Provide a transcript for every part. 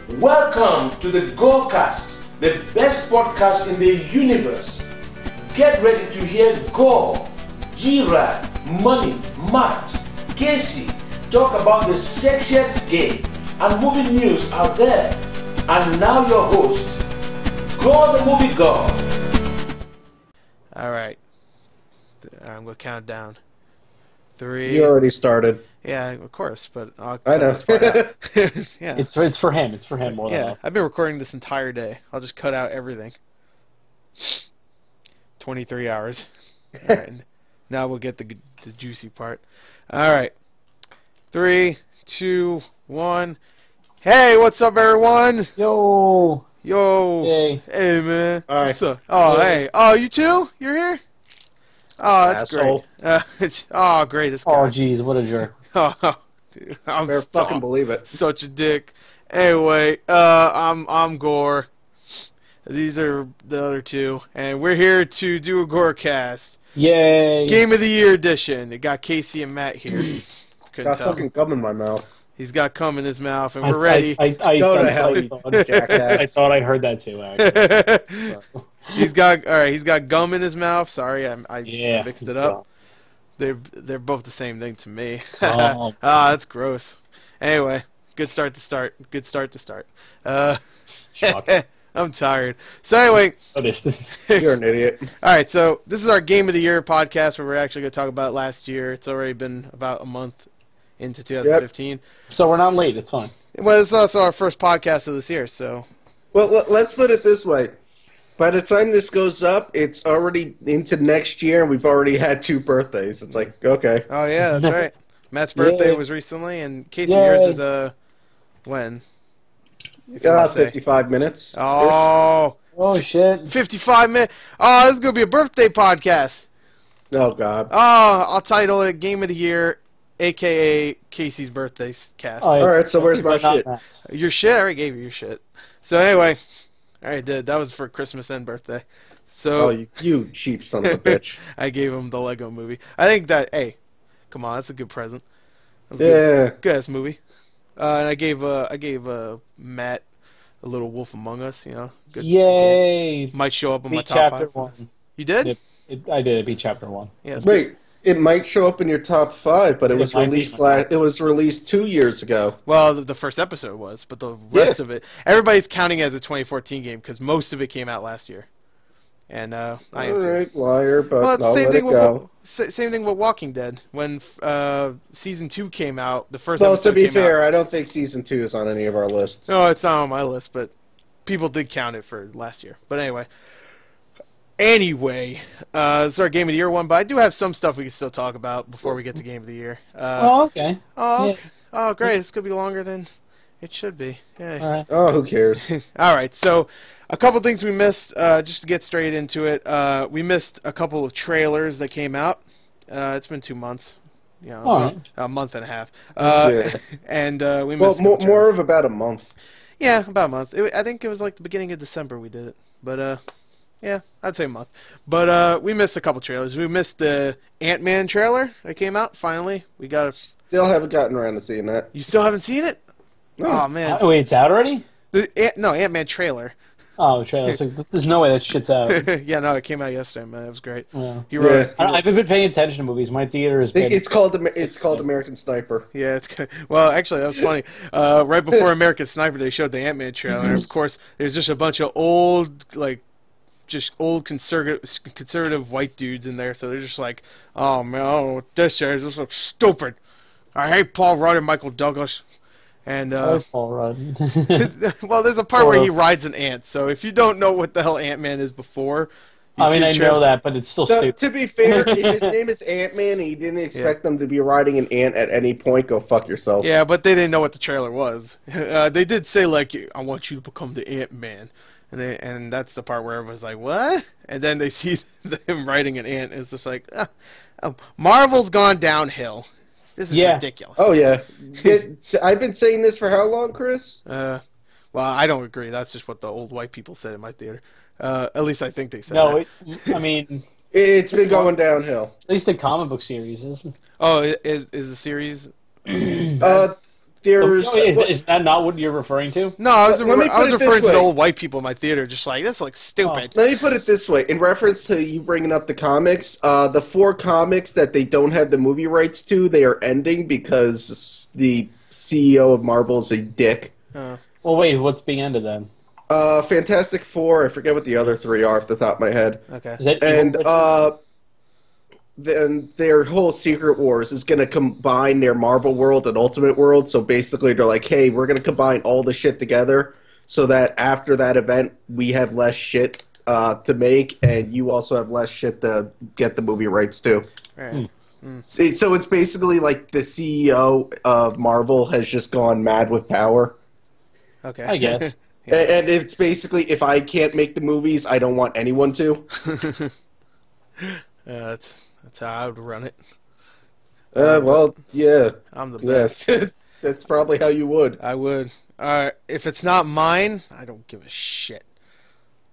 Welcome to the GorCast, the best podcast in the universe. Get ready to hear Gore, G-Rad, Money, Matt, Casey talk about the sexiest game and movie news out there. And now your host, Gore the Movie God. Alright. I'm going to count down. 3. You already started. Yeah, of course, but I'll I cut know. this part out. Yeah. It's for him. It's for him more than Yeah, us. I've been recording this entire day. I'll just cut out everything. 23 hours. Alright. Now we'll get the juicy part. Alright. 3, 2, 1. Hey, what's up, everyone? Yo. Yo. Hey. Hey, man. Hi. What's up? Oh, hey. Oh, you too? You're here? Oh, that's Asshole. great. Oh, great. This guy. Oh, jeez, what a jerk. Oh, dude, I'm Better fucking believe it. such a dick. Anyway, I'm Gore. These are the other two, and we're here to do a GorCast. Yay. Game of the Year edition. It got Casey and Matt here. Couldn't Got tell. fucking gum in my mouth. He's got cum in his mouth, and we're ready. I Go to hell, you jackass. I thought I heard that too, actually. He's got gum in his mouth. Sorry, I Yeah. mixed it up. They're both the same thing to me. Oh. That's gross. Anyway, good start to start. Shock. I'm tired. So anyway, Noticed. You're an idiot. all right. So this is our Game of the Year podcast where we're actually going to talk about last year. It's already been about a month into 2015. So we're not late. It's fine. Well, it's also our first podcast of this year. So Well, let's put it this way. By the time this goes up, it's already into next year, and we've already had 2 birthdays. It's like, okay. oh yeah, that's right. Matt's birthday Yay. was recently, and Casey, Yay. yours is when? If you wanna say. 55 minutes. Oh, Oh, shit. 55 minutes. Oh, this is going to be a birthday podcast. Oh, God. Oh, I'll title it Game of the Year, a.k.a. Casey's birthday cast. Oh, yeah. All right, so where's my But not shit? Matt's. Your shit? I already gave you your shit. So anyway, I already did. That was for Christmas and birthday. So Oh, you cheap son of a bitch. I gave him the Lego movie. I think that, hey, come on, that's a good present. That was a Yeah. good ass movie. And I gave Matt a little Wolf Among Us. You know, good. Yay. Might show up in my Beat top chapter 5. 1. You did? Yep. I did. It beat chapter 1. Yeah. it's Wait, it might show up in your top 5, but it It was might be. released It was released 2 years ago. Well, the first episode was, but the rest of it, everybody's counting as a 2014 game because most of it came out last year. And I am All too. right, liar, but Well, it's the I'll same let thing it go. same thing with Walking Dead. When season 2 came out, the first Well, episode to be came fair, out. I don't think season 2 is on any of our lists. No, it's not on my list, but people did count it for last year. But anyway, it's our Game of the Year one, but I do have some stuff we can still talk about before we get to Game of the Year. Oh, okay. Oh, yeah. okay. Oh, great! This could be longer than it should be. Yay. All right. Oh, who cares? All right, so a couple things we missed, just to get straight into it. We missed a couple of trailers that came out. It's been 2 months, you know, All right. a month and a half. Yeah. And we Well, missed a couple more trailers. of about a month. Yeah, about a month. I think it was like the beginning of December we did it. But yeah, I'd say a month. But we missed a couple trailers. We missed the Ant-Man trailer that came out. Finally, we got. Still haven't gotten around to seeing that. You still haven't seen it? No. Oh man, Wait, it's out already? no Ant-Man trailer. Oh, trailer. It's like, there's no way that shit's out. Yeah, no, it came out yesterday, man. It was great. Yeah. You wrote. Yeah. I haven't been paying attention to movies. My theater has been. It's called American Sniper. Yeah, it's good. Well, actually, that was funny. Right before American Sniper, they showed the Ant-Man trailer. And of course, there's just a bunch of old, old conservative white dudes in there. So they're just like, "Oh man, I don't know what this is. This looks stupid. I hate Paul Rudd and Michael Douglas." And Paul Rudd. well, there's a part Sort where of. he rides an ant. So if you don't know what the hell Ant-Man is before, you I mean, see I the trailer- know that, but it's still So, stupid. to be fair, his name is Ant-Man. He didn't expect them to be riding an ant at any point. Go fuck yourself. Yeah, but they didn't know what the trailer was. They did say like, "I want you to become the Ant-Man," and that's the part where everyone's like, "What?" And then they see him riding an ant. It's just like, Marvel's gone downhill. This is ridiculous. Oh yeah. I've been saying this for how long, Chris? Well, I don't agree. That's just what the old white people said in my theater. At least I think they said No, that. I mean, It's been going downhill. at least the comic book series isn't. Oh, is the series? Uh, there's Is that not what you're referring to? No, I was Let me put it referring this to the way. old white people in my theater, just like, this looks stupid. Let me put it this way. In reference to you bringing up the comics, the 4 comics that they don't have the movie rights to, they are ending because the CEO of Marvel is a dick. Well, wait, what's being ended then? Fantastic Four, I forget what the other 3 are off the top of my head. Okay. Is that And Evil then their whole Secret Wars is going to combine their Marvel world and Ultimate World. So basically, they're like, hey, we're going to combine all the shit together so that after that event, we have less shit to make, and you also have less shit to get the movie rights to. Right. So it's basically like the CEO of Marvel has just gone mad with power. Okay. I guess. Yeah. And it's basically, if I can't make the movies, I don't want anyone to. That's how I would run it. Well, yeah. I'm the best. Yes. That's probably how you would. I would. If it's not mine, I don't give a shit.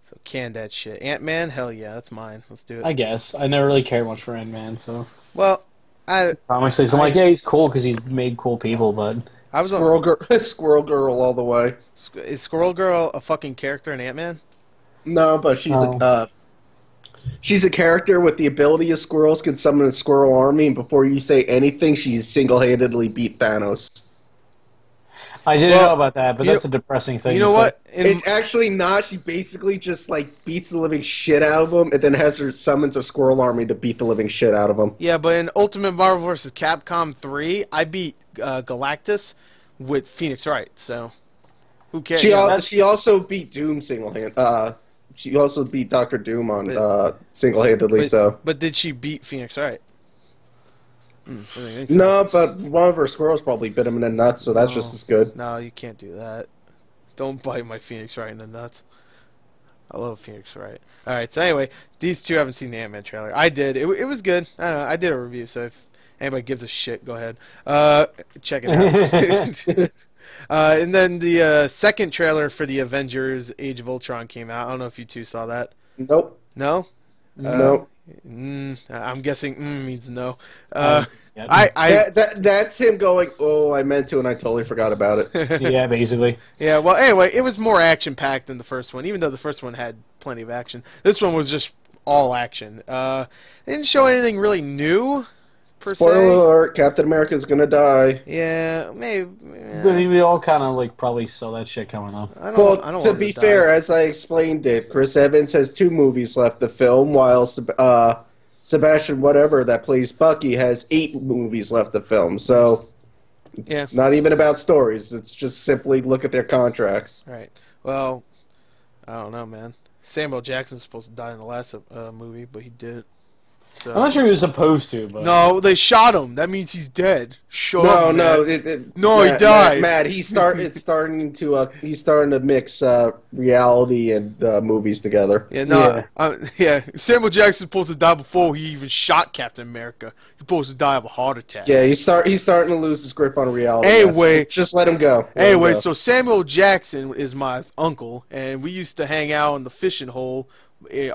So can that shit. Ant-Man? Hell yeah, that's mine. Let's do it. I guess. I never really cared much for Ant-Man, so... Well, Honestly, so I'm like, yeah, he's cool because he's made cool people, but... I was Squirrel Girl all the way. Is Squirrel Girl a fucking character in Ant-Man? No, but she's a character with the ability of squirrels can summon a squirrel army, and before you say anything, she's single-handedly beat Thanos. I didn't know about that, but that's a depressing thing. You know what? It's actually not. She basically just beats the living shit out of him, and then summons a squirrel army to beat the living shit out of him. Yeah, but in Ultimate Marvel vs. Capcom 3, I beat Galactus with Phoenix Wright, so who cares? She also beat Doom single-handed. She also beat Doctor Doom on single-handedly. But did she beat Phoenix Wright? I think so. No, but one of her squirrels probably bit him in the nuts, so that's just as good. No, you can't do that. Don't bite my Phoenix Wright in the nuts. I love Phoenix Wright. All right, so anyway, these two haven't seen the Ant-Man trailer. I did. It was good. I don't know, I did a review, so if anybody gives a shit, go ahead. Check it out. And then the second trailer for the Avengers Age of Ultron came out. I don't know if you two saw that. Nope. No? Nope. I'm guessing means no. That's him going, oh, I meant to, and I totally forgot about it. Yeah, basically. Yeah, well, anyway, it was more action-packed than the first one, even though the first one had plenty of action. This one was just all action. They didn't show anything really new, per se. Spoiler alert, Captain America's gonna die. Yeah, maybe. But we all kind of probably saw that shit coming up. I don't want To him be die. fair, as I explained it, Chris Evans has 2 movies left to film, while Sebastian whatever that plays Bucky has 8 movies left to film. So it's not even about stories. It's just simply look at their contracts. Right. Well, I don't know, man. Samuel Jackson's supposed to die in the last movie, but he did. So. I'm not sure he was supposed to, but... No, they shot him. That means he's dead. Shut No, up, no, he died. Matt, he's starting to mix reality and movies together. Yeah, no, yeah. Samuel Jackson's supposed to die before he even shot Captain America. He's supposed to die of a heart attack. Yeah, he's starting to lose his grip on reality. Anyway, just let him go. So Samuel Jackson is my uncle, and we used to hang out in the fishing hole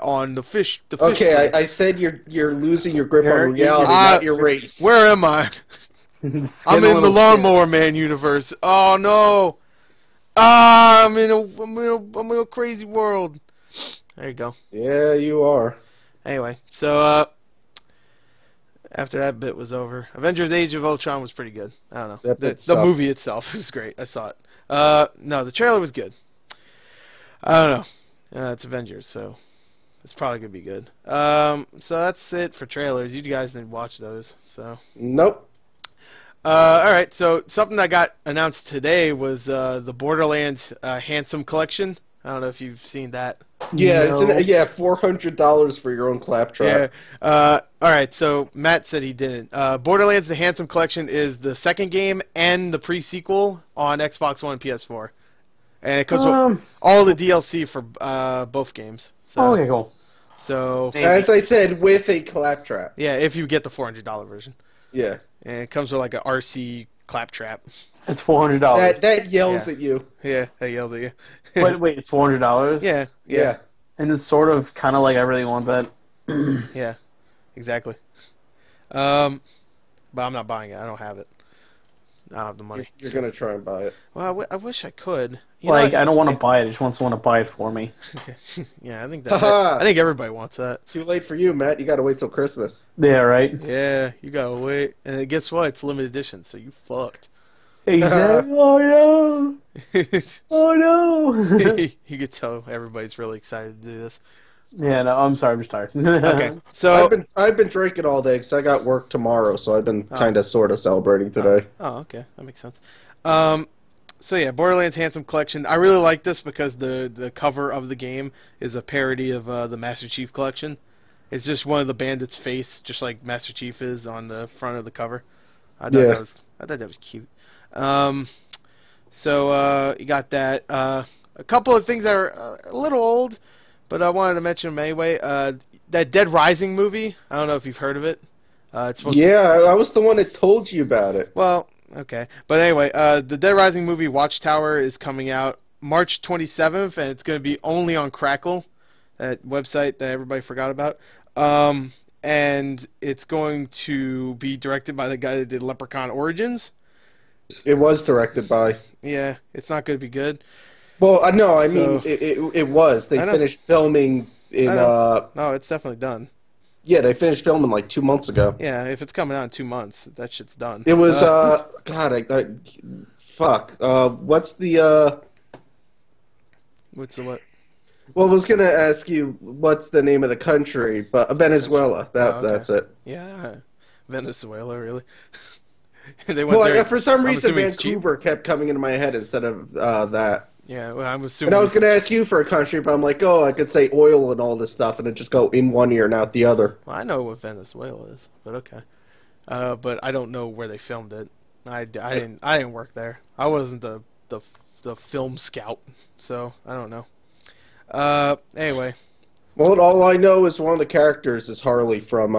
on the fish. Okay, I said you're losing your grip on reality, not your race. Where am I? I'm in the Lawnmower Man universe. Oh no! I'm in a crazy world. There you go. Yeah, you are. Anyway, so after that bit was over, Avengers: Age of Ultron was pretty good. I don't know. The movie itself was great. I saw it. No, the trailer was good. I don't know. It's Avengers, so it's probably gonna be good. So that's it for trailers. You guys didn't watch those, so. Nope. All right. So something that got announced today was the Borderlands Handsome Collection. I don't know if you've seen that. Yeah, $400 for your own claptrap. Yeah. All right. So Matt said he didn't. Borderlands: The Handsome Collection is the second game and the pre-sequel on Xbox One and PS4, and it comes with all the DLC for both games. So, okay, cool. So as I said, with a claptrap. Yeah, if you get the $400 version. Yeah. And it comes with like a RC claptrap. It's $400. That yells at you. Yeah, that yells at you. Wait, it's $400? Yeah. And it's sort of kind of like I really want that. Yeah, exactly. But I'm not buying it. I don't have it. I don't have the money. You're gonna try and buy it. Well, I wish I could. Like, I don't want to buy it. I just want someone to buy it for me. Yeah, I think that. I think everybody wants that. Too late for you, Matt. You gotta wait till Christmas. Yeah, right? Yeah, you gotta wait. And guess what? It's limited edition, so you fucked. Exactly. Oh, no. Oh, no. You could tell everybody's really excited to do this. Yeah, no, I'm sorry. I'm just tired. Okay, so I've been drinking all day because I got work tomorrow, so I've been kind of sort of celebrating today. Oh, okay, that makes sense. So yeah, Borderlands Handsome Collection. I really like this because the cover of the game is a parody of the Master Chief Collection. It's just one of the bandits' face, just like Master Chief is on the front of the cover. I thought that was cute. So you got that. A couple of things that are a little old, but I wanted to mention them anyway. That Dead Rising movie. I don't know if you've heard of it. It's supposed I was the one that told you about it. Well, okay. But anyway, the Dead Rising movie Watchtower is coming out March 27th, and it's going to be only on Crackle, that website that everybody forgot about. And it's going to be directed by the guy that did Leprechaun Origins. It was directed by. Yeah, it's not going to be good. Well, no, I mean, it was. They finished filming in... No, it's definitely done. Yeah, they finished filming like 2 months ago. Yeah, if it's coming out in 2 months, that shit's done. It was, God, fuck. What's the, What's the what? Well, I was going to ask you what's the name of the country, but Venezuela. That's it. Yeah, Venezuela, really. They went there. For some reason, assuming Vancouver kept coming into my head instead of that. Yeah, well, I'm assuming. And I was going to ask you for a country, but I'm like, oh, I could say oil and all this stuff, and it just go in one ear and out the other. Well, I know what Venezuela is, but okay. But I don't know where they filmed it. I didn't work there. I wasn't the film scout, so I don't know. Anyway. Well, all I know is one of the characters is Harley from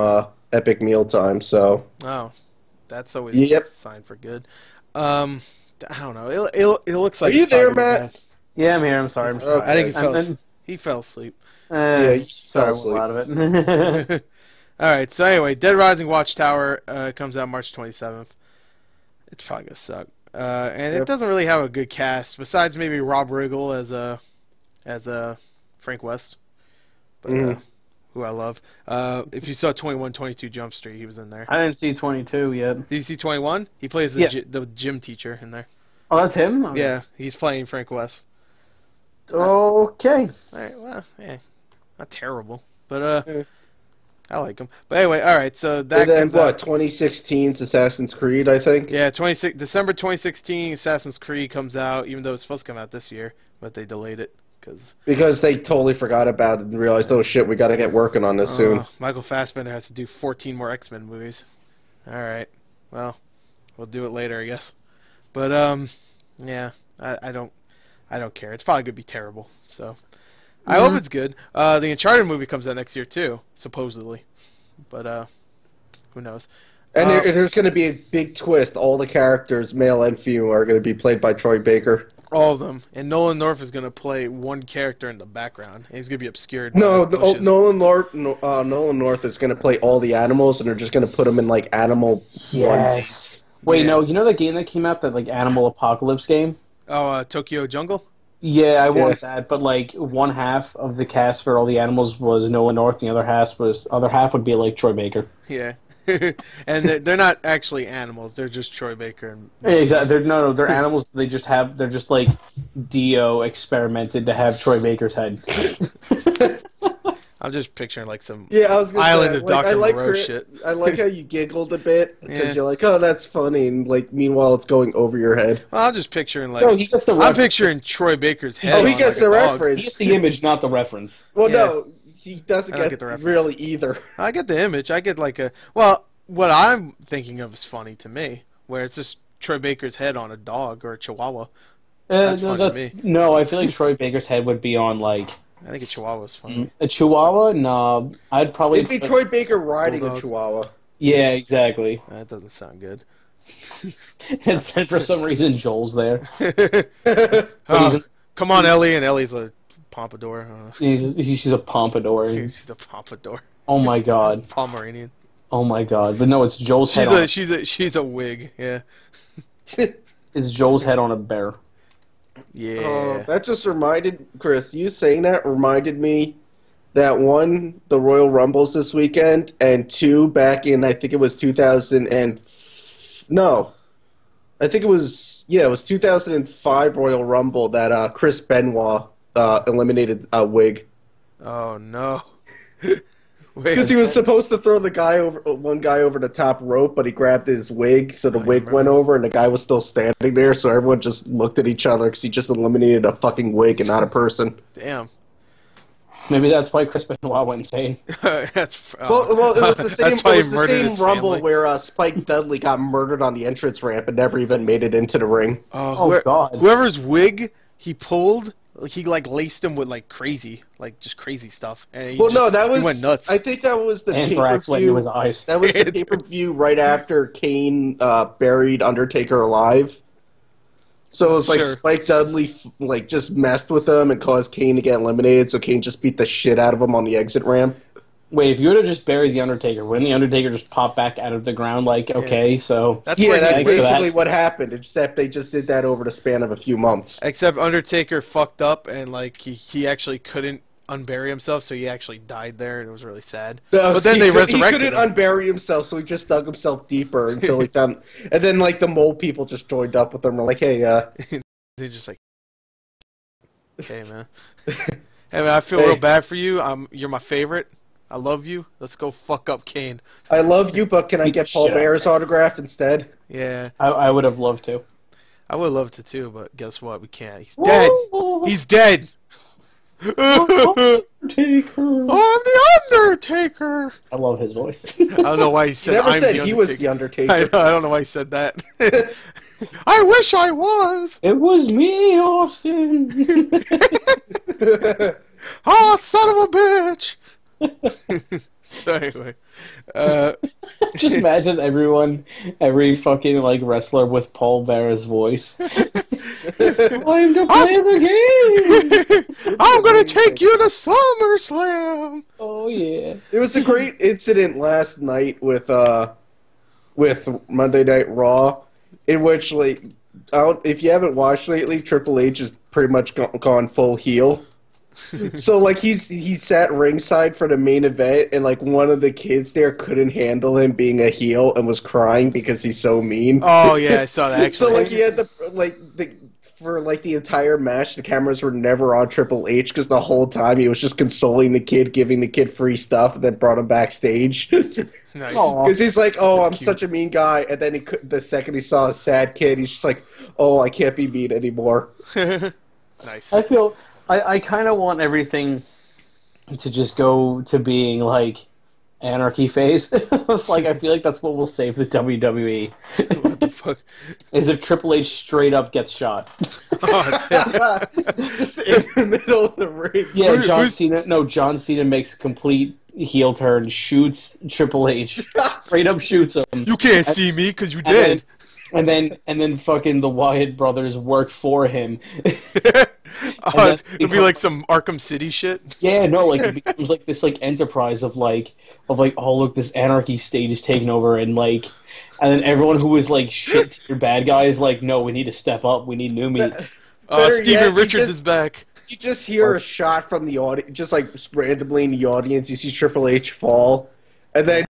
Epic Mealtime, so... Oh, that's always a sign for good. I don't know. It looks like... Are you there, Matt? Yeah, I'm here. I'm sorry. I'm sorry. Okay. I think he fell asleep. Yeah, he fell asleep. A lot of it. Alright, so anyway, Dead Rising Watchtower comes out March 27th. It's probably going to suck. And it doesn't really have a good cast, besides maybe Rob Riggle as Frank West, but who I love. If you saw 21-22 Jump Street, he was in there. I didn't see 22 yet. Did you see 21? He plays the gym teacher in there. Oh, that's him? Okay. Yeah, he's playing Frank West. Okay. All right, well, yeah, not terrible, but I like him. But anyway, all right, so that. And then 2016's Assassin's Creed, I think. Yeah, December 2016, Assassin's Creed comes out, even though it's supposed to come out this year, but they delayed it because they totally forgot about it and realized, oh shit, we got to get working on this soon. Michael Fassbender has to do 14 more X-Men movies. All right, well, we'll do it later, I guess. But yeah, I don't care. It's probably gonna be terrible. So I hope it's good. The Uncharted movie comes out next year too, supposedly, but who knows? And there's going to be a big twist. All the characters, male and female, are going to be played by Troy Baker. All of them. And Nolan North is going to play one character in the background. And he's going to be obscured. Nolan North is going to play all the animals, and they're just going to put them in like animal onesies. Wait, no, you know the game that came out, that like Animal Apocalypse game? Oh, Tokyo Jungle? Yeah, I want that, but like one half of the cast for all the animals was Nolan North, the other half would be like Troy Baker. Yeah. And they're not actually animals; they're just Troy Baker. Exactly. They're animals. They're just like Dio experimented to have Troy Baker's head. I'm just picturing like some Island of Dr. Moreau shit. I like how you giggled a bit because you're like, oh, that's funny, and like meanwhile it's going over your head. Well, I'm just picturing he gets the I'm picturing Troy Baker's head. Oh, he gets the reference. He gets the image, not the reference. Well, no. He doesn't get the reference really either. I get the image. I get like what I'm thinking of is funny to me, where it's just Troy Baker's head on a dog or a chihuahua. That's funny to me. No, I feel like Troy Baker's head would be on like... I think a chihuahua's funny. A chihuahua? No, I'd probably... It'd be Troy Baker riding a chihuahua. Yeah, exactly. That doesn't sound good. And then for some reason Joel's there. Come on, Ellie, and Ellie's a pompadour. She's a pompadour. She's a pompadour. Oh my god. Pomeranian. Oh my god. But no, it's Joel's head on. She's a wig, yeah. Is Joel's head on a bear? Yeah. That just reminded Chris. You saying that reminded me that one, the Royal Rumbles this weekend, and two back in I think it was 2000 and no, I think it was 2005 Royal Rumble that Chris Benoit eliminated Wig. Oh no. Because he was supposed to throw one guy over the top rope, but he grabbed his wig, so the wig went over, and the guy was still standing there. So everyone just looked at each other because he just eliminated a fucking wig and not a person. Damn. Maybe that's why Chris Benoit went insane. That's Well, it was the same. That's why It was he the murdered same his Rumble family. where Spike Dudley got murdered on the entrance ramp and never even made it into the ring. Oh, God. Whoever's wig he pulled, he like laced him with like crazy stuff. And he went nuts. I think that was the Anthrax went into his pay-per-view. eyes. That was the pay-per-view right after Kane buried Undertaker alive. So it was like Sure. Spike Dudley just messed with them and caused Kane to get eliminated. So Kane just beat the shit out of him on the exit ramp. Wait, if you would have just buried the Undertaker, wouldn't the Undertaker just pop back out of the ground? Like, okay, so That's where That's he- basically what happened. Except they just did that over the span of a few months. Except Undertaker fucked up and like he actually couldn't unbury himself, so he actually died there, and it was really sad. But then they resurrected He him. couldn't unbury himself, so he just dug himself deeper until he found. And then like the mole people just joined up with him. We're like, hey, They just like, okay, man. Hey, man, I feel real bad for you. You're my favorite. I love you. Let's go fuck up Kane. I love you, but can I get Paul Shit. Bear's autograph instead? Yeah, I would have loved to. I would love to too, but guess what? We can't. He's dead. He's dead. Undertaker. I'm the Undertaker. I love his voice. I don't know why he He said never I'm said the he was the Undertaker. Undertaker. I don't know why he said that. I wish I was. It was me, Austin. Oh, son of a bitch. So anyway, Just imagine every fucking like wrestler with Paul Bear's voice. It's time to play the game. I'm gonna take you to SummerSlam. Oh yeah. There was a great incident last night with Monday Night Raw, in which if you haven't watched lately, Triple H has pretty much gone full heel. So he sat ringside for the main event, and one of the kids there couldn't handle him being a heel and was crying because he's so mean. Oh yeah, I saw that. Actually. So he had for the entire match, the cameras were never on Triple H because the whole time he was just consoling the kid, giving the kid free stuff, and then brought him backstage. Nice. Aw. Because he's like, "Oh, I'm Cute. such a mean guy," and then the second he saw a sad kid, he's just like, "Oh, I can't be mean anymore." Nice. I kind of want everything to just go to being like anarchy phase. I feel like that's what will save the WWE. What the fuck? Is if Triple H straight up gets shot. Oh, damn. Just in the middle of the ring. Yeah, Who's- John Cena makes a complete heel turn, shoots Triple H, straight up shoots him. You can't see me because you And did. and then fucking the Wyatt brothers work for him. Oh, it'd be like some Arkham City shit. Yeah, no, it becomes this enterprise of oh look, this anarchy state is taking over, and then everyone who was shit to your bad guy is no, we need to step up, we need new meat. Better Steven yet, Richards is back. You just hear a shot from the audience, just randomly in the audience, you see Triple H fall, and then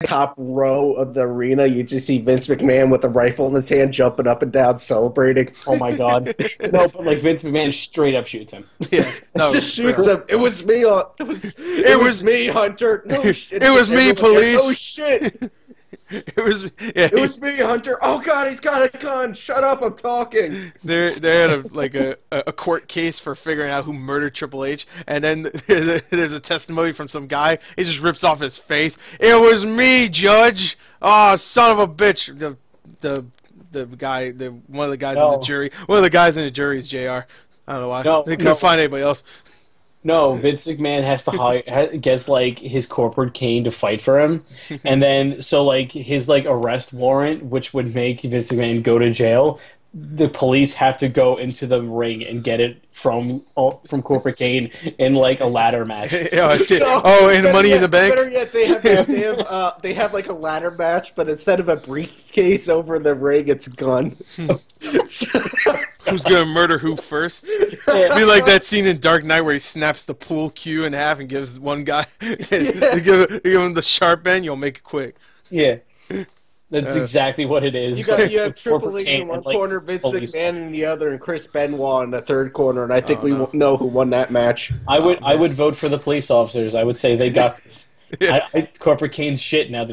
top row of the arena, you just see Vince McMahon with a rifle in his hand, jumping up and down, celebrating. Oh my god, no, but Vince McMahon straight up shoots him. Yeah, no, Just shoots him. It was me. It was me, Hunter. No shit. It was me, police. Oh shit. It was It was me, Hunter. Oh god, he's got a gun. Shut up, I'm talking. they had a court case for figuring out who murdered Triple H, and then there's a testimony from some guy. He just rips off his face. It was me, Judge. Oh, son of a bitch. The guy, one of the guys in the jury. One of the guys in the jury is Jr. I don't know why. They couldn't find anybody else. No, Vince McMahon has to gets his corporate Kane to fight for him, and then his arrest warrant, which would make Vince McMahon go to jail, the police have to go into the ring and get it from Corporate Kane in like a ladder match. And Money in the Bank. Better yet, they have like a ladder match, but instead of a briefcase over the ring, it's a gun. Who's gonna murder who first? Yeah. Be like that scene in Dark Knight where he snaps the pool cue in half and gives one guy, they give him the sharp end. You'll make it quick. Yeah. That's exactly what it is. You have Triple H in one corner, Vince McMahon in the other, and Chris Benoit in the third corner, and I think we know who won that match. I would vote for the police officers. I would say they got this. Yeah. Corporate Kane's shit now.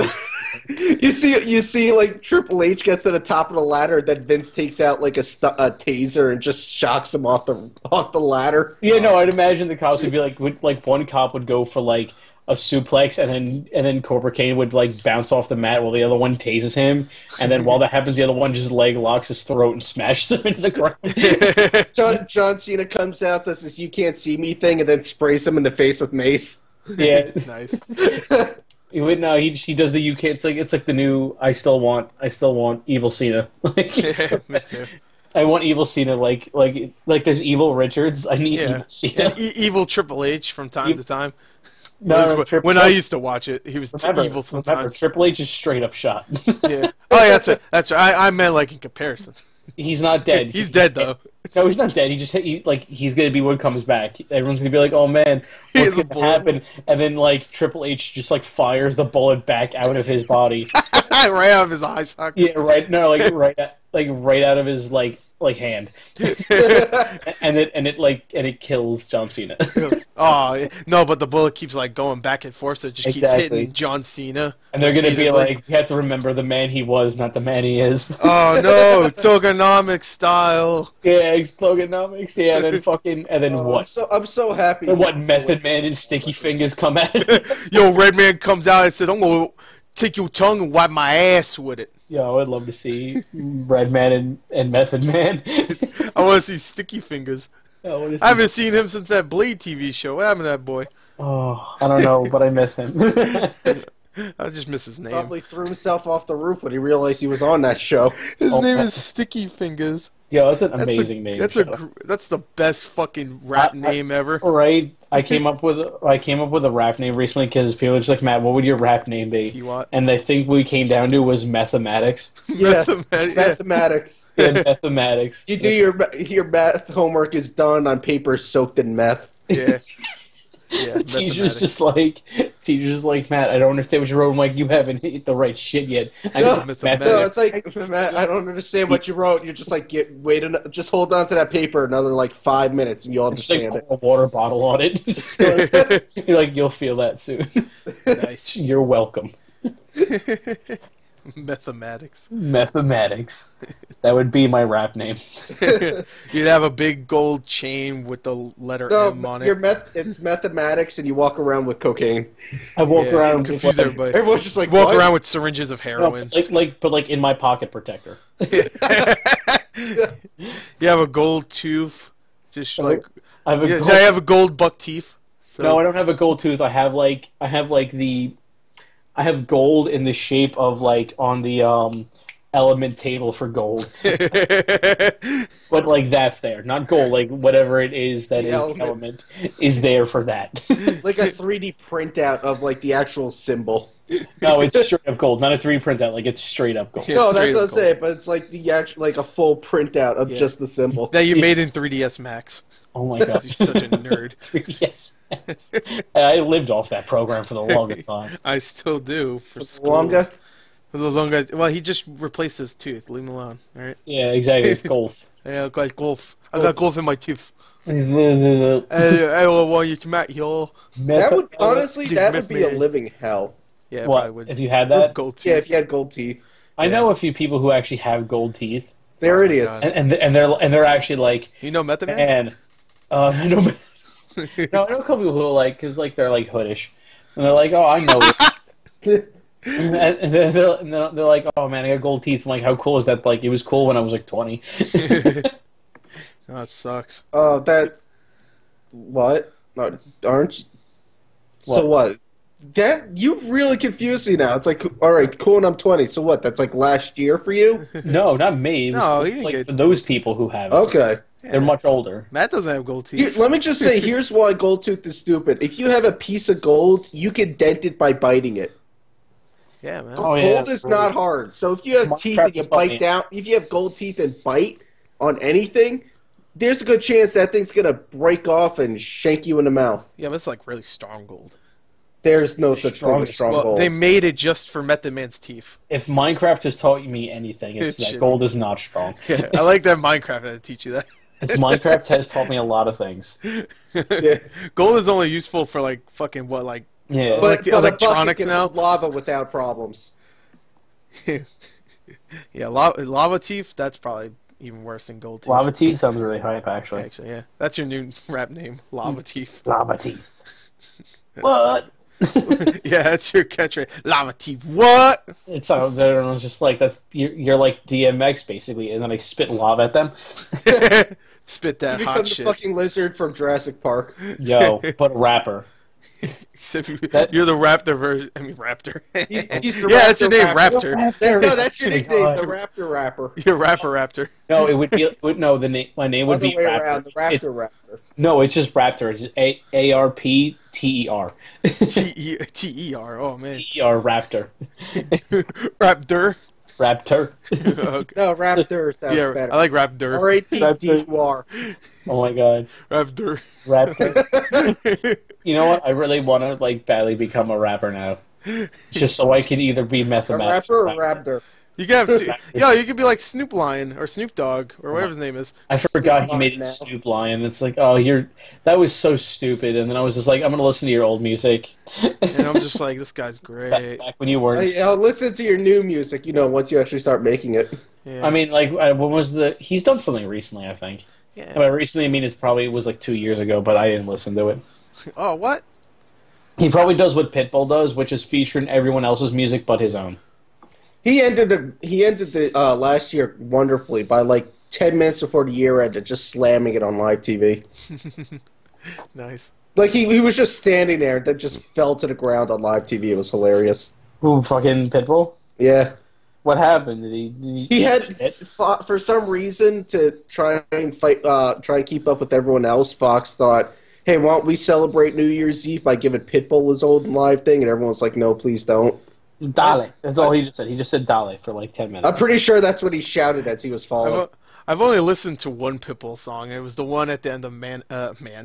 You see, like Triple H gets to the top of the ladder, then Vince takes out like a taser and just shocks him off the ladder. Yeah, no, I'd imagine the cops would be like one cop would go for like a suplex, and then Cobra Kane would like bounce off the mat while the other one tases him, and then while that happens, the other one just leg locks his throat and smashes him into the ground. John Cena comes out, does this "you can't see me" thing, and then sprays him in the face with mace. Yeah, Nice. He does the "you can't." It's like the new I still want Evil Cena. Yeah, me too. I want Evil Cena like there's Evil Richards. I need Evil Cena. And evil Triple H from time to time. No, when I used to watch it, he was evil sometimes. Remember, Triple H is straight up shot. Yeah. Oh, yeah, that's right. I meant like in comparison. He's not dead. He's dead though. No, he's not dead. He's gonna be what comes back. Everyone's gonna be like, "Oh man, what's gonna happen?" And then like Triple H just like fires the bullet back out of his body, right out of his eye socket. Yeah, right. No, right out of his like hand, and it kills John Cena. Oh no, but the bullet keeps like going back and forth, so it just keeps hitting John Cena. And they're gonna be like, "You have to remember the man he was, not the man he is." Oh no, Togonomics style. Yeah, Togonomics. Yeah, and then what? I'm so happy. And what Method Man and Sticky Fingers come at? Yo, Redman comes out and says, "I'm gonna take your tongue and wipe my ass with it." Yo, I'd love to see Redman and Method Man. I want to see Sticky Fingers. I haven't seen him since that Blade TV show. What happened to that boy? Oh, I don't know, but I miss him. I just miss his name. Probably threw himself off the roof when he realized he was on that show. His name is Sticky Fingers. Yo, that's an amazing name. That's the best fucking rap name ever. Right? I came up with a rap name recently because people were just like, "Matt, what would your rap name be?" T-Watt. And I think we came down to was Mathematics. Yeah, mathematics. Yeah, Mathematics. You do your math homework is done on paper soaked in meth. Yeah. Yeah, Teacher's just like, Matt, I don't understand what you wrote. I'm like, you haven't hit the right shit yet. No, it's like, Matt, I don't understand what you wrote. You're just like, just hold on to that paper another like 5 minutes and you'll understand it. A water bottle on it. You're like, you'll feel that soon. Nice. You're welcome. Mathematics. That would be my rap name. You'd have a big gold chain with the letter M on it. It's mathematics, and you walk around with cocaine. I walk around. Confuse everybody. Everyone's just like, walk around with syringes of heroin. No, but in my pocket protector. You have a gold tooth, just like I have a gold buck teeth. So. No, I don't have a gold tooth. I have gold in the shape of like on the element table for gold. But like that's there, not gold. Like whatever it is that is element is there for that. Like a 3D printout of like the actual symbol. No, it's straight up gold, not a 3D printout. Like it's straight up gold. Yeah, no, that's what I'm saying. But it's like the actual, like a full printout of just the symbol that you made in 3ds Max. Oh my god, you're such a nerd. 3ds Max. I lived off that program for the longest time. I still do for longer. For the longer. Well, he just replaced his tooth. Leave him alone. All right. Yeah, exactly. It's golf. Yeah, I got golf. I got golf in my tooth. I want you to meet yo. That would honestly, that would be a living hell. Yeah, what? would. If you had that? Gold teeth. Yeah, if you had gold teeth. I know a few people who actually have gold teeth. They're idiots, and they're actually like, you know, Method Man. And I know. No, I know a couple people who are like, because like they're like hoodish, and they're like, oh, I know it. and they're like, oh man, I got gold teeth. I'm like, how cool is that? Like, it was cool when I was like 20. Oh, it sucks. Oh, that's what? No, aren't you? So what? That you've really confused me now. It's like, all right, cool, and I'm 20. So what? That's like last year for you? No, not me. No, he It's didn't like get for those people who have it. Okay. They're much older. Matt doesn't have gold Here, teeth. let me just say, here's why gold tooth is stupid. If you have a piece of gold, you can dent it by biting it. Yeah, man. Oh, yeah, Gold is not hard. So if you have Minecraft teeth and you is funny. bite down, if you have gold teeth and bite on anything, there's a good chance that thing's gonna break off and shank you in the mouth. Yeah, but it's like really strong gold. There's no such thing as strong Well, gold. they made it just for Method Man's teeth. If Minecraft has taught me anything, it's It that should. gold is not strong. Yeah, I like that Minecraft had to teach you that. It's Minecraft has taught me a lot of things. Yeah. Gold is only useful for like fucking what, like Yeah. like the but a bucket electronics can now? hold lava without problems. yeah, lava teeth. That's probably even worse than gold teeth. Lava teeth sounds really hype, actually. Actually, yeah, that's your new rap name, lava teeth. Lava teeth. What? Yeah, that's your catchphrase, lava teeth. What? It's everyone's just like that's you're like DMX basically, and then I spit lava at them. Spit You that become hot the shit. fucking lizard from Jurassic Park. Yo, but a rapper. Except That- you're the raptor version. I mean, raptor. He's the yeah, that's your raptor name, rapper. Raptor. No, that's your nickname, God. the Raptor Rapper. You're rapper, raptor. No, it would be no. The name my name would Other be way Raptor. around, the It's- Raptor Rapper. No, it's just Raptor. It's ARPTER. T-E-R. Oh man. TER Raptor. Raptor. Raptor. Okay. No, Raptor sounds Yeah, better. I like Raptor. R-A-P-D-U-R. Oh my god, Raptor. Raptor. You know what? I really want to like badly become a rapper now, just so I can either be A mathematics. rapper or Raptor? You could have two. Yo, you could be like Snoop Lion or Snoop Dogg or whatever his name is. I forgot he made it Now. Snoop Lion. It's like, oh, that was so stupid. And then I was just like, I'm gonna listen to your old music. And I'm just like, this guy's great. Back when you weren't. I'll listen to your new music, once you actually start making it. Yeah. I mean, like, when was he's done something recently, I think. yeah. By recently, I mean, it was like 2 years ago, but I didn't listen to it. Oh, what? He probably does what Pitbull does, which is featuring everyone else's music but his own. He ended the last year wonderfully by like 10 minutes before the year ended, just slamming it on live TV. Nice. Like he was just standing there that just fell to the ground on live TV. It was hilarious. Who, fucking Pitbull? Yeah. What happened? Did He had shit? thought for some reason to try and keep up with everyone else. Fox thought, "Hey, why don't we celebrate New Year's Eve by giving Pitbull his old live thing?" And everyone's like, "No, please don't." Dale. That's all he just said. He just said Dale for like 10 minutes. I'm pretty sure that's what he shouted as he was falling. I've only listened to one Pitbull song. It was the one at the end of Man.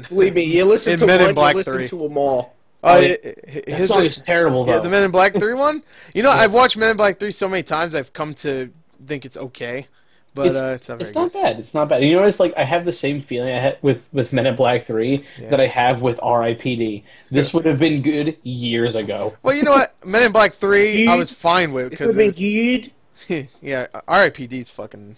Believe me, you listen In to Men in one, Black you listen 3. to them all. Oh, that his song is terrible, though. yeah, the Men in Black 3 one. You know, I've watched Men in Black 3 so many times, I've come to think it's okay, but it's not very It's not good. bad. It's not bad. You notice, like, I have the same feeling I had with Men in Black 3 Yeah. that I have with R.I.P.D. This would have been good years ago. Well, you know what? Men in Black 3, I was fine with It's been good. yeah, R.I.P.D.'s fucking.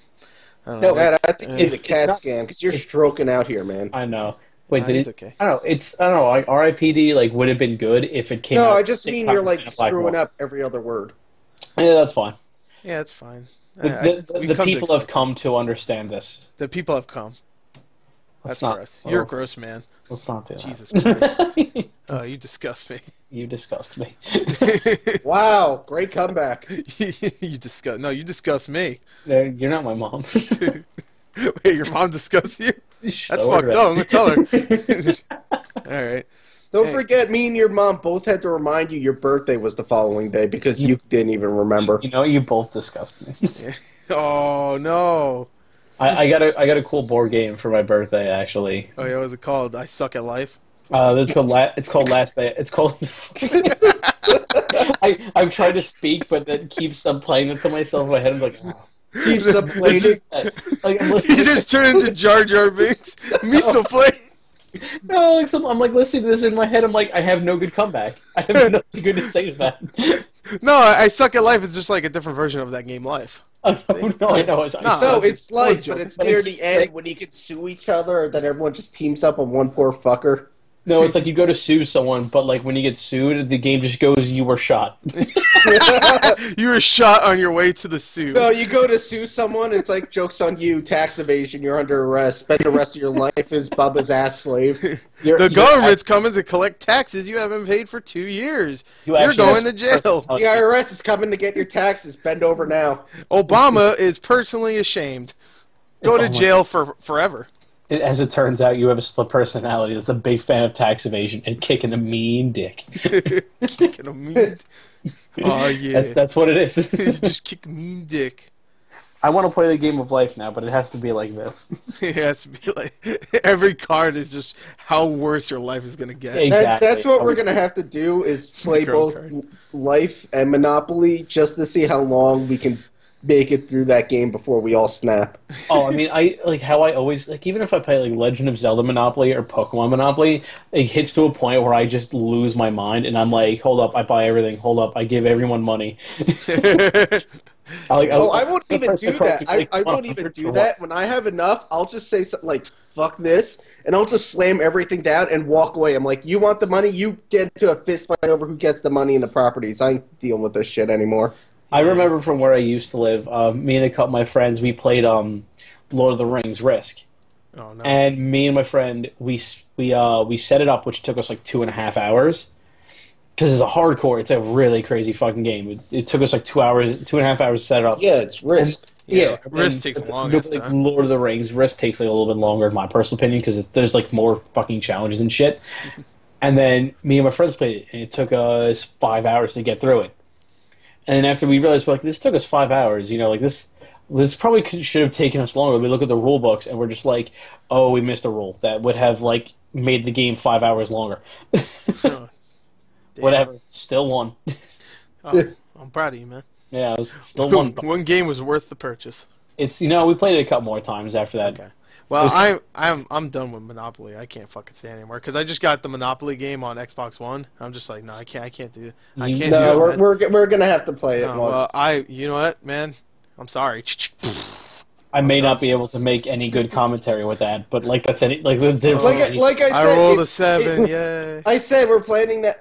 I don't No, know. Dad, I think It's- it's a it's CAT not- scan because you're it's- stroking out here, man. I know. Wait, Nah, did he's it? okay. I don't know. I don't know. Like, R.I.P.D. like would have been good if it came out. No, I just mean you're like Men in Black screwing more. up every other word. Yeah, that's fine. Yeah, it's fine. The people have come to understand this. The people have come. Let's That's not- gross. well, You're a gross man. Let's not do that. Jesus Christ. Oh, you disgust me. You disgust me. Wow, great comeback. you disgust. No, you disgust me. You're not my mom. Wait, your mom disgusts you? That's Show fucked her up. I'm gonna tell her. that. All right. Don't Hey. forget, me and your mom both had to remind you your birthday was the following day because you didn't even remember. You know, you both disgust me. Oh no. I got a cool board game for my birthday actually. Oh yeah, what was it called? I suck at life. It's called Last Day. It's called. I'm trying to speak, but then keeps on playing it to myself in my head. I'm like, oh. Keeps up playing. Like I'm You listening. just turn into Jar Jar Binks. Miso play. No, like I'm like listening to this in my head. I'm like, I have no good comeback. I have nothing good to say to that. No, I suck at life is just like a different version of that game Life. Oh, no, I know. No. No, it's like, joke. but it's But near it the keeps end saying- when you can sue each other, and then everyone just teams up on one poor fucker. No, it's like you go to sue someone, but like when you get sued, the game just goes, "You were shot." You were shot on your way to the suit. No, you go to sue someone, it's like, joke's on you, tax evasion, you're under arrest, spend the rest of your life as Bubba's ass slave. The government's coming to collect taxes you haven't paid for 2 years. You're going to jail. The IRS is coming to get your taxes, bend over now. Obama is personally ashamed. Go to jail for forever. As it turns out, you have a split personality that's a big fan of tax evasion and kicking a mean dick. Kicking a mean. Oh yeah, that's what it is. You just kick a mean dick. I want to play the game of life now, but it has to be like this. It has to be like every card is just how worse your life is gonna get. Exactly. That's what we're gonna have to do is play both Life and Monopoly just to see how long we can make it through that game before we all snap. Oh, I mean, I like how I always like even if I play like Legend of Zelda Monopoly or Pokemon Monopoly, it hits to a point where I just lose my mind and I'm like, hold up, I buy everything. Hold up, I give everyone money. I won't even do that. I won't even do that. When I have enough, I'll just say something like, fuck this, and I'll just slam everything down and walk away. I'm like, you want the money? You get into a fist fight over who gets the money and the properties. I ain't dealing with this shit anymore. I remember from where I used to live, me and a couple of my friends, we played Lord of the Rings Risk. Oh, no. And me and my friend, we set it up, which took us like 2.5 hours. Because it's a hardcore, it's a really crazy fucking game. It took us like 2.5 hours to set it up. Yeah, it's Risk. Risk takes the longest time. Lord of the Rings, Risk takes like a little bit longer, in my personal opinion, because there's like more fucking challenges and shit. And then me and my friends played it, and it took us 5 hours to get through it. And then after we realized, like, this took us 5 hours, you know, like this probably should have taken us longer. We look at the rule books and we're just like, oh, we missed a rule that would have like made the game 5 hours longer. Oh, whatever, still won. Oh, I'm proud of you, man. Yeah, it was still won. One game was worth the purchase. It's we played it a couple more times after that. Okay. Well, I'm done with Monopoly. I can't fucking stand it anymore because I just got the Monopoly game on Xbox One. I'm just like, no, I can't do it. I can't do it. We're gonna have to play it. Well, you know what, man? I'm sorry. I may not be able to make any good commentary with that, but like that's any like I said, I rolled a 7. Yay! I said we're planning that.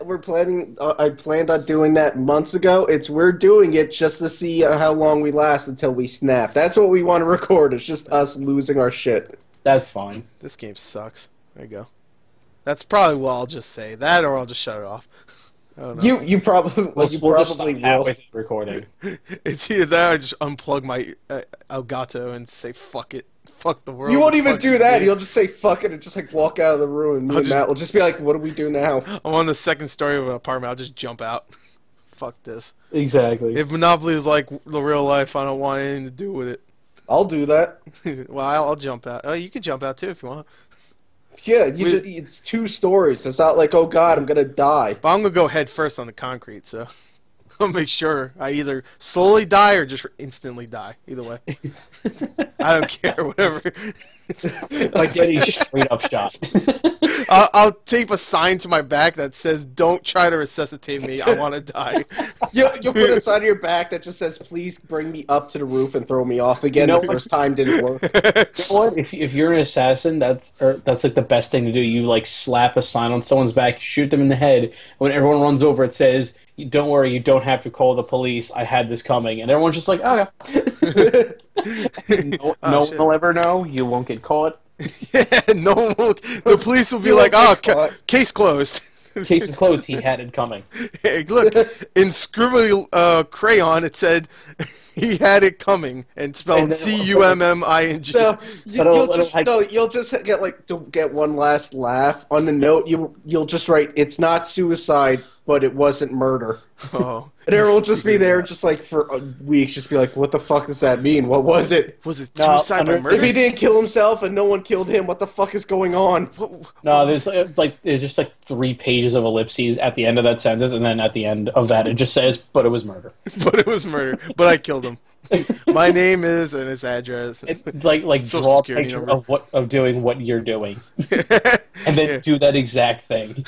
I planned on doing that months ago. We're doing it just to see how long we last until we snap. That's what we want to record. It's just us losing our shit. That's fine. This game sucks. There you go. That's probably what I'll just say. That or I'll just shut it off. I don't know. You probably we'll just will. Halfway through recording. It's either that or I just unplug my Elgato and say fuck it, fuck the world. You won't even do that. You'll just say fuck it and just like walk out of the room. Me and Matt will just be like, "What do we do now?" I'm on the second story of an apartment. I'll just jump out. Fuck this. Exactly. If Monopoly is like the real life, I don't want anything to do with it. I'll do that. Well, I'll jump out. Oh, you can jump out too if you want. Yeah, it's 2 stories. It's not like, oh god, I'm gonna die. But I'm gonna go head first on the concrete, so I'll make sure I either slowly die or just instantly die. Either way, I don't care. Whatever. Like getting straight up shot. I'll tape a sign to my back that says, "Don't try to resuscitate me. I want to die." You'll put a sign on your back that just says, "Please bring me up to the roof and throw me off again." The first time didn't work. You know what? If you're an assassin, that's like the best thing to do. You like slap a sign on someone's back, shoot them in the head. When everyone runs over, it says, "Don't worry, you don't have to call the police. I had this coming." And everyone's just like, "Oh, yeah." No one will ever know. You won't get caught. Yeah, no one will. The police will be like, "Oh, case closed." Case is closed. He had it coming. Hey, look, in scribbly crayon, it said he had it coming and spelled CUMMING. No, you'll just get like to get one last laugh on the note. You'll just write, "It's not suicide, but it wasn't murder." Oh. And everyone will just be there, just like for weeks, just be like, "What the fuck does that mean? What was it? Was it suicide by murder?" If he didn't kill himself and no one killed him, what the fuck is going on? No, there's just like 3 pages of ellipses at the end of that sentence, and then at the end of that it just says, "But it was murder." But it was murder. But I killed him. My name is and his address. Like draw a picture of doing what you're doing, and then do that exact thing.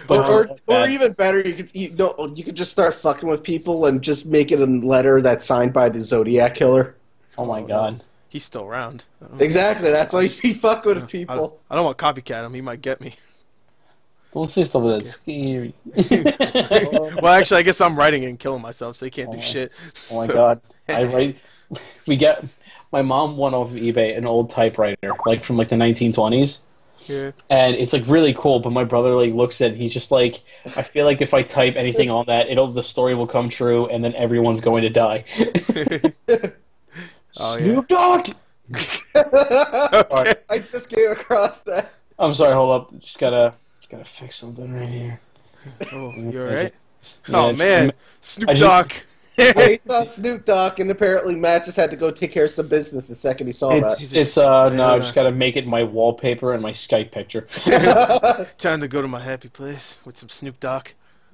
Or even better, you could just start fucking with people and just make it a letter that's signed by the Zodiac Killer. Oh my god, he's still around. Exactly, that's why you fuck with people. I don't want to copycat him. He might get me. Don't say stuff that's scary. Well, actually, I guess I'm writing it and killing myself, so you can't do shit. Oh my god. I write. We get. My mom won off of eBay an old typewriter, like from like the 1920s. Yeah. And it's like really cool, but my brother like looks at it and he's just like, I feel like if I type anything on that, the story will come true and then everyone's going to die. Oh, Snoop Dogg! Okay. I just came across that. I'm sorry, hold up. Just gotta fix something right here. Oh, you alright? Yeah, Oh, it's- man. Snoop I just- Dogg. I saw Snoop Dogg, and apparently Matt just had to go take care of some business the second he saw No, I just gotta make it my wallpaper and my Skype picture. that. Time to go to my happy place with some Snoop Dogg.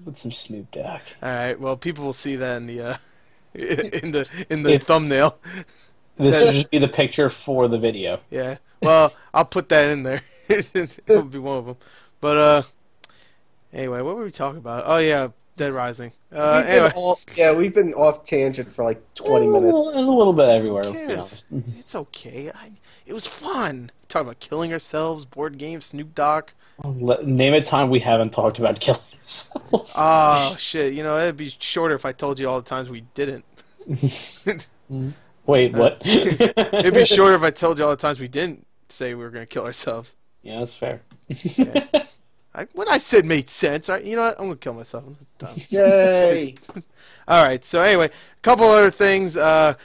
With some Snoop Dogg. Alright, well, people will see that in the, in the thumbnail. This should just be the picture for the video. Yeah. Well, I'll put that in there. It'll be one of them. But, anyway, what were we talking about? Oh, yeah, Dead Rising. Anyway. We've been off tangent for like 20 minutes. There's a little bit everywhere, Who let's be cares? honest. It's okay. It was fun. Talking about killing ourselves, board games, Snoop Dogg. Name a time we haven't talked about killing ourselves. Oh, shit. You know, it'd be shorter if I told you all the times we didn't. Wait, what? It'd be shorter if I told you all the times we didn't say we were going to kill ourselves. Yeah, that's fair. What I said made sense. Right? You know what? I'm going to kill myself. This time. Yay! All right. So anyway, a couple other things. There's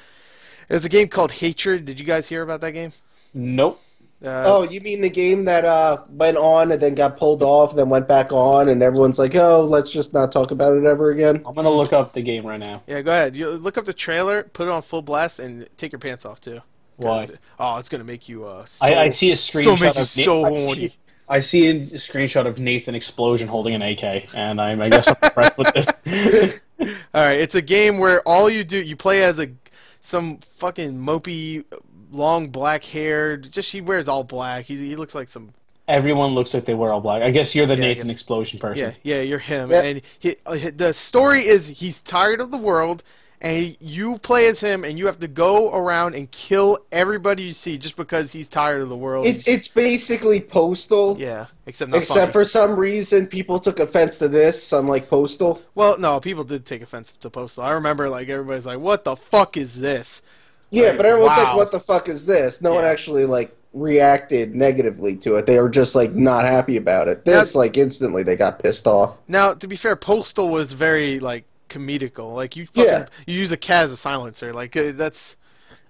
a game called Hatred. Did you guys hear about that game? Nope. Oh, you mean the game that went on and then got pulled off, then went back on, and everyone's like, "Oh, let's just not talk about it ever again." I'm gonna look up the game right now. Yeah, go ahead. You look up the trailer, put it on full blast, and take your pants off too. Why? Oh, it's gonna make you. I see a It's gonna make screenshot you of so horny. I see a screenshot of Nathan Explosion holding an AK, and I guess I'm impressed with this. All right, it's a game where all you do, you play as some fucking mopey, long black haired. He wears all black. He looks like some. Everyone looks like they wear all black. I guess you're the Yeah, I Nathan guess- Explosion person. Yeah, you're him. Yep. And the story is he's tired of the world, and you play as him, and you have to go around and kill everybody you see just because he's tired of the world. It's basically Postal, Yeah, except not except funny. for some reason people took offense to this, unlike Postal. Well, no, people did take offense to Postal. I remember, like, everybody's like, "What the fuck is this?" Yeah, Like, but everyone's wow. like, "What the fuck is this?" No one Yeah. actually like reacted negatively to it. They were just like not happy about it. This like instantly they got pissed off. Now, to be fair, Postal was very like comedical. Like you you use a cat as a silencer. Like that's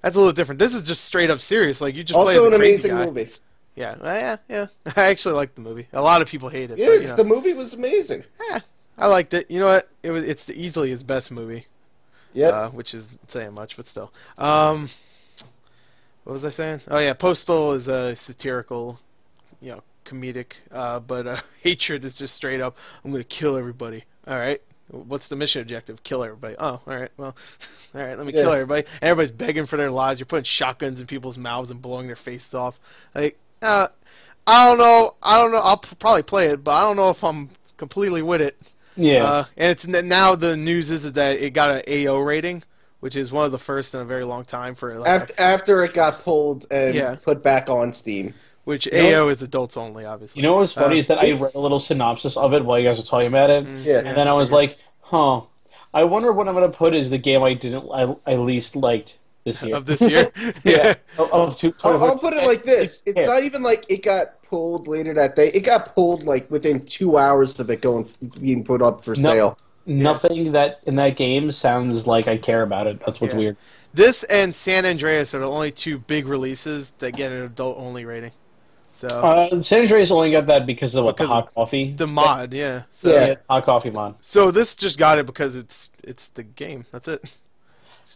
a little different. This is just straight up serious. Like you just play as Also a an crazy amazing guy. movie. Yeah, yeah. I actually liked the movie. A lot of people hate it. Yeah, but, you because know, the movie was amazing. I liked it. You know what? It's easily his best movie. Yep. Which is saying much, but still. What was I saying? Oh yeah, Postal is a satirical, comedic. But Hatred is just straight up. I'm gonna kill everybody. All right. What's the mission objective? Kill everybody. Oh, all right. Well, all right. Let me kill everybody. And everybody's begging for their lives. You're putting shotguns in people's mouths and blowing their faces off. Like, I don't know. I'll probably play it, but I don't know if I'm completely with it. Yeah. And it's now the news is that it got an AO rating, which is one of the first in a very long time for like, After it got pulled and Yeah. put back on Steam. which You know- AO is adults only, obviously. You know what's funny is that I read a little synopsis of it while you guys were talking about it, Yeah. and then I was like, huh. I wonder what I'm going to put as the game I least liked this year. Of this year. Yeah. Of I'll put it like this. It's Yeah. not even like it got pulled later that day. It got pulled like within 2 hours of it being put up for sale. Nothing that in that game sounds like I care about it. That's what's Yeah. weird. This and San Andreas are the only two big releases that get an adult only rating. So San Andreas only got that because of the Because hot coffee. the mod, yeah. So Yeah. Hot coffee mod. So this just got it because it's the game. That's it.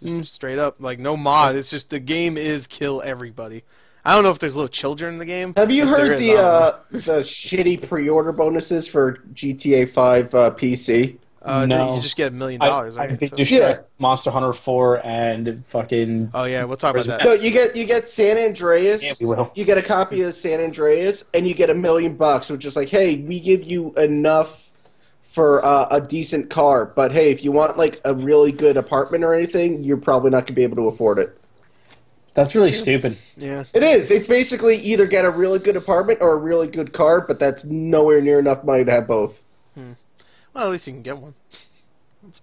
Just straight up, like no mod. It's just the game is kill everybody. I don't know if there's little children in the game. Have you If there heard is, I don't know. the shitty pre-order bonuses for GTA 5 PC? No. You just get $1 million, I right? think So- there's Yeah. Monster Hunter 4 and fucking. Oh yeah, we'll talk about that. No, you get San Andreas. Yeah, we will. You get a copy of San Andreas, and you get $1 million, which is like, hey, we give you enough for a decent car, but hey, if you want like a really good apartment or anything, you're probably not gonna be able to afford it. That's really stupid. Yeah. It is. It's basically either get a really good apartment or a really good car, but that's nowhere near enough money to have both. Well, at least you can get one.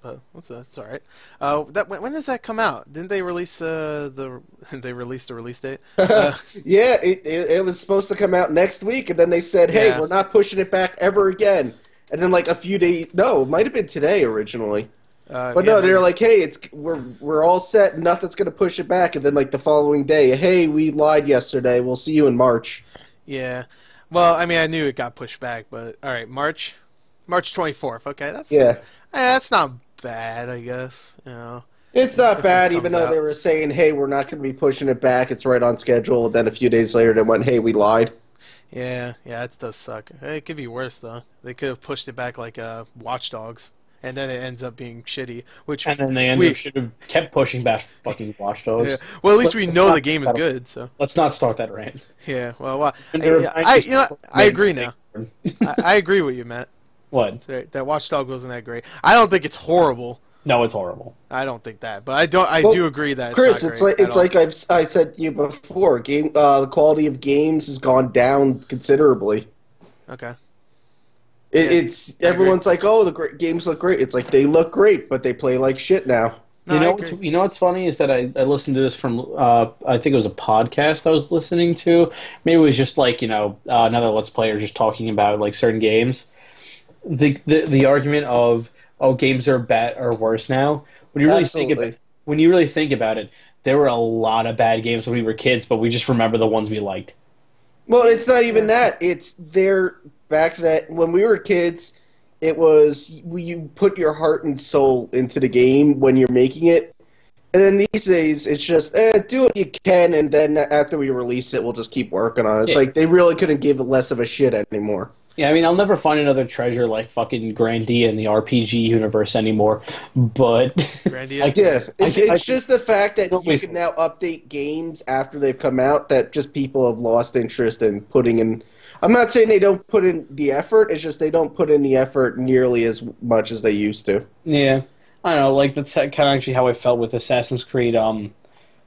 That's all right. When does that come out? Didn't they release they released the release date? Yeah, it was supposed to come out next week, and then they said, "Hey, Yeah. we're not pushing it back ever again." And then like a few days, no, it might have been today originally, but yeah, no, they're maybe. like, "Hey, we're all set. Nothing's gonna push it back." And then like the following day, "Hey, we lied yesterday. We'll see you in March." Yeah. Well, I mean, I knew it got pushed back, but all right, March 24th. Okay, Yeah. that's not bad, I guess. You know, It's not if it bad, even comes though out. they were saying, "Hey, we're not going to be pushing it back. It's right on schedule." And then a few days later, they went, "Hey, we lied." Yeah, it does suck. It could be worse though. They could have pushed it back like Watch Dogs, and then it ends up being shitty. Which And then they should have kept pushing back fucking Watch yeah. Dogs. Well, at least we Let's know not the game is start good. So Let's not start that rant. yeah. Well, And they're I agree now. I agree with you, Matt. What? That Watch Dog wasn't that great. I don't think it's horrible. No, it's horrible. I don't think that, but I Well, do agree that Chris, it's it's not like great at all. I said to you before. The quality of games has gone down considerably. Okay. It's I agree. everyone's like, "Oh, the games look great." It's like they look great, but they play like shit now. No, I agree. You know what's funny is that I listened to this from I think it was a podcast I was listening to. Maybe it was just like another Let's Player just talking about like certain games. The argument of games are bad or worse now. When you really Absolutely. when you really think about it, there were a lot of bad games when we were kids, but we just remember the ones we liked. Well, it's not even that. It's there back that when we were kids, it was you put your heart and soul into the game when you're making it. And then these days, it's just do what you can, and then after we release it, we'll just keep working on it. It's Yeah. like they really couldn't give less of a shit anymore. Yeah, I mean, I'll never find another treasure like fucking Grandia in the RPG universe anymore. But Grandia? Yeah, I it's just the fact that you Nobody's- can now update games after they've come out that just people have lost interest in putting in. I'm not saying they don't put in the effort. It's just they don't put in the effort nearly as much as they used to. yeah, I don't know. Like that's kind of actually how I felt with Assassin's Creed. Unity?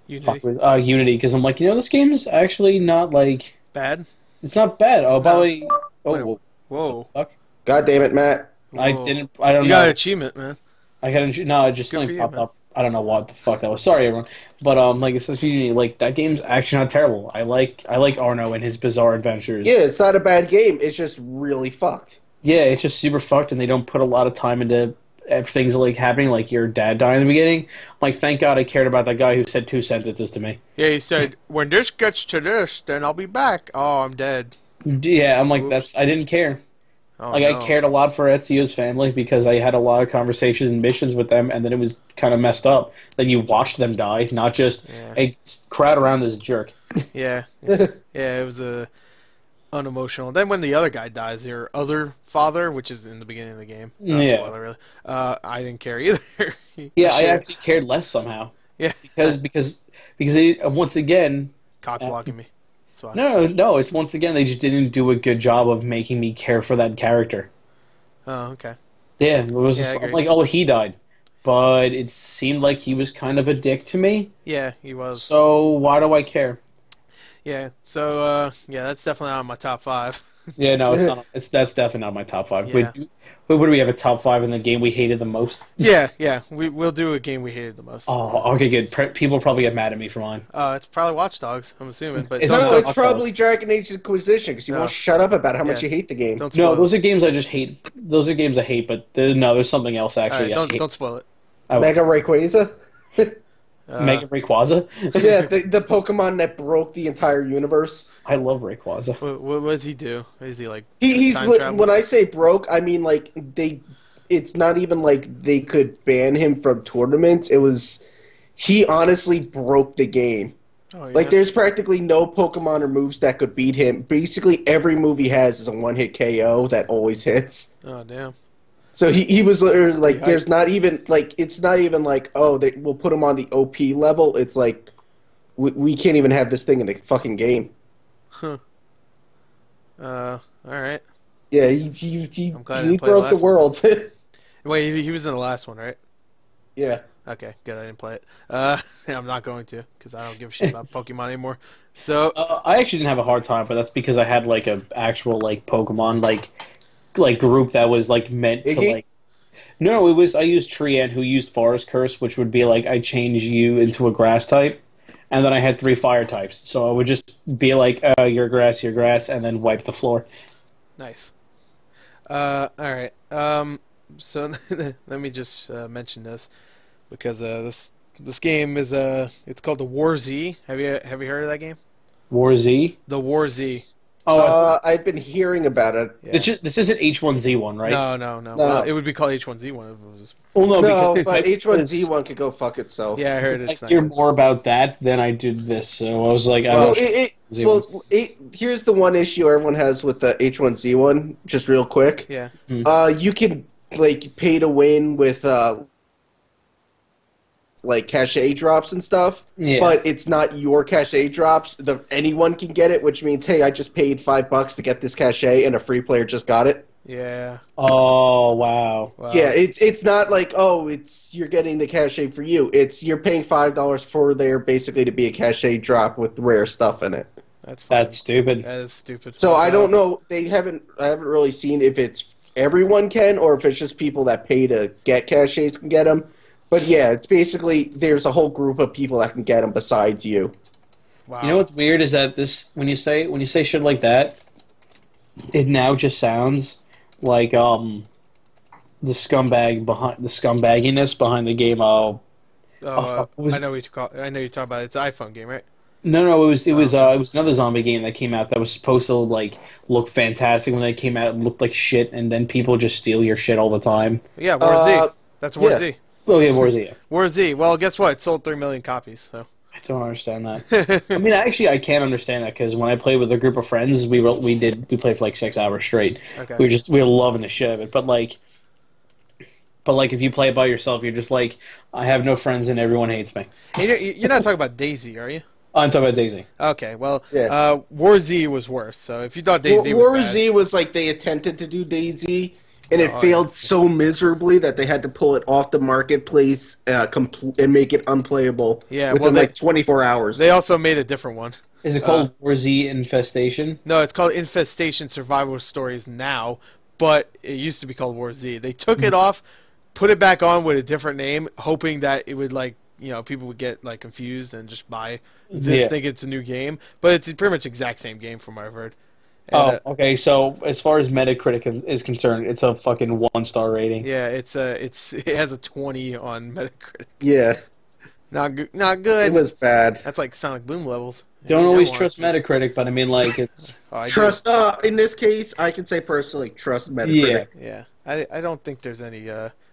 Unity, because I'm like, this game is actually not like Bad? it's not bad. Oh, by the way, Wait, whoa. fuck. God damn it, Matt! I Whoa. didn't. I don't You know. got an achievement, man. I got no. Just Good for something you, popped man. up. I don't know what the fuck that was. Sorry, everyone. But like Assassin's Creed Unity, like that game's actually not terrible. I like Arno and his bizarre adventures. Yeah, it's not a bad game. It's just really fucked. Yeah, it's just super fucked, and they don't put a lot of time into things like happening, like your dad dying in the beginning. I'm like, thank God I cared about that guy who said 2 sentences to me. Yeah, he said, when this gets to this, then I'll be back. Oh, I'm dead. Yeah, I'm like, Oops. I didn't care. Oh, Like, no. I cared a lot for Ezio's family because I had a lot of conversations and missions with them, and then it was kind of messed up. Then you watched them die, not just, Yeah. hey, crowd around this jerk. Yeah, it was unemotional. Then when the other guy dies, your other father, which is in the beginning of the game, not Yeah. spoiler really. I didn't care either. Yeah, I Shit. actually cared less somehow. Yeah, Because they, once again, cock blocking me. That's why. no, it's once again, they just didn't do a good job of making me care for that character. Oh, okay. Yeah, it was Yeah, I just, agree. like, oh, he died. But it seemed like he was kind of a dick to me. Yeah, he was. So why do I care? Yeah. So that's definitely not on my top 5. Yeah, no, it's not. That's definitely not my top 5. Yeah. What do we have a top 5 in the game we hated the most? Yeah. We'll do a game we hated the most. Oh, okay, good. People probably get mad at me for mine. It's probably Watch Dogs. I'm assuming, but it's don't, not- No, it's I'll probably Dragon Age Inquisition because you No. won't shut up about how much Yeah. you hate the game. don't spoil No, it. those are games I just hate. Those are games I hate, but there's something else All actually. right, I hate. don't spoil it. Mega Rayquaza? Mega Rayquaza. Yeah, the Pokemon that broke the entire universe. I love Rayquaza. What does he do? Is he like He's time travel? when I say broke, I mean like it's not even like they could ban him from tournaments. It was he honestly broke the game. Oh, yeah. Like there's practically no Pokemon or moves that could beat him. Basically every move he has is a one-hit KO that always hits. Oh damn. So he was literally like Yeah, there's not even like it's not even like we'll put him on the OP level. It's like we can't even have this thing in the fucking game. Huh. All right. Yeah, he I'm glad I didn't play the broke the last world. Wait, he was in the last one, right? Yeah. Okay, good. I didn't play it. I'm not going to because I don't give a shit about Pokemon anymore. So I actually didn't have a hard time, but that's because I had like a actual like Pokemon like group that was like meant to Iggy? like. No, it was I used Treant who used Forest Curse, which would be like I change you into a grass type, and then I had 3 fire types. So I would just be like, you're grass, and then wipe the floor. nice. All right. So let me just mention this because this game is it's called the War Z. Have you heard of that game? War Z. The War Z. Oh, I've been hearing about it. Yeah. this isn't H1Z1, right? No. No. Well, it would be called H1Z1 if it was. Well, no, No, because but because- H1Z1 could go fuck itself. Yeah, I heard because it's I not hear good. more about that than I did this. So I was like, I Well, don't. here's the one issue everyone has with the H1Z1. Just real quick, Yeah. you can like pay to win with like cachet drops and stuff, Yeah. but it's not your cachet drops. Anyone can get it, which means hey, I just paid $5 to get this cachet, and a free player just got it. Yeah. Oh wow. Wow. Yeah, it's not like it's you're getting the cachet for you. It's you're paying $5 for there basically to be a cachet drop with rare stuff in it. That's fine. That's stupid. That is stupid. So I But, don't know. I haven't really seen if it's everyone can or if it's just people that pay to get cachets can get them. But yeah, it's basically there's a whole group of people that can get them besides you. Wow. You know what's weird is that when you say shit like that, it now just sounds like the scumbagginess behind the game. Oh, fuck, what was- I know what you call. I know you're talking about. It's an iPhone game, right? No, it was another zombie game that came out that was supposed to like look fantastic when it came out. It looked like shit, and then people just steal your shit all the time. Yeah, War Z. That's War yeah. Z. Oh yeah, Warzone. War Z. Well, guess what? It sold 3 million copies. So. I don't understand that. I mean, actually, I can't understand that because when I played with a group of friends, we played for like 6 hours straight. Okay. We were loving the shit of it. But like if you play it by yourself, you're just like, I have no friends and everyone hates me. You're not talking about Daisy, are you? I'm talking about Daisy. Okay. Well, Yeah. War Z was worse. So if you thought Daisy was War bad, Z was like they attempted to do Daisy, and it Oh, failed so miserably that they had to pull it off the marketplace and make it unplayable Yeah, within well, like 24 hours. they also made a different one. Is it called War Z Infestation? No, it's called Infestation Survival Stories now, but it used to be called War Z. They took it off, put it back on with a different name, hoping that it would people would get like confused and just buy this, Yeah. think it's a new game. But it's pretty much the exact same game from what I've heard. And, Okay. So as far as Metacritic is concerned, it's a fucking 1-star rating. yeah, it has a 20 on Metacritic. yeah, Not good. Not good. it was bad. That's like Sonic Boom levels. Don't You always want trust to. Metacritic, but I mean, like, it's Oh, I do. Trust. In this case, I can say personally, trust Metacritic. Yeah, I don't think there's any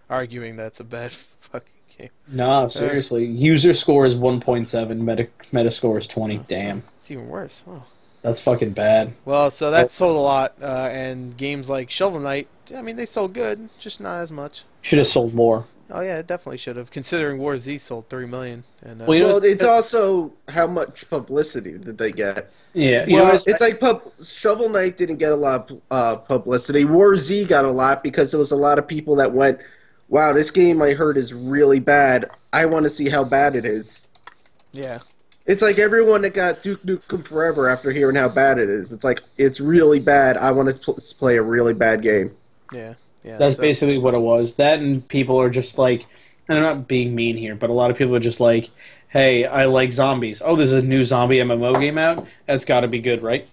arguing that it's a bad fucking game. no, seriously. User score is 1.7, Metascore is 20. Damn, It's even worse. Oh. that's fucking bad. Well, so that sold a lot, and games like Shovel Knight, I mean, they sold good, just not as much. Should have sold more. Oh yeah, it definitely should have, considering War Z sold 3 million. And Well, you know, Well, it's also how much publicity did they get? Yeah, you Well, know, It's like Shovel Knight didn't get a lot of publicity. War Z got a lot because there was a lot of people that went, "Wow, this game I heard is really bad. I want to see how bad it is." yeah, It's like everyone that got Duke Nukem Forever after hearing how bad it is. It's like it's really bad. I want to play a really bad game. yeah. that's so- basically what it was. That and people are just like, and I'm not being mean here, but a lot of people are just like, hey, I like zombies. Oh, there's a new zombie MMO game out? That's got to be good, right?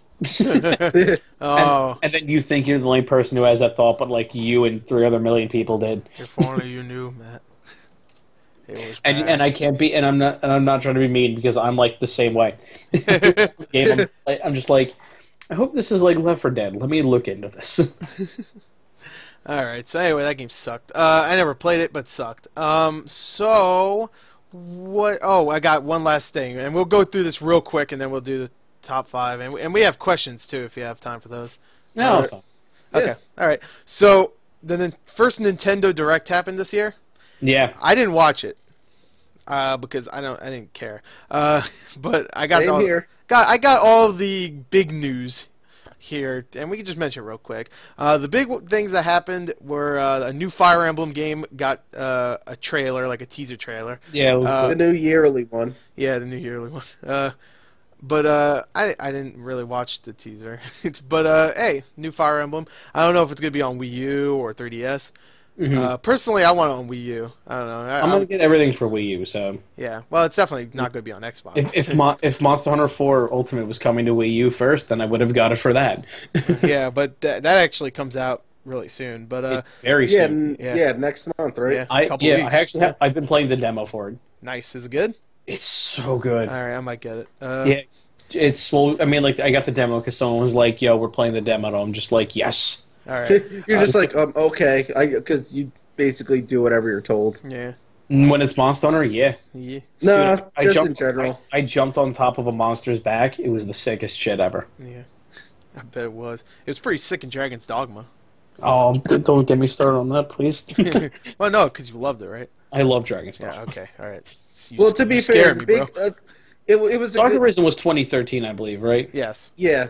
Oh, And then you think you're the only person who has that thought, but like you and 3 other million people did. if only you knew, Matt. It was And bad. I can't be, and I'm not trying to be mean because I'm like the same way. Game, I'm just like, I hope this is like Left 4 Dead. Let me look into this. All right. So anyway, that game sucked. I never played it, but sucked. So what? Oh, I got one last thing, and we'll go through this real quick, and then we'll do the top 5, and we have questions too if you have time for those. No, Uh, Okay. All right. So the first Nintendo Direct happened this year. yeah, I didn't watch it because I didn't care. But I got Same here. I got all the big news here, and we can just mention it real quick. The big things that happened were a new Fire Emblem game got a trailer, like a teaser trailer. Yeah, The new yearly one. Yeah, the new yearly one. But I didn't really watch the teaser. But hey, new Fire Emblem. I don't know if it's gonna be on Wii U or 3DS. Personally, I want it on Wii U. I don't know. I'm gonna get everything for Wii U. So yeah, well, it's definitely not gonna be on Xbox. if Monster Hunter 4 Ultimate was coming to Wii U first, then I would have got it for that. Yeah, but that actually comes out really soon. But It's very soon. Next month, right? Yeah, I couple weeks. actually I've been playing the demo for it. Nice. Is it good? It's so good. All right, I might get it. Yeah, it's well. I mean, like I got the demo because someone was like, "Yo, we're playing the demo." And I'm just like, "Yes." All right. You're just like, okay, because you basically do whatever you're told. Yeah. When it's Monster Hunter, yeah. Yeah. No, Dude, I just jumped, in general. I jumped on top of a monster's back. It was the sickest shit ever. Yeah. I bet it was. It was pretty sick in Dragon's Dogma. Oh, don't get me started on that, please. Well, no, because you loved it, right? I love Dragon's Dogma. Yeah. Okay. All right. Well, to be you're fair, scaring me, bro. it was a Dark good, Arisen was 2013, I believe, right? Yes. yeah,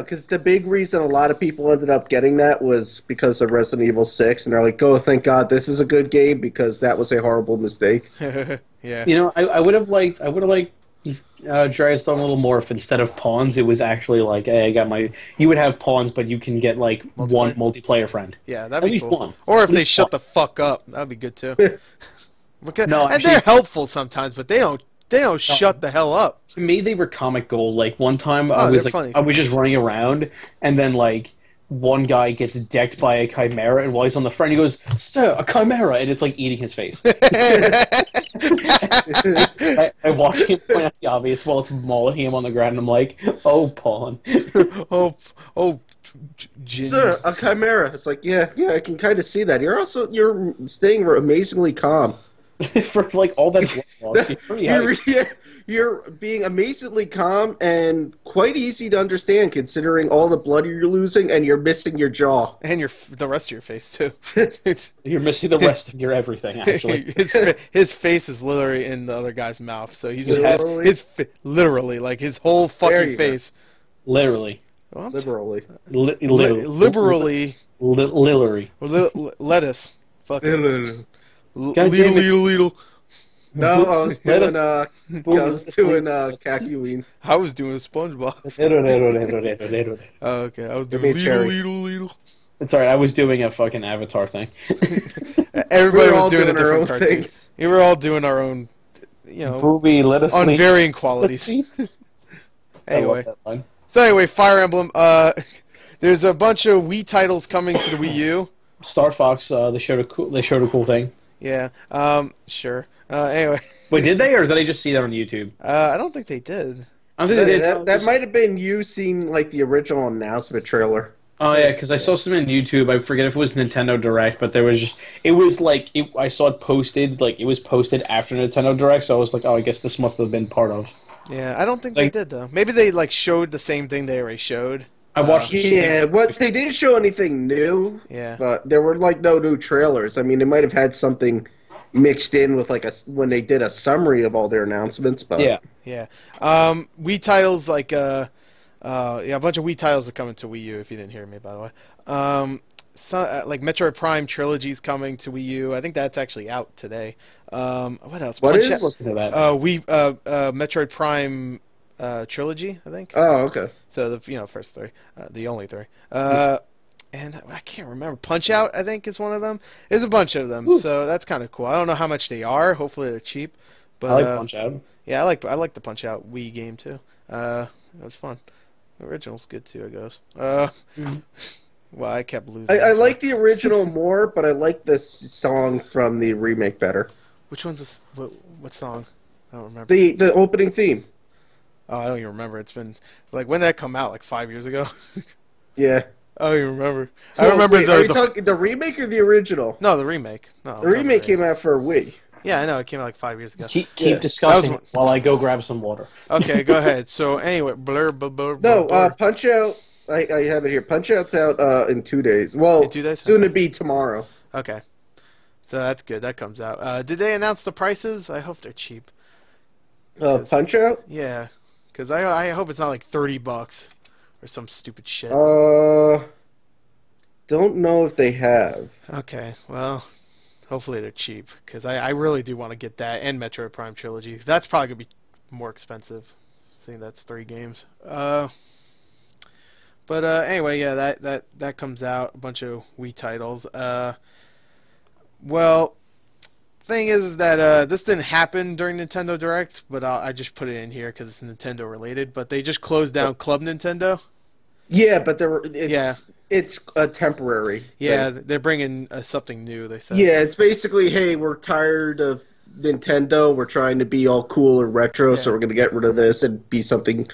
because the big reason a lot of people ended up getting that was because of Resident Evil 6, and they're like, "Oh, thank God, this is a good game," because that was a horrible mistake. Yeah. You know, I would have liked Dragon's Dogma a little more if instead of pawns, it was actually like, hey, I got my. You would have pawns, but you can get like one multiplayer friend. Yeah, that'd At be least cool. one. Or if At they least shut one. the fuck up, that'd be good too. No, and actually- they're helpful sometimes, but they don't shut the hell up. To me, they were comic gold. Like one time, I Oh, was they're like, funny. I was just running around, and then like one guy gets decked by a chimera, and while he's on the front, he goes, "Sir, a chimera," and it's like eating his face. I watch him point out the obvious while it's mauling him on the ground, and I'm like, "Oh, pawn." oh, Sir, a chimera. It's like, yeah, I can kind of see that. You're staying amazingly calm. For like all that blood loss, he's pretty hyped. You're being amazingly calm and quite easy to understand considering all the blood you're losing and you're missing your jaw. and the rest of your face too. You're missing the rest of your everything. Actually, his face is literally in the other guy's mouth, so he's Literally? literally like his whole fucking you go. face. literally, Well, I'm Liberally. liberally lettuce. Fucking God damn it. little. No, I was Let doing Kakyoin. I was doing SpongeBob. Oh, okay, I was Give me doing a cherry. little. It's alright. I was doing a fucking Avatar thing. Everybody We're was all doing a doing our different own cartoon. things. We were all doing our own, Booby, let us on sleep. varying Let us qualities. sleep. Anyway, I love that line. so anyway, Fire Emblem. There's a bunch of Wii titles coming to the Wii U. Star Fox. They showed a cool thing. Yeah. Sure. Anyway, Wait, did they, or did I just see that on YouTube? I don't think they did. I don't think they did. That might have been you seeing like the original announcement trailer. Oh yeah, because I saw some on YouTube. I forget if it was Nintendo Direct, but there was just I saw it posted, like it was posted after Nintendo Direct, so I was like, oh, I guess this must have been part of. Yeah, I don't think Like- they did though. Maybe they like showed the same thing they already showed. I watched. Yeah, they didn't show anything new, Yeah. but there were like no new trailers. I mean, they might have had something mixed in with like when they did a summary of all their announcements, but Yeah. Yeah. Wii titles like a bunch of Wii titles are coming to Wii U. If you didn't hear me, by the way. Like Metroid Prime Trilogy is coming to Wii U. I think that's actually out today. What else? What Punch is? Out- Look into that. Metroid Prime Trilogy, I think. Oh, okay. So the first three, the only three. And I can't remember. Punch Out, I think, is one of them. There's a bunch of them, so that's kind of cool. I don't know how much they are. Hopefully they're cheap. But I like Punch Out. yeah, I like the Punch Out Wii game too. It was fun. The original's good too, I guess. Well, I kept losing. I so- like the original more, but I like this song from the remake better. Which one's this? What song? I don't remember. The opening theme. Oh, I don't even remember. It's been like when did that come out? Like 5 years ago. Yeah. I don't even remember. I remember Wait, are you talking the remake or the original? No, the remake. No, The remake came out for Wii. Yeah, I know. It came out like 5 years ago. Keep Yeah. discussing That was while I go grab some water. Okay, go ahead. So anyway, blur. No, Punch Out. I have it here. Punch Out's out in 2 days. Well, In 2 days? soon to be tomorrow. Okay, so that's good. That comes out. Did they announce the prices? I hope they're cheap. Punch Out. Yeah, because I hope it's not like $30 or some stupid shit. Don't know if they have. Okay, well, hopefully they're cheap, because I really do want to get that and Metroid Prime Trilogy, 'cause that's probably going to be more expensive, seeing that's 3 games. But anyway, yeah, that comes out, a bunch of Wii titles. Well, thing is that this didn't happen during Nintendo Direct, but I just put it in here because it's Nintendo related, but they just closed down Club Nintendo. Yeah, but it's a temporary Yeah, thing. they're bringing something new, they said. Yeah, it's basically, hey, we're tired of Nintendo. We're trying to be all cool and retro, so Yeah. we're going to get rid of this and be something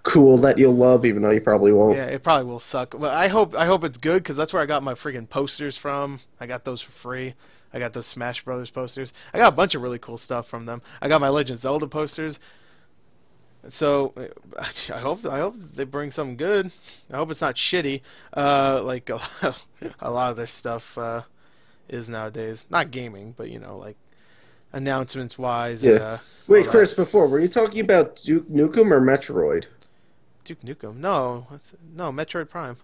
cool that you'll love, even though you probably won't. Yeah, it probably will suck. But I hope it's good, because that's where I got my friggin' posters from. I got those for free. I got those Smash Brothers posters. I got a bunch of really cool stuff from them. I got my Legend of Zelda posters. So I hope they bring something good. I hope it's not shitty, like a lot of their stuff is nowadays. Not gaming, but like announcements wise. Yeah. Wait, Chris, before, were you talking about Duke Nukem or Metroid? Duke Nukem? No, no, Metroid Prime.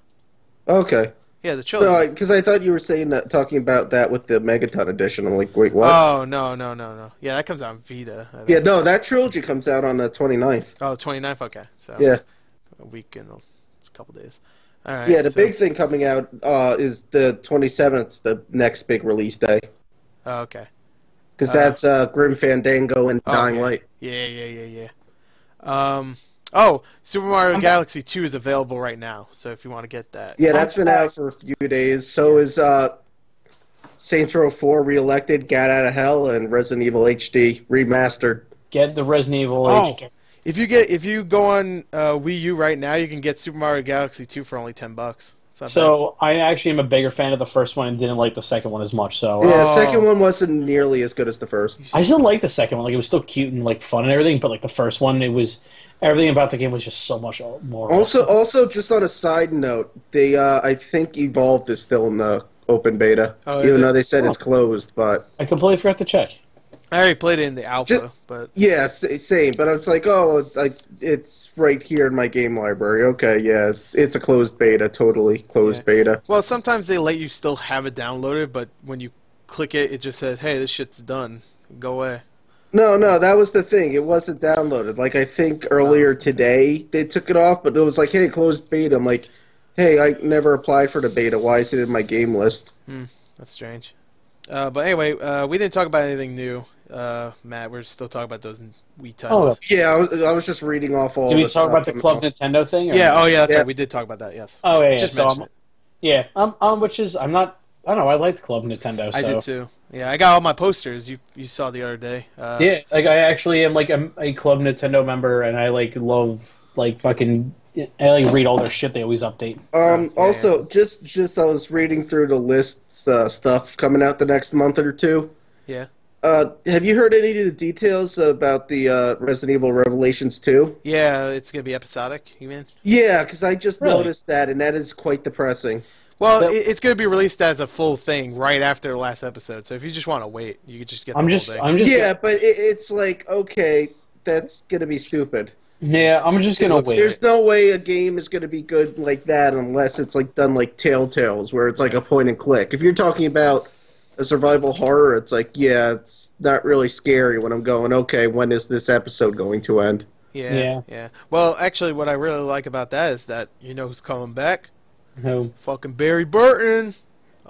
Okay. Yeah, the trilogy. No, because I thought you were talking about that with the Megaton edition. I'm like, wait, what? Oh, no. Yeah, that comes out on Vita. I think. Yeah, no, that trilogy comes out on the 29th. Oh, 29th? Okay. So Yeah. a week and a couple days. All right. Yeah, the big thing coming out is the 27th, the next big release day. Oh, okay. Because that's Grim Fandango and Dying okay. Light. Yeah. Super Mario Galaxy 2 is available right now, so if you want to get that. Yeah, that's been out for a few days. So is Saints Row 4 Reelected, Gat Out of Hell, and Resident Evil HD Remastered. Get the Resident Evil HD. If you go on Wii U right now, you can get Super Mario Galaxy 2 for only $10. So I actually am a bigger fan of the first one and didn't like the second one as much. So yeah, the second one wasn't nearly as good as the first. I still like the second one. Like, it was still cute and like fun and everything, but like the first one, it was everything about the game was just so much more. Also, just on a side note, they I think Evolved is still in the open beta, even though they said it's closed. But I completely forgot to check. I already played it in the alpha, but yeah, same. But it's like, it's right here in my game library. Okay, yeah, it's a closed beta, totally closed beta. Well, sometimes they let you still have it downloaded, but when you click it, it just says, "Hey, this shit's done. Go away." No, that was the thing. It wasn't downloaded. Like, I think earlier today they took it off, but it was like, "Hey, closed beta." I'm like, "Hey, I never applied for the beta. Why is it in my game list?" That's strange. But anyway, we didn't talk about anything new. Matt, we're still talking about those Wii titles. Yeah, I was just reading off all. Did we talk about the Club Nintendo thing? Or? Yeah. That's right. We did talk about that. Yes. Oh yeah. Just so mention it. which is I'm not. I don't know. I liked Club Nintendo. So. I did too. Yeah, I got all my posters. You saw the other day. Yeah, like I actually am like a Club Nintendo member, and I like love like fucking. I like read all their shit. They always update. Also, just I was reading through the list stuff coming out the next month or two. Yeah. Have you heard any of the details about the Resident Evil Revelations 2? Yeah, it's gonna be episodic. You mean? Yeah, because I just noticed that, and that is quite depressing. Well, it's going to be released as a full thing right after the last episode. So if you just want to wait, you could just get the whole thing. Yeah, but it's like, okay, that's going to be stupid. Yeah, I'm just going to wait. There's no way a game is going to be good like that unless it's like done like Telltale's, where it's like a point and click. If you're talking about a survival horror, it's like, yeah, it's not really scary when I'm going, okay, when is this episode going to end? Yeah. Well, actually, what I really like about that is that you know who's coming back? Who? Fucking Barry Burton.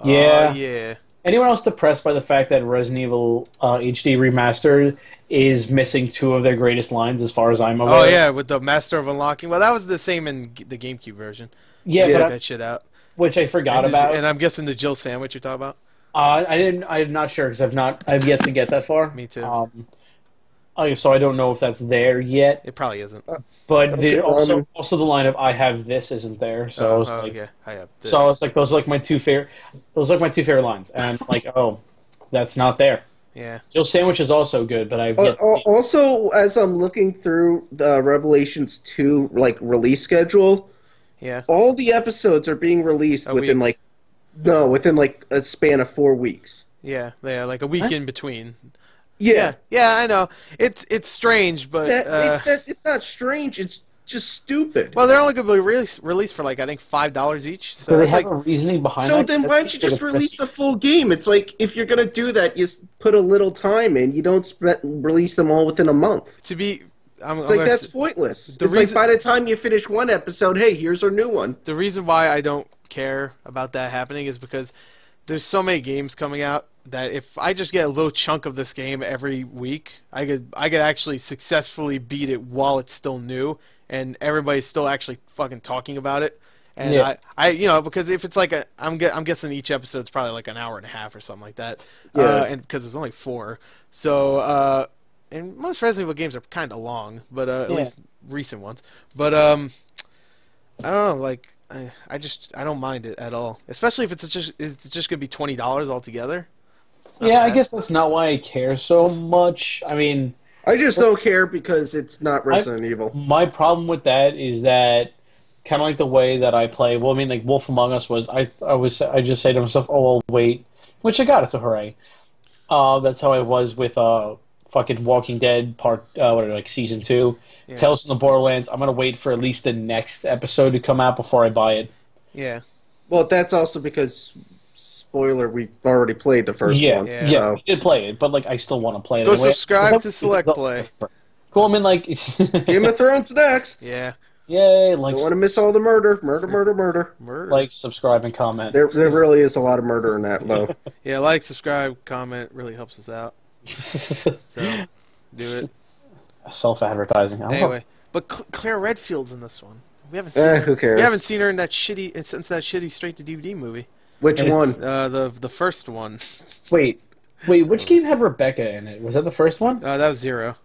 Yeah. Yeah. Anyone else depressed by the fact that Resident Evil HD Remastered is missing 2 of their greatest lines, as far as I'm aware? Oh yeah, with the Master of Unlocking. Well, that was the same in the GameCube version. Yeah, they but took that shit out. Which I forgot about. And I'm guessing the Jill sandwich you're talking about. I'm not sure because I've yet to get that far. Me too. So I don't know if that's there yet. It probably isn't. But also the line of "I have this" isn't there. So I was like, yeah, I have this. So it's like those are like my two favorite. Those are like my 2 favorite lines, and I'm like, oh, that's not there. Yeah. Jill sandwich is also good, but I've yet also, as I'm looking through the Revelations 2 like release schedule, all the episodes are being released within a span of 4 weeks. Yeah, like a week in between. Yeah, I know. It's strange, but it's not strange. It's just stupid. Well, they're only going to be released for, like, I think $5 each. So So they it's have like, a reasoning behind So that? then why don't you just release the full game? It's like, if you're going to do that, you put a little time in. You don't release them all within a month. to be... It's like, that's pointless. It's like, by the time you finish one episode, hey, here's our new one. The reason why I don't care about that happening is because there's so many games coming out that if I just get a little chunk of this game every week, I could actually successfully beat it while it's still new and everybody's still actually fucking talking about it. And Yeah. I because if it's like I'm guessing each episode's probably like an hour and a half or something like that. Yeah. And because there's only 4, so and most Resident Evil games are kind of long, but at least recent ones. But I don't know, like I don't mind it at all, especially if it's just gonna be $20 altogether. Yeah, I guess that's not why I care so much. I mean, I just don't care because it's not Resident Evil. my problem with that is that kind of like the way that I play. Well, I mean, like Wolf Among Us was. I just say to myself, oh, I'll wait, which I got. It's a hooray. That's how I was with fucking Walking Dead season 2. Yeah. Tales from the Borderlands. I'm gonna wait for at least the next episode to come out before I buy it. Yeah. Well, that's also because, spoiler, we've already played the first one. Yeah. Yeah, So. we did play it, but like I still want to play it. Go anyway. subscribe to Select Play. Cool. I mean, like, Game of Thrones next. Yeah. yay! Like, Don't want to miss all the murder. Murder. Murder. like, subscribe and comment. There really is a lot of murder in that, though. Yeah, like, subscribe, comment really helps us out. So do it. Self-advertising. Anyway, but Claire Redfield's in this one. We haven't seen her. Who cares? We haven't seen her in that since that shitty straight to DVD movie. Which one? The first one. Wait, which game had Rebecca in it? Was that the first one? That was 0.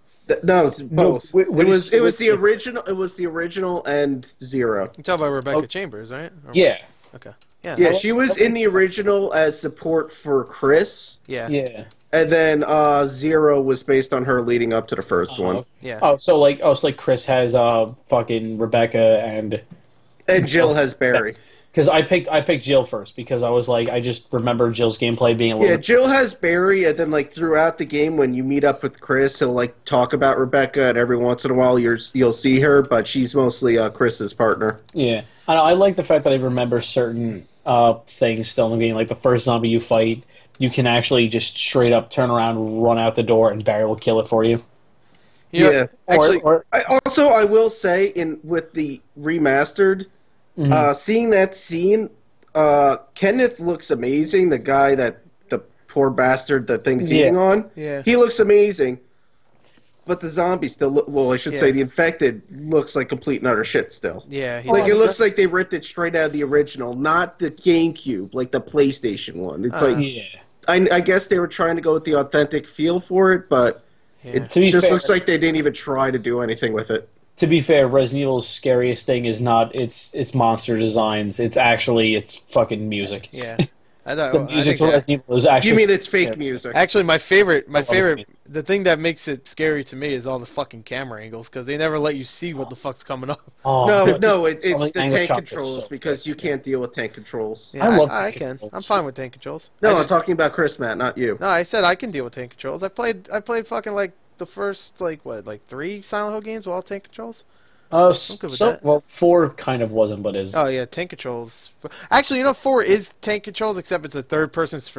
No, it's both. No, it was the original. It was the original and 0. You talking about Rebecca Chambers, right? Yeah. Okay. Yeah. Yeah, she was in the original as support for Chris, Yeah. Yeah. and then 0 was based on her leading up to the first one. Yeah. Oh, so like Chris has fucking Rebecca and Jill has Barry. because I picked Jill first because I was like I just remember Jill's gameplay being a little Yeah, Jill has Barry, and then like throughout the game, when you meet up with Chris, he'll like talk about Rebecca, and every once in a while you'll see her, but she's mostly Chris's partner. yeah. I like the fact that I remember certain things still in the game, like the first zombie you fight, you can actually just straight up turn around, run out the door, and Barry will kill it for you. You know, Yeah. Actually, I will say with the remastered, seeing that scene, Kenneth looks amazing. The guy the poor bastard that thing's eating on. Yeah. He looks amazing. But the zombie still I should say Yeah. the infected looks like complete and utter shit still. yeah. He Like does. it looks like they ripped it straight out of the original, not the GameCube, like the PlayStation one. It's like yeah. I guess they were trying to go with the authentic feel for it, but Yeah. it To be just fair- looks like they didn't even try to do anything with it. To be fair, Resident Evil's scariest thing is not its monster designs. It's fucking music. Yeah. The music for Resident Evil is actually. You mean it's fake music? Actually, my favorite, love it. the thing that makes it scary to me is all the fucking camera angles because they never let you see what the fuck's coming up. Oh, No, it's some the of the angle tank shots are controls so because good. you can't deal with tank controls. Yeah, I love I tank can. controls. I'm fine with tank controls. No, I I'm just- talking about Chris, Matt, not you. No, I said I can deal with tank controls. I played fucking like the first like 3 Silent Hill games with all tank controls. good with that. Well, 4 kind of wasn't, but is. Oh yeah, tank controls. Actually, 4 is tank controls, except it's a third person's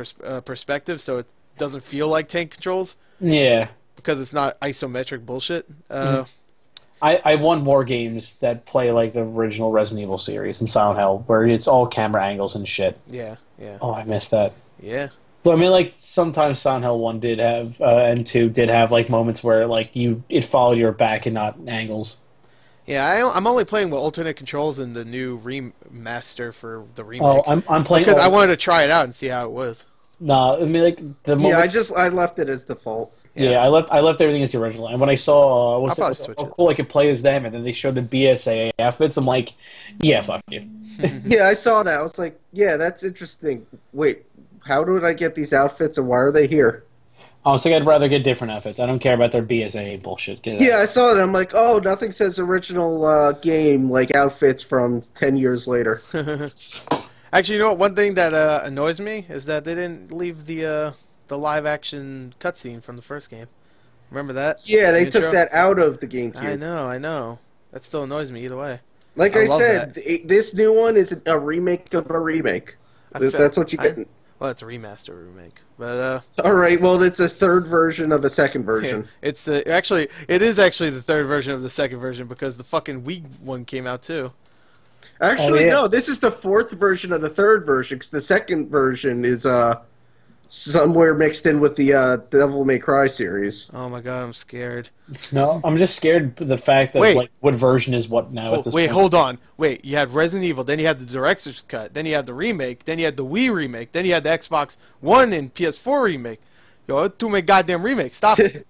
perspective, so it doesn't feel like tank controls Yeah. because it's not isometric bullshit. I want more games that play like the original Resident Evil series in Silent Hill, where it's all camera angles and shit. Yeah. Oh, I missed that. Yeah. But I mean, like sometimes Silent Hill 1 did have, and 2 did have like moments where like it followed your back and not angles. Yeah, I'm only playing with alternate controls in the new remaster for the remake. Oh, I'm playing because I wanted to try it out and see how it was. No, I mean like the moment. Yeah, I left it as default. Yeah, I left everything as the original. And when I saw I'll probably switch it. cool I could play as them, and then they showed the BSAA outfits, I'm like, yeah, fuck you. Yeah, I saw that. I was like, yeah, that's interesting. Wait, how did I get these outfits and why are they here? I was like, I'd rather get different outfits. I don't care about their BSAA bullshit. Get it Yeah, out. I saw it. I'm like, oh, nothing says original game like outfits from 10 years later. Actually, you know what? One thing that annoys me is that they didn't leave the live action cutscene from the first game. Remember that? Yeah, they The took intro? that out of the GameCube. I know. That still annoys me either way. Like I I love said, that. this new one is a remake of a remake. That's what you get. Well, it's a remaster remake, but All right, well, it's a third version of a second version. it's actually it is actually the third version of the second version because the fucking Wii one came out too. Actually, yeah. no, this is the fourth version of the third version because the second version is somewhere mixed in with the Devil May Cry series. Oh my god, I'm scared. No, I'm just scared of the fact that Wait. like what version is what now at this Wait, point. hold on. Wait, you had Resident Evil, then you had the director's cut, then you had the remake, then you had the Wii remake, then you had the Xbox One and PS4 remake. Yo, too many goddamn remakes. Stop it.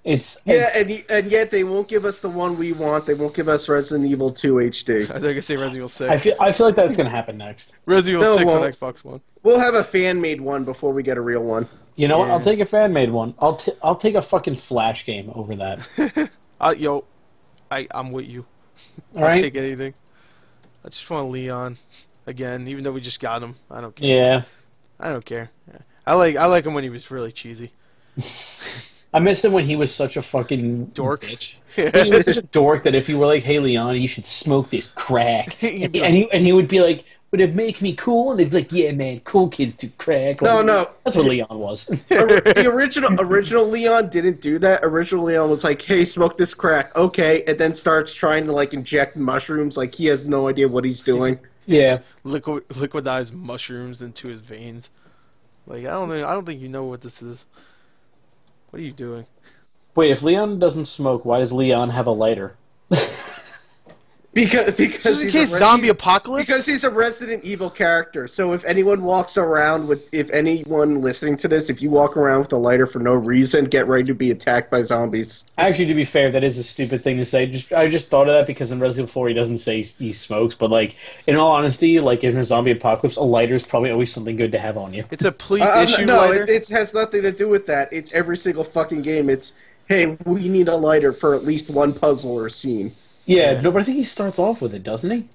Yeah, and yet they won't give us the one we want. They won't give us Resident Evil 2 HD. I think I say Resident Evil 6. I feel like that's gonna happen next. Resident No, Evil 6 on well- Xbox One. We'll have a fan-made one before we get a real one. You know what? Yeah. I'll take a fan made one. I'll take a fucking Flash game over that. I'm with you. All I'll right. take anything. I just want Leon again, even though we just got him. I don't care. Yeah. I don't care. Yeah. I like him when he was really cheesy. I missed him when he was such a fucking Dork. bitch. He was such a dork that if you were like, "Hey, Leon, you should smoke this crack," You'd and be he would be like, "Would it make me cool?" And they'd be like, "Yeah, man, cool kids do crack." Like, No. that's what Leon was. The original Leon didn't do that. Original Leon was like, "Hey, smoke this crack, okay," and then starts trying to like inject mushrooms. Like he has no idea what he's doing. Yeah. Liquidize mushrooms into his veins. Like I don't think you know what this is. What are you doing? Wait, if Leon doesn't smoke, why does Leon have a lighter? Because Just in he's case a zombie apocalypse. Because he's a Resident Evil character. So if anyone walks around if anyone listening to this, if you walk around with a lighter for no reason, get ready to be attacked by zombies. Actually, to be fair, that is a stupid thing to say. I just thought of that because in Resident Evil 4 he doesn't say he smokes, but like in all honesty, like in a zombie apocalypse, a lighter is probably always something good to have on you. It's a police issue No, lighter. it has nothing to do with that. It's every single fucking game. It's, hey, we need a lighter for at least one puzzle or scene. Yeah, no, but I think he starts off with it, doesn't he?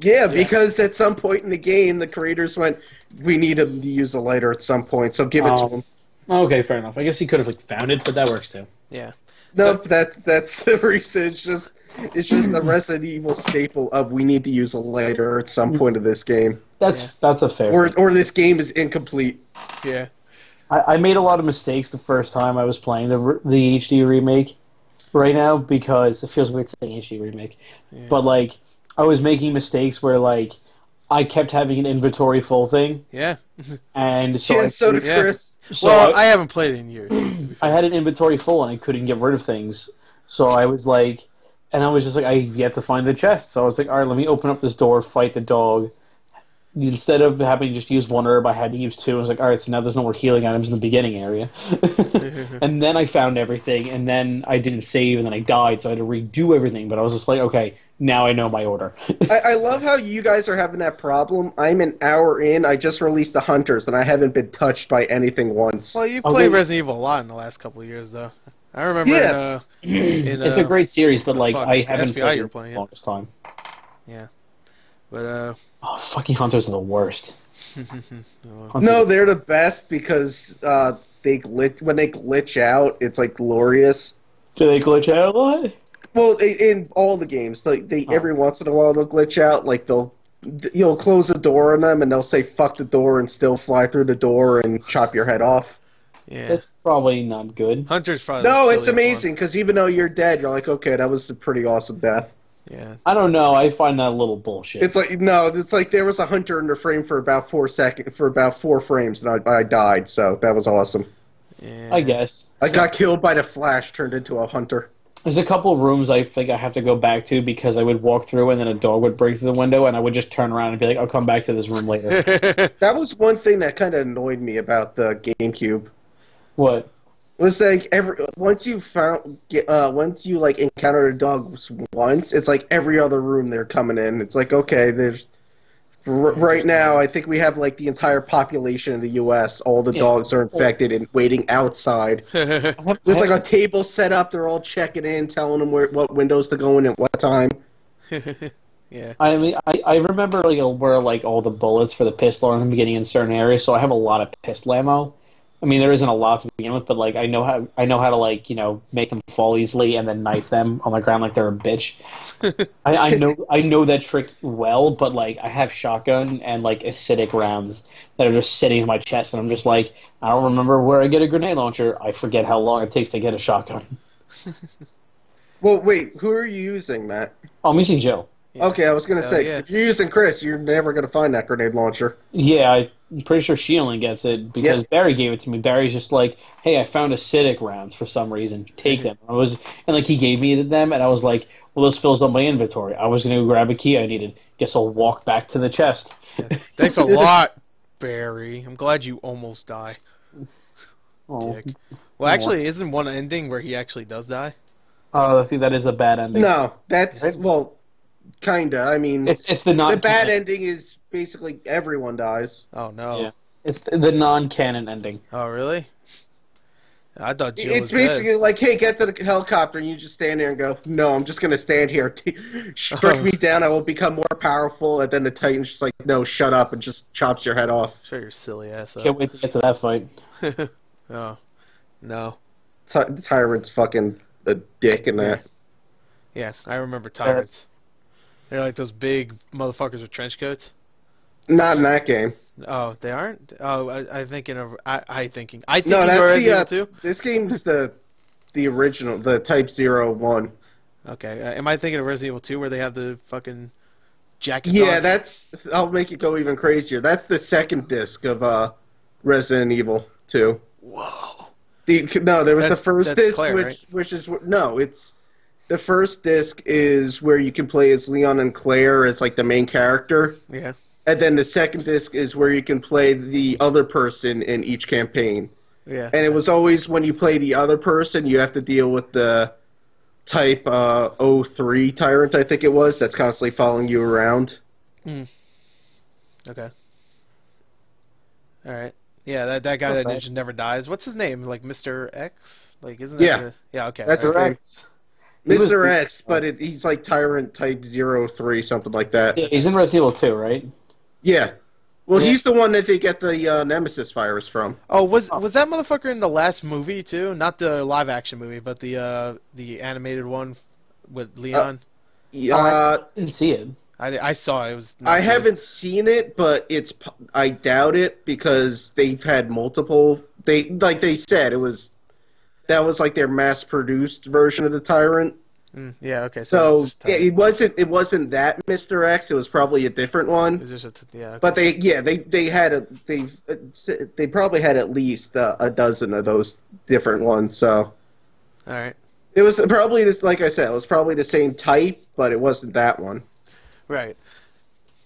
Yeah, because at some point in the game, the creators went, we need him to use a lighter at some point, so give it to him. Okay, fair enough. I guess he could have like found it, but that works too. Yeah. No, that's the reason. It's just a Resident Evil staple of we need to use a lighter at some point of this game, That's a fair. or this game is incomplete. Yeah. I made a lot of mistakes the first time I was playing the HD remake right now because it feels weird saying HD remake, but like I was making mistakes where like I kept having an inventory full thing, Yeah. and so Yeah, so did Chris. so Well, I haven't played it in years. I had an inventory full and I couldn't get rid of things. So I was like, and I was just like, I've yet to find the chest. So I was like, all right, let me open up this door, fight the dog. Instead of having to just use one herb, I had to use two. I was like, all right, so now there's no more healing items in the beginning area. And then I found everything, and then I didn't save, and then I died, so I had to redo everything. But I was just like, okay, now I know my order. I love how you guys are having that problem. I'm an hour in. I just released the Hunters, and I haven't been touched by anything once. Well, you Okay. played Resident Evil a lot in the last couple of years, though. I remember. Yeah. It's a great series, but like fuck, I haven't SPI played you it were for playing, the yeah. longest time. Yeah. But Oh, fucking hunters are the worst. No, they're the best because when they glitch out, it's like glorious. Do they glitch out a lot? Well, in all the games, like they every once in a while they'll glitch out. Like you'll close a door on them, and they'll say "fuck the door" and still fly through the door and chop your head off. yeah. That's probably not good. Hunter's probably No, the it's silliest amazing because even though you're dead, you're like, okay, that was a pretty awesome death. one. Yeah. I don't know. I find that a little bullshit. It's like there was a hunter in the frame for about 4 frames, and I died. So that was awesome. Yeah. I guess. I got killed by the flash, turned into a hunter. There's a couple rooms I think I have to go back to because I would walk through and then a dog would break through the window and I would just turn around and be like, I'll come back to this room later. That was one thing that kind of annoyed me about the GameCube. What? Was like once you like encounter a dog once, it's like every other room they're coming in. It's like, okay, there's right now I think we have like the entire population of the U.S. All the dogs are infected and waiting outside. There's like a table set up. They're all checking in, telling them what windows to go in at what time. Yeah. I mean, I remember like where like all the bullets for the pistol are in the beginning in certain areas, so I have a lot of pistol ammo. I mean, there isn't a lot to begin with, but like I know how to like make them fall easily and then knife them on the ground like they're a bitch. I know that trick well, but like I have shotgun and like acidic rounds that are just sitting in my chest, and I'm just like I don't remember where I get a grenade launcher. I forget how long it takes to get a shotgun. Well, wait, who are you using, Matt? Oh, I'm using Joe. Yeah. Okay, I was gonna say, 'cause yeah. if you're using Chris, you're never gonna find that grenade launcher. Yeah, I'm pretty sure she only gets it because Yep. Barry gave it to me. Barry's just like, "Hey, I found acidic rounds for some reason. Take them." And like he gave me them, and I was like, "Well, this fills up my inventory." I was going to grab a key I needed. Guess I'll walk back to the chest. Thanks a lot, Barry. I'm glad you almost die. Oh, Dick. Well, actually, isn't one ending where he actually does die? I think that is a bad ending. No, that's Right? well, kinda. I mean, It's the non the bad ending is basically everyone dies. Oh no. Yeah, it's the non-canon ending. Oh really? I thought Jill It's was basically like, hey, get to the helicopter, and you just stand there and go, no, I'm just gonna stand here. Strike me down, I will become more powerful. And then the Titan's just like, no, shut up, and just chops your head off. dead. Shut your silly ass up. Can't wait to get to that fight. Oh no. Tyrant's fucking a dick in that. Yeah, I remember tyrants. They're like those big motherfuckers with trench coats. Not in that game. Oh, they aren't. Oh, I thinking of I thinking No, of that's Resident the. Evil 2. This game's the original, the Type 01. Okay, am I thinking of Resident Evil 2 where they have the fucking jackets Yeah, on? that's. I'll make it go even crazier. That's the second disc of Resident Evil 2. Whoa. No, there was That's- the first that's disc, Claire, which is no, it's the first disc is where you can play as Leon and Claire as like the main character, Yeah. and then the second disc is where you can play the other person in each campaign. Yeah. And it was always when you play the other person, you have to deal with the Type 03 Tyrant, I think it was, that's constantly following you around. Okay. All right. Yeah, that guy that Okay. just never dies. What's his name? Like Mr. X? Like isn't Yeah. that yeah, okay. That's his name. Correct. He was- Mr. X, but he's like Tyrant Type 03, something like that. Yeah, he's in Resident Evil 2, right? Yeah. Well, Yeah. he's the one that they get the Nemesis virus from. Oh, was that motherfucker in the last movie too? Not the live action movie, but the animated one with Leon. I Didn't see it. I saw it. It was not good. haven't seen it, but I doubt it because they've had multiple. They said that was like their mass produced version of the Tyrant. Yeah, okay. So it's just yeah, it wasn't that Mr. X. It was probably a different it one. was just yeah. Okay. But they probably had at least a dozen of those different ones. So All right. it was probably this. Like I said, it was probably the same type, but it wasn't that one. Right.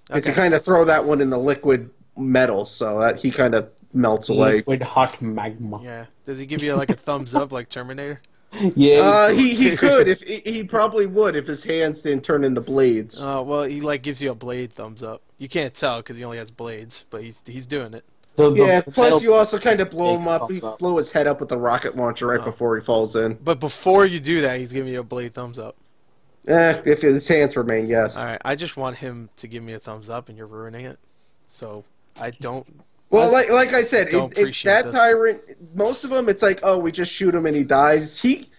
Because you kind of throw that one in the liquid metal, so that he kind of melts away. Liquid hot magma. Yeah. Does he give you like a thumbs up like Terminator? Yeah. He could if he probably would if his hands didn't turn into blades. Well, he like gives you a blade thumbs up. You can't tell because he only has blades, but he's doing it. Yeah. The Plus, metal- you also kind of blow him up. thumbs You up. blow his head up with the rocket launcher right before he falls in. But before you do that, he's giving you a blade thumbs up. If his hands remain, yes. All right. I just want him to give me a thumbs up, and you're ruining it. So I don't. Well, like I said, Don't appreciate that this. Tyrant, most of them, it's like, oh, we just shoot him and he dies. He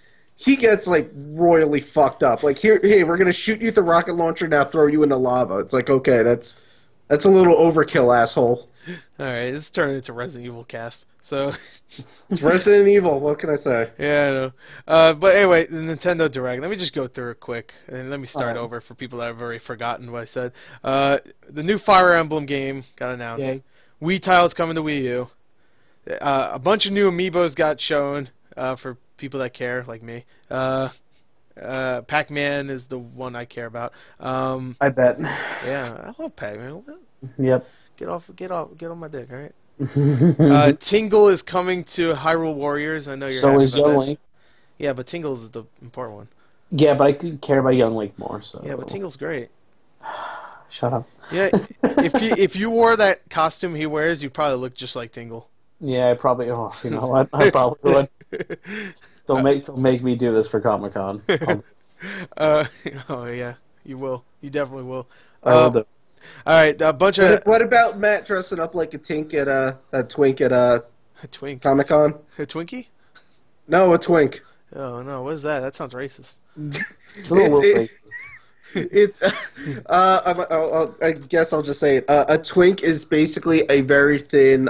gets like royally fucked up. Like hey, we're gonna shoot you with the rocket launcher, now throw you into lava. It's like, okay, that's a little overkill, asshole. All right. This is turning into Resident Evil cast. So It's Resident Evil. What can I say? yeah, I know. But anyway, the Nintendo Direct. Let me just go through it quick, and let me start Alright. over for people that have already forgotten what I said. The new Fire Emblem game got announced. Yay. Wii titles coming to Wii U. A bunch of new amiibos got shown for people that care, like me. Pac-Man is the one I care about. I bet. Yeah, I love Pac-Man. Yep. Get on my dick, all right? Tingle is coming to Hyrule Warriors. I know you're So happy is about Young that. Link. Yeah, but Tingles is the important one. Yeah, but I could care about Young Link more. So Yeah, but Tingle's great. shut up. Yeah, if you wore that costume he wears, you'd probably look just like Tingle. Yeah, I probably. Oh, you know what? I probably would. Don't make me do this for Comic Con. Oh yeah, you will. You definitely will. I will do. All right, a bunch of What about Matt dressing up like a twink at A twink. Comic Con. A Twinkie? No, a twink. Oh no, what is that? That sounds racist. It's a little It's- racist. It's I guess I'll just say it. A twink is basically a very thin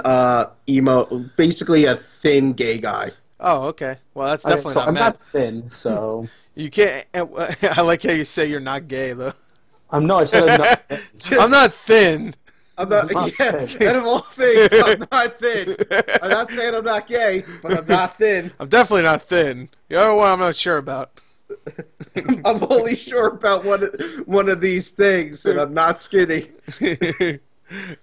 basically a thin gay guy. Oh, okay. Well, that's Okay, definitely so not I'm Matt. not thin, so You can't. I like how you say you're not gay though. I said I'm not thin. I'm not thin. I'm not. Not Yeah, thin. out of all things, I'm not thin. I'm not saying I'm not gay, but I'm not thin. I'm definitely not thin. The other one I'm not sure about. I'm only sure about one of these things, and I'm not skinny.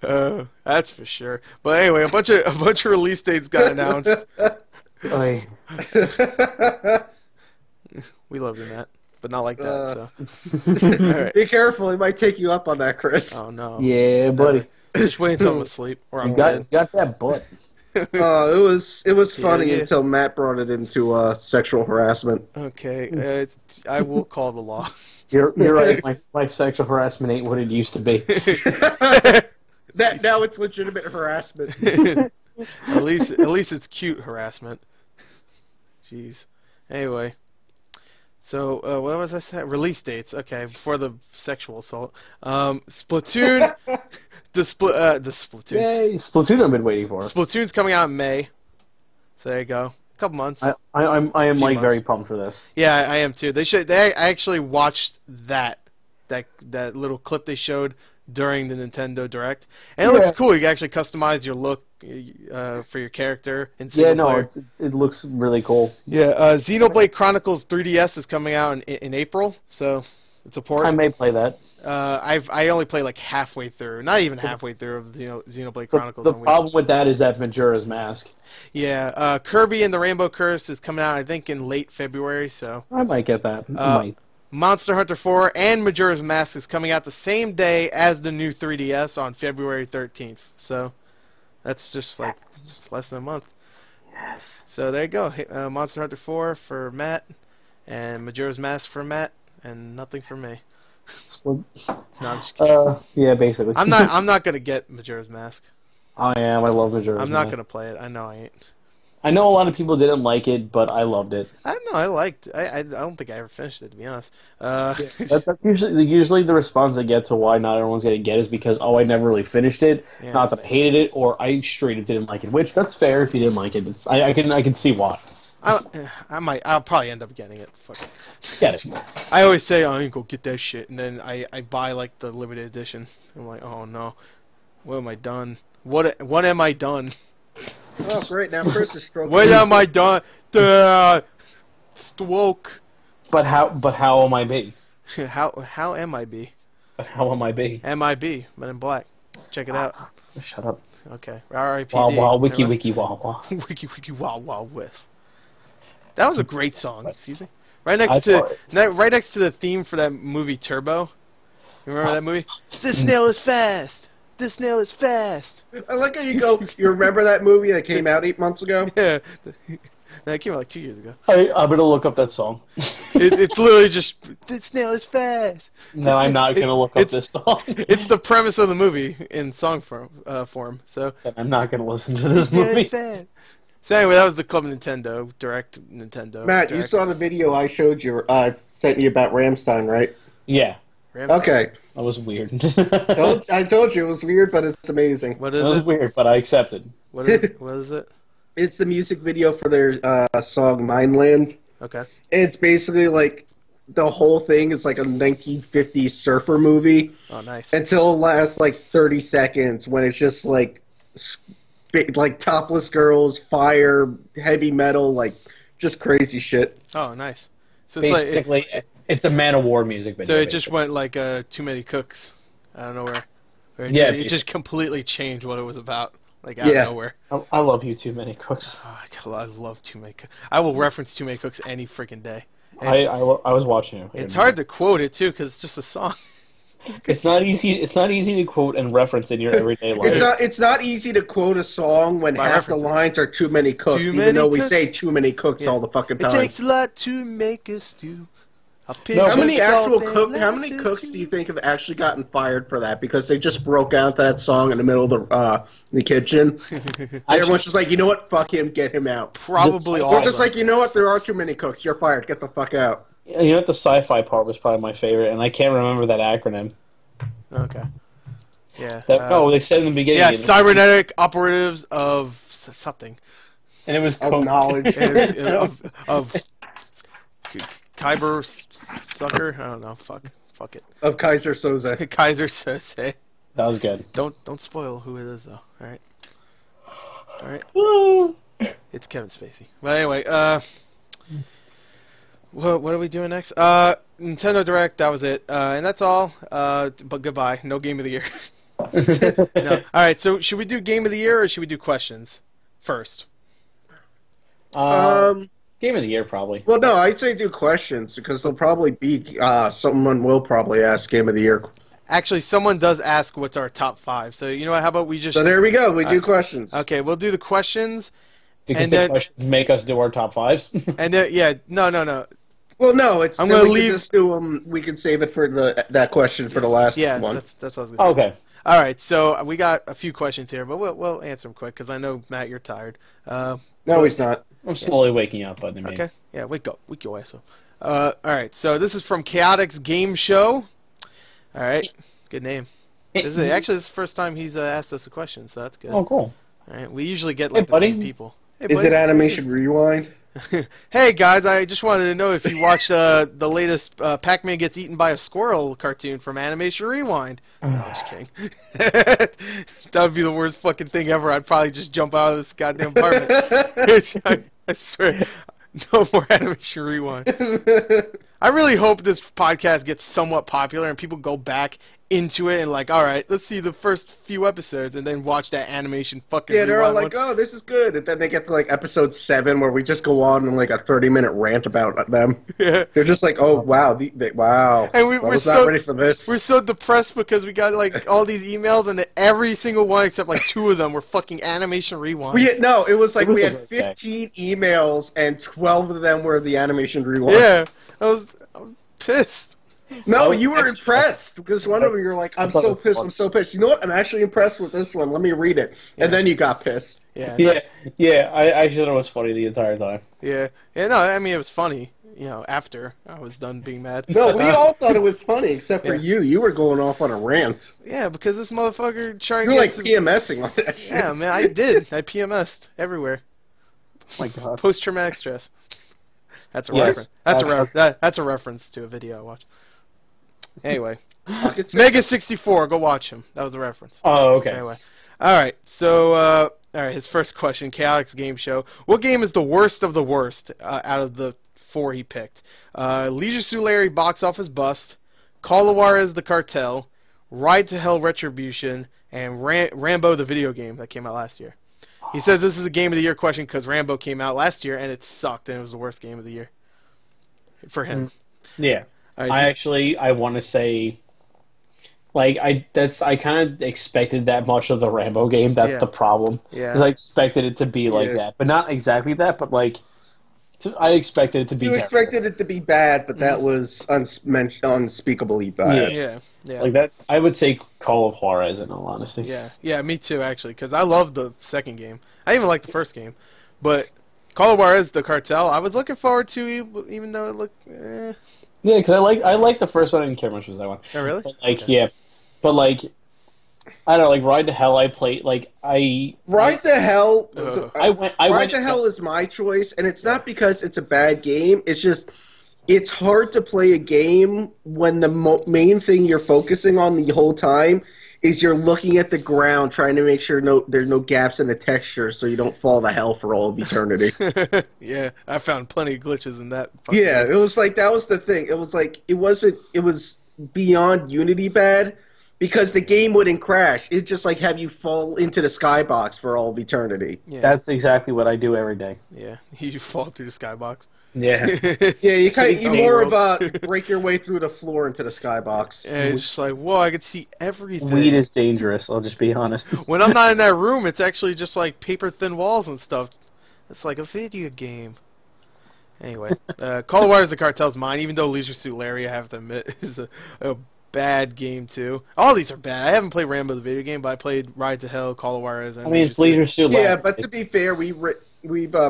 That's for sure. But anyway, a bunch of release dates got announced. Oy. We love you, Matt, but not like that. So, all right. Be careful; he might take you up on that, Chris. Oh no. Yeah, buddy. Just wait until I'm asleep or I'm You dead. got that butt. It was funny yeah. until Matt brought it into sexual harassment. Okay, I will call the law. You're right. My sexual harassment ain't what it used to be. That now it's legitimate harassment. At least it's cute harassment. Jeez. Anyway, so what was I saying? Release dates. Okay, before the sexual assault. Splatoon. the Splatoon. Yay! Splatoon I've been waiting for. Splatoon's coming out in May. So there you go. A couple months. I am like months. very pumped for this. Yeah, I am too. I actually watched that little clip they showed during the Nintendo Direct, and it looks cool. You can actually customize your look for your character in single player. It looks really cool. Yeah, Xenoblade Chronicles 3DS is coming out in April, so it's a port. I may play that. I only played like halfway through, not even halfway through of Xenoblade Chronicles. The problem with that is that Majora's Mask. Yeah, Kirby and the Rainbow Curse is coming out I think in late February, so I might get that. I might. Monster Hunter 4 and Majora's Mask is coming out the same day as the new 3DS on February 13th. So that's just like it's less than a month. Yes. So there you go. Monster Hunter 4 for Matt, and Majora's Mask for Matt, and nothing for me. No, I'm just kidding. Yeah, basically. I'm not gonna get Majora's Mask. I am. I love Majora's I'm not Mask. gonna play it. I know I ain't. I know a lot of people didn't like it, but I loved it. I don't know. I liked. I don't think I ever finished it, to be honest. That's usually the response I get to why not everyone's gonna get is because I never really finished it. Yeah. Not that I hated it, or I straight up didn't like it. Which that's fair if you didn't like it. I can see why. I'll probably end up getting it. Fuck it. Get it. I always say I ain't gonna get that shit, and then I buy like the limited edition. I'm like, oh no, what am I done? What am I done? Oh, great! Now Chris is stroking. What am I done? Stroke. But how am I be? How am I be? But how am I be? MIB, Men in Black. Check it out. Shut up. Okay. R.I.P.D. Wow, wow, wiki, Remember? wiki, wow, wow. Wiki Wiki Wild Wild West. That was a great song. Excuse me. Right I next saw to it. right next to the theme for that movie Turbo. You remember that movie? This snail is fast. This snail is fast. I like how you go. You remember that movie that came out 8 months ago? Yeah. That came out like 2 years ago. I'm gonna look up that song. It's literally just this snail is fast. No, I'm not gonna look up this song. It's the premise of the movie in song form. So I'm not gonna listen to this snail is movie. fast. So anyway, that was the Club Nintendo Direct Nintendo. Matt, you Direct. saw the video I showed you. I sent you about Ramstein, right? Yeah, Ramstein. Okay. that was weird. I told you it was weird, but it's amazing. What That is was it? weird, but I accepted. What is it? It's the music video for their song Mindland. Okay. It's basically like the whole thing is like a 1950s surfer movie Oh, nice. until it lasts like 30 seconds when it's just like topless girls, fire, heavy metal, like just crazy shit. Oh, nice. So it's like Basically, it's a Man of War music video. so it just went like Too Many Cooks out of nowhere. Where it just completely changed what it was about, like out Yeah. of nowhere. I love you too many cooks. Oh, I love Too Many Cooks. I will reference Too Many Cooks any freaking day. And I was watching it. it's hard to quote it too because it's just a song. It's not easy. It's not easy to quote and reference in your everyday life. It's not easy to quote a song when By half the referencing. lines are too many cooks, Too even many though we cooks? say too many cooks Yeah. all the fucking It time. takes a lot to make a stew. A pinch No, How many of actual salt and how many latitude. cooks do you think have actually gotten fired for that because they just broke out that song in the middle of the kitchen? And everyone's just like, you know what? Fuck him, get him out. Probably This- all We're of just them. like, you know what? There are too many cooks. You're fired. Get the fuck out. You know what? The sci-fi part was probably my favorite, and I can't remember that acronym. Okay. Yeah. No, they said in the beginning. Yeah, it- cybernetic operatives of something. and it was Of cool. knowledge. Of Kyber sucker. I don't know. Fuck it. Of Kaiser Soze. Kaiser Sose. That was good. Don't spoil who it is though. All right. It's Kevin Spacey. But anyway, what are we doing next? Nintendo Direct. That was it, and that's all. But goodbye. No game of the year. No. All right. So should we do game of the year or should we do questions first? Game of the year, probably. Well, no, I'd say do questions because they'll probably be someone will probably ask Game of the Year. Actually, someone does ask what's our top 5. So you know what? How about we just? So there we go. We do questions. Okay, we'll do the questions, Because and the then- questions make us do our top fives. and then no. Well, no, it's. I'm then gonna we leave- Can just do. We can save it for that question for the last Yeah, one. that's what I was gonna say. Okay. All right, so we got a few questions here, but we'll answer them quick because I know Matt, you're tired. No, he's not. I'm slowly waking up, but I mean, Okay, yeah, wake your ass up. All right, so this is from Chaotix Game Show. All right, good name. This is the first time he's asked us a question, so that's good. Oh, cool. All right, we usually get Hey, like the buddy. same people. Hey, Is buddy. it Animation Rewind? Hey guys, I just wanted to know if you watched the latest Pac-Man Gets Eaten by a Squirrel cartoon from Animation Rewind. No, I'm just kidding. That would be the worst fucking thing ever. I'd probably just jump out of this goddamn apartment. I swear, no more Animation Rewind. I really hope this podcast gets somewhat popular and people go back into it and like, all right, let's see the first few episodes and then watch that animation fucking Yeah, they're all rewind like, "Oh, this is good," and then they get to like episode 7 where we just go on in like a 30-minute rant about them. Yeah. They're just like, "Oh, wow, wow." And I was not ready for this. We're so depressed because we got like all these emails and every single one except like 2 of them were fucking Animation Rewind. No, it was like It was we a had great day. 15 emails and 12 of them were the Animation Rewind. Yeah, I was pissed. No, Oh, you were extra. impressed because one of them you're like, "I'm thought it so was pissed, fun. I'm so pissed." You know what? I'm actually impressed with this one. Let me read it. And then you got pissed. Yeah, Yeah. I just thought it was funny the entire time. yeah. No, I mean it was funny. You know, after I was done being mad. No, we all thought it was funny except for Yeah. you. You were going off on a rant. Yeah, because this motherfucker tried You to were like some... PMSing on that shit. Yeah, man, I did. I PMS'd everywhere. Oh my god. Post-traumatic stress. That's a Yes, reference. That's a reference to a video I watched. Anyway, Pocket Sick. Mega 64. Go watch him. That was a reference. Oh, okay. Anyway, all right. So, all right. His first question, Chaotix Game Show. What game is the worst of the worst out of the 4 he picked? Leisure Suit Larry Box Office Bust, Call of Juarez The Cartel, Ride to Hell Retribution, and Rambo the video game that came out last year. He says this is a Game of the Year question because Rambo came out last year and it sucked and it was the worst game of the year for him. Yeah. All right, I want to say, like, I kind of expected that much of the Rambo game. That's Yeah. the problem. Yeah. Because I expected it to be like Yeah. that, but not exactly that. But like, I expected it to be. You terrible. expected it to be bad, but that was unspeakably bad. yeah. like that. I would say Call of Juarez, in all honesty. Yeah, me too, actually, because I love the second game. I even like the first game. But Call of Juarez, The Cartel, I was looking forward to, even though it looked... Yeah, because I like the first one. I didn't care much for that one. Oh, really? But like, Okay. yeah, but like, I don't know. Like Ride to Hell, I played. Like Ride to Hell. I went. Ride to Hell is my choice, and it's not because it's a bad game. It's just it's hard to play a game when the main thing you're focusing on the whole time is you're looking at the ground, trying to make sure there's no gaps in the texture, so you don't fall to hell for all of eternity. Yeah, I found plenty of glitches in that. fucking Yeah, game. it was like that was the thing. It was like it was beyond Unity bad because the game wouldn't crash. It just like have you fall into the skybox for all of eternity. Yeah, That's exactly what I do every day. yeah. You fall through the skybox. Yeah. Yeah, you more of World. a break your way through the floor into the skybox. And it's just like, whoa, I could see everything. Weed is dangerous. I'll just be honest. When I'm not in that room, it's actually just like paper thin walls and stuff. It's like a video game. Anyway, Call of Juarez: The Cartel's mine, even though Leisure Suit Larry, I have to admit, is a bad game too. All these are bad. I haven't played Rambo the video game, but I played Ride to Hell, Call of Juarez, and it's Leisure Suit Larry. Yeah, but to be fair, we've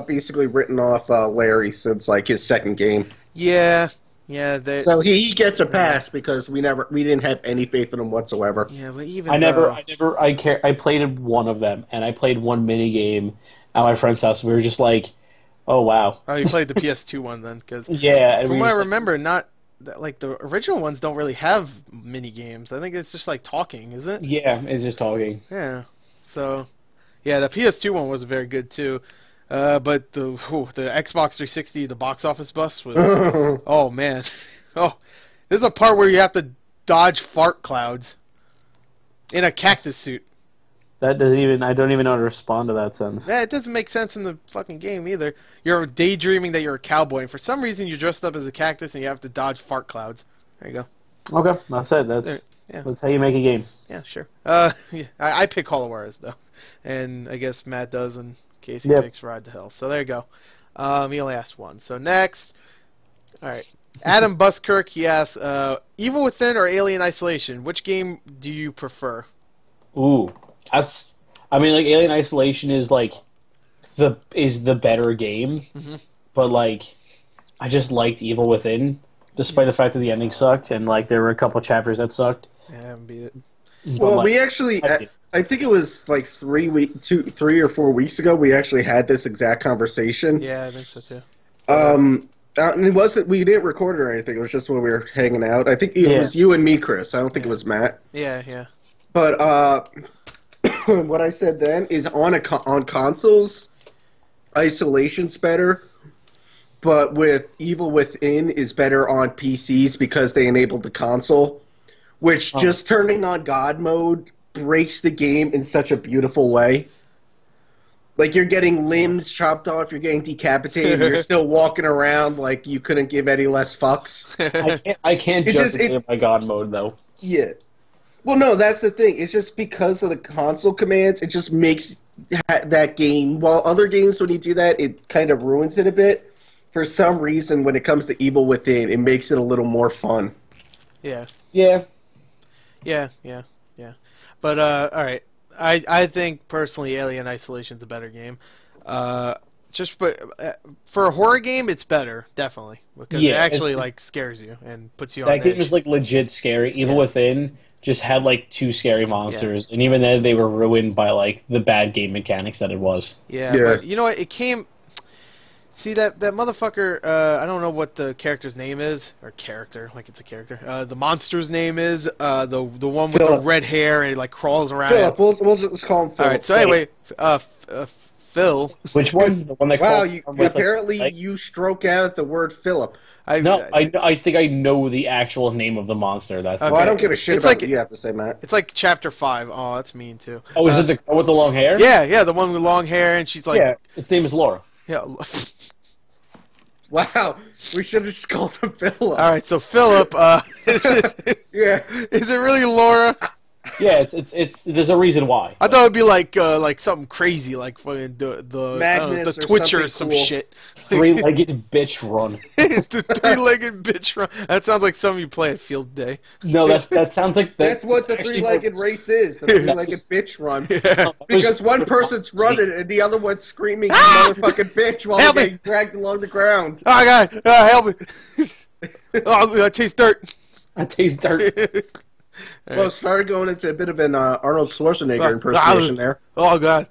basically written off Larry since like his second game. Yeah. So he gets a pass because we didn't have any faith in him whatsoever. Yeah, but even I played one of them, and I played one mini game at my friend's house. We were just like, oh wow. Oh, you played the PS2 one then? Cause yeah. From what I remember, not like the original ones don't really have mini games. I think it's just like talking, isn't it? Yeah, it's just talking. Yeah. So, yeah, the PS2 one was very good too. But the Xbox 360, the box office bust was. Oh man. Oh, there's a part where you have to dodge fart clouds in a cactus suit. That doesn't even. I don't even know how to respond to that sentence. Yeah, it doesn't make sense in the fucking game either. You're daydreaming that you're a cowboy, and for some reason you're dressed up as a cactus and you have to dodge fart clouds. There you go. Okay, that's it. That's how you make a game. Yeah, sure. Yeah, I pick Call of Juarez though, and I guess Matt does, and Casey picks Ride to Hell. So there you go. He only asked one. So next, all right. Adam Buskirk, he asks, Evil Within or Alien Isolation? Which game do you prefer? Ooh, like Alien Isolation is like the better game, but like I just liked Evil Within, despite the fact that the ending sucked and like there were a couple chapters that sucked. Yeah, I haven't beat it. Well, we actually, I think it was like 3 or 4 weeks ago, we actually had this exact conversation. Yeah, I think so too. And it wasn't. We didn't record it or anything. It was just when we were hanging out. I think it was you and me, Chris. I don't think it was Matt. Yeah. But what I said then is on consoles, Isolation's better. But with Evil Within is better on PCs because they enabled the console, which just turning on God mode breaks the game in such a beautiful way. Like, you're getting limbs chopped off, you're getting decapitated, you're still walking around like you couldn't give any less fucks. I can't justify my God mode, though. Yeah. Well, no, that's the thing. It's just because of the console commands, it just makes that game... While other games, when you do that, it kind of ruins it a bit. For some reason, when it comes to Evil Within, it makes it a little more fun. Yeah. Yeah. But, alright. I think personally Alien Isolation's a better game. For a horror game, it's better, definitely, because it actually like scares you and puts you on edge. That game is like legit scary. Evil Within just had like 2 scary monsters, and even then they were ruined by like the bad game mechanics that it was. Yeah. But you know what? It came. See that motherfucker? I don't know what the character's name is, or character, like it's a character. The monster's name is the one with the red hair and he like crawls around. Philip, we'll just call him Philip. All right. So anyway, Phil. Which one? The one that apparently you stroke out the word Philip. I think I know the actual name of the monster. That's well, I don't give a shit about what you have to say, Matt. It's like chapter 5. Oh, that's mean too. Oh, is it the girl with the long hair? Yeah, the one with long hair, and she's like, yeah, its name is Laura. Yeah. Wow, we should have just called him Philip. All right, so Philip, is it really Laura? Yeah, it's. There's a reason why. I thought it'd be like something crazy, like fucking the Magnus the Twitcher or some cool. shit. 3-legged bitch run. The 3-legged bitch run. That sounds like something you play at field day. No, that sounds like that's what the 3-legged race is. The 3-legged bitch run. Yeah. Because one person's running and the other one's screaming motherfucking bitch while they're getting dragged along the ground. Oh my god! Help me! I taste dirt. I taste dirt. Well, it started going into a bit of an Arnold Schwarzenegger impersonation there. Oh, God.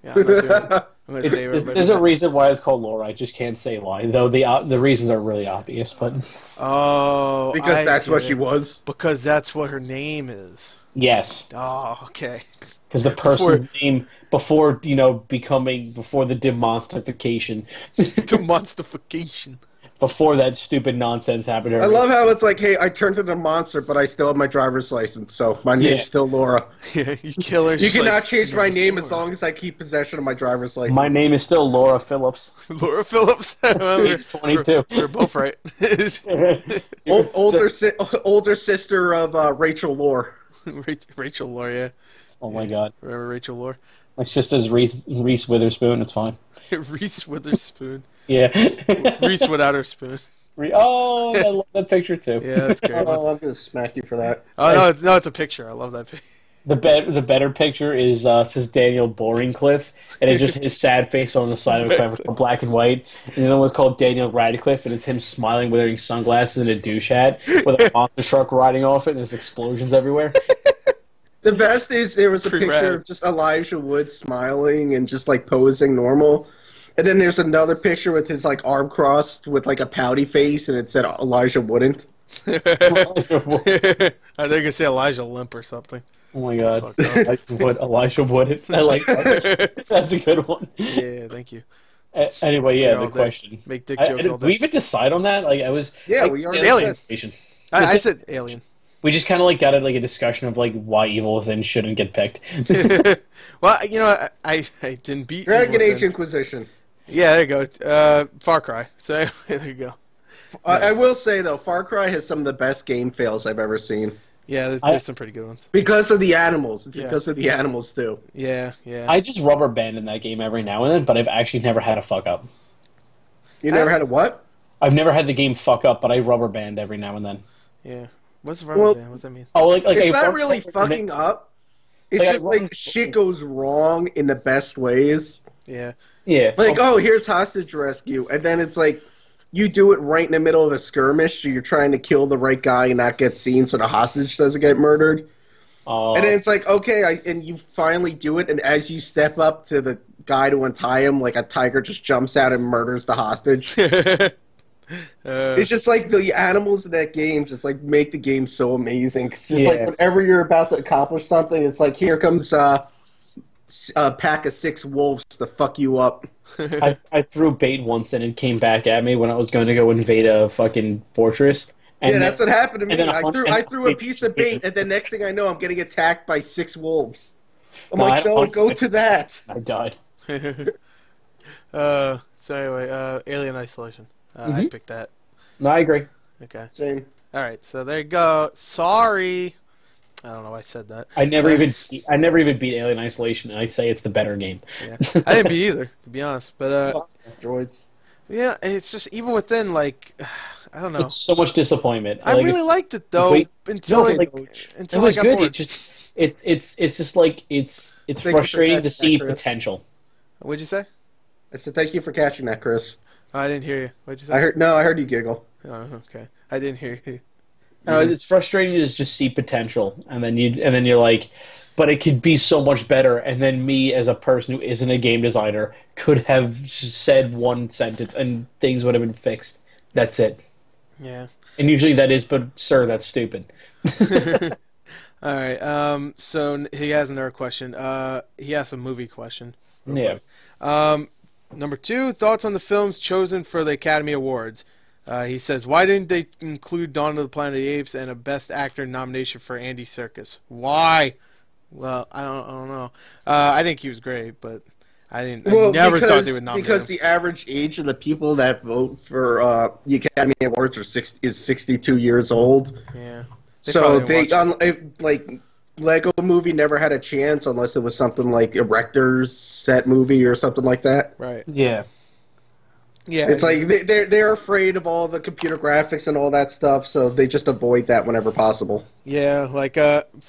Yeah, I'm gonna there's a reason why it's called Laura. I just can't say why, though the reasons are really obvious. But because that's what she was. Because that's what her name is. Yes. Oh, okay. Because the person's name before the demonstification. Demonstification. Before that stupid nonsense happened. I love how it's like, hey, I turned into a monster, but I still have my driver's license, so my name's still Laura. Yeah, you kill her. You cannot change my name as long as I keep possession of my driver's license. My name is still Laura Phillips. Laura Phillips? Age 22. We're both right. Older sister of Rachel Lore. Rachel Lore, yeah. Oh my god. Remember Rachel Lore? My sister's Reese Witherspoon, it's fine. Reese Witherspoon. Yeah. Reese without her spoon. Oh, I love that picture too. Yeah, that's a great one. Oh, I'm gonna smack you for that. Oh no, no, it's a picture. I love that picture. The better picture is says Daniel Boringcliff, and it's just his sad face on the side of a cover, black and white. And the other one's called Daniel Radcliffe, and it's him smiling, wearing sunglasses and a douche hat, with a monster truck riding off it, and there's explosions everywhere. The best is there was a Pretty picture rad. of just Elijah Wood smiling and just like posing normal. And then there's another picture with his like arm crossed with like a pouty face and it said Elijah wouldn't. I think you could say Elijah Limp or something. Oh my god, Fucked up. Elijah Wood. I like that. That's a good one. Yeah, thank you. Anyway, Here yeah, all the day. question. Make dick jokes all Did we day. even decide on that? Like, I was. Yeah, like, we already Alien. said. I said Alien. We just kind of like got like a discussion of like why Evil Within shouldn't get picked. Well, you know, I didn't beat Dragon Evil Age Within. Inquisition. Yeah, there you go. Far Cry. So there you go. I will say though, Far Cry has some of the best game fails I've ever seen. Yeah, there's some pretty good ones. Because of the animals. It's Yeah. because of the animals too. Yeah, yeah. I just rubber band in that game every now and then, but I've actually never had a fuck up. You never had a what? I've never had the game fuck up, but I rubber band every now and then. Yeah. What's wrong Well, with that? What's that mean? Oh, like It's a not Far really Cry- fucking up. It's Like, I just run- like shit goes wrong in the best ways. Yeah. Yeah, Like, oh, here's hostage rescue. And then it's like, you do it right in the middle of a skirmish, so you're trying to kill the right guy and not get seen so the hostage doesn't get murdered. And then it's like, okay, and you finally do it, and as you step up to the guy to untie him, like a tiger just jumps out and murders the hostage. It's just like the animals in that game just like make the game so amazing. 'Cause it's like Yeah. whenever you're about to accomplish something, it's like, here comes a pack of 6 wolves to fuck you up. I threw bait once and it came back at me when I was going to go invade a fucking fortress. And Yeah, that's what happened to me. and then I threw a piece of bait, and then next thing I know, I'm getting attacked by 6 wolves. I'm No, I like, don't no, want go to- to that. I died. So anyway, Alien Isolation. I picked that. No, I agree. Okay. Same. All right. So there you go. Sorry. I don't know why I said that. I never even beat Alien Isolation, and I say it's the better game. Yeah. I didn't be either, to be honest. But Fuck droids. yeah, it's just even within like I don't know. It's so much disappointment. I really liked it though Wait, until no, I like, until it I was got good. bored. It's just like it's you for frustrating to catching see that, Chris. potential. What'd you say? I said, thank you for catching that, Chris. Oh, I didn't hear you. What'd you say? I heard you giggle. Oh, okay. I didn't hear you. It's frustrating to just see potential, and then you're like, but it could be so much better. And then me, as a person who isn't a game designer, could have said one sentence and things would have been fixed. That's it. Yeah. And usually that is, but sir, that's stupid. All right. So he has another question. He has a movie question. Yeah. Number 2, thoughts on the films chosen for the Academy Awards. He says, why didn't they include Dawn of the Planet of the Apes and a Best Actor nomination for Andy Serkis? Why? Well, I don't know. I think he was great, but I never thought they would nominate because him. the average age of the people that vote for the Academy Awards is 62 years old. Yeah. So probably didn't like Lego Movie never had a chance unless it was something like a Rector's set movie or something like that. Right. Yeah. Yeah. It's like they're afraid of all the computer graphics and all that stuff, so they just avoid that whenever possible. Yeah, like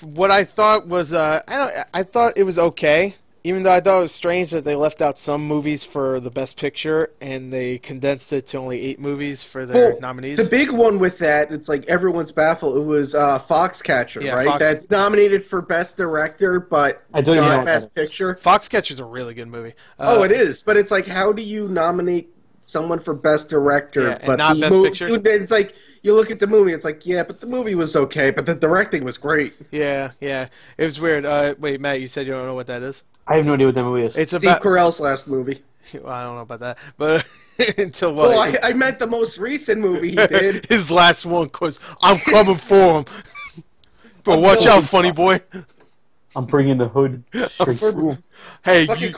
what I thought was I thought it was okay, even though I thought it was strange that they left out some movies for the Best Picture and they condensed it to only 8 movies for their Well, nominees. The big one with that, it's like everyone's baffled. It was Foxcatcher, Yeah, right? That's nominated for Best Director, but I don't even know not what Best that is. Picture. Foxcatcher's a really good movie. It is, but it's like, how do you nominate someone for Best Director, Yeah, and but not the Best Picture? It's like you look at the movie, it's like, yeah, but the movie was okay, but the directing was great. Yeah, it was weird. Wait, Matt, you said you don't know what that is? I have no idea what that movie is. It's Steve about. Carell's last movie. Well, I don't know about that, but until what? Well, I meant the most recent movie he did. His last one, cause I'm coming for him. But watch out, funny boy. I'm bringing the hood straight through. Hey, Fucking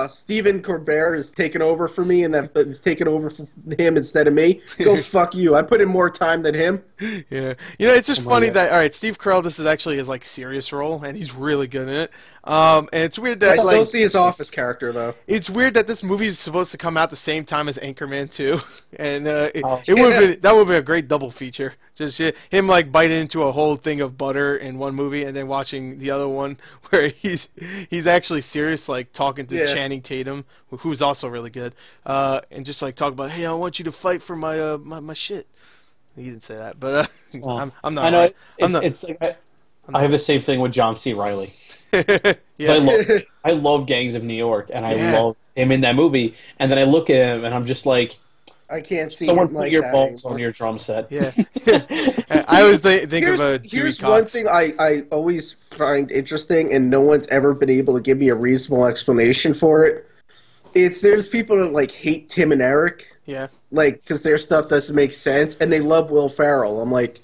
Stephen Colbert is taking over for me, and that is taking over for him instead of me. Go fuck you. I put in more time than him. Yeah, it's just Oh my funny God. that all right, Steve Carell, this is actually his like serious role, and he's really good in it. And it's weird I that still like see his office character though. it's weird that this movie is supposed to come out the same time as Anchorman 2, and Oh. it would have that would be a great double feature. Just him like biting into a whole thing of butter in one movie, and then watching the other one where he's actually serious, like talking to Yeah. Channing Tatum, who's also really good, and just like talk about, hey, I want you to fight for my shit. He didn't say that, but I'm not. I know right. it's, I'm not. it's like I have the same thing with John C. Riley. Yeah. I love Gangs of New York, and I Yeah. love him in that movie. And then I look at him, and I'm just like, I can't see someone him put like your that balls anymore. on your drum set. Yeah. I always think Here's, of a Dewey here's one Cox. thing I always find interesting, and no one's ever been able to give me a reasonable explanation for it. There's people that like hate Tim and Eric, Yeah. like because their stuff doesn't make sense, and they love Will Ferrell. I'm like,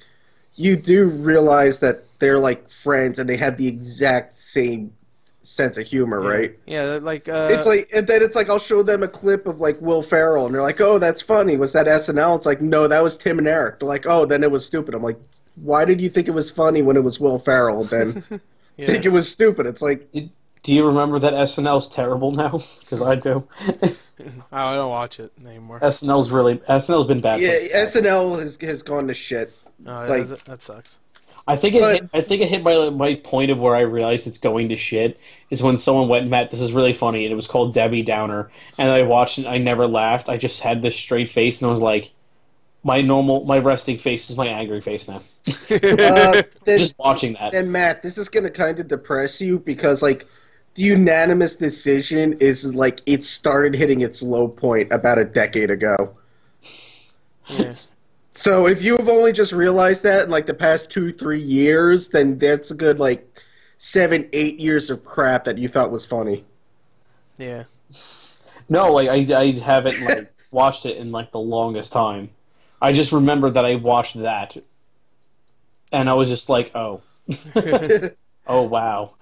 you do realize that they're like friends, and they have the exact same sense of humor, right? Yeah, like It's like, and then it's like I'll show them a clip of like Will Ferrell, and they're like, "Oh, that's funny. Was that SNL?" It's like, "No, that was Tim and Eric." They're like, "Oh, then it was stupid." I'm like, "Why did you think it was funny when it was Will Ferrell? Then yeah. think it was stupid?" It's like, Do you remember that SNL's terrible now? Because I do. I don't watch it anymore. SNL's been bad. yeah, for SNL has gone to shit. Oh, like- that sucks. I think it hit my point of where I realized it's going to shit is when someone went, Matt, this is really funny, and it was called Debbie Downer, and I watched it. I never laughed. I just had this straight face, and I was like, my resting face is my angry face now. Then, Just watching that. and Matt, this is gonna kind of depress you because like the unanimous decision is like it started hitting its low point about a decade ago. Yeah. So if you've only just realized that in like the past 2-3 years, then that's a good like 7-8 years of crap that you thought was funny. Yeah. No, like I haven't like watched it in like the longest time. I just remember that I watched that, and I was just like, oh, oh wow.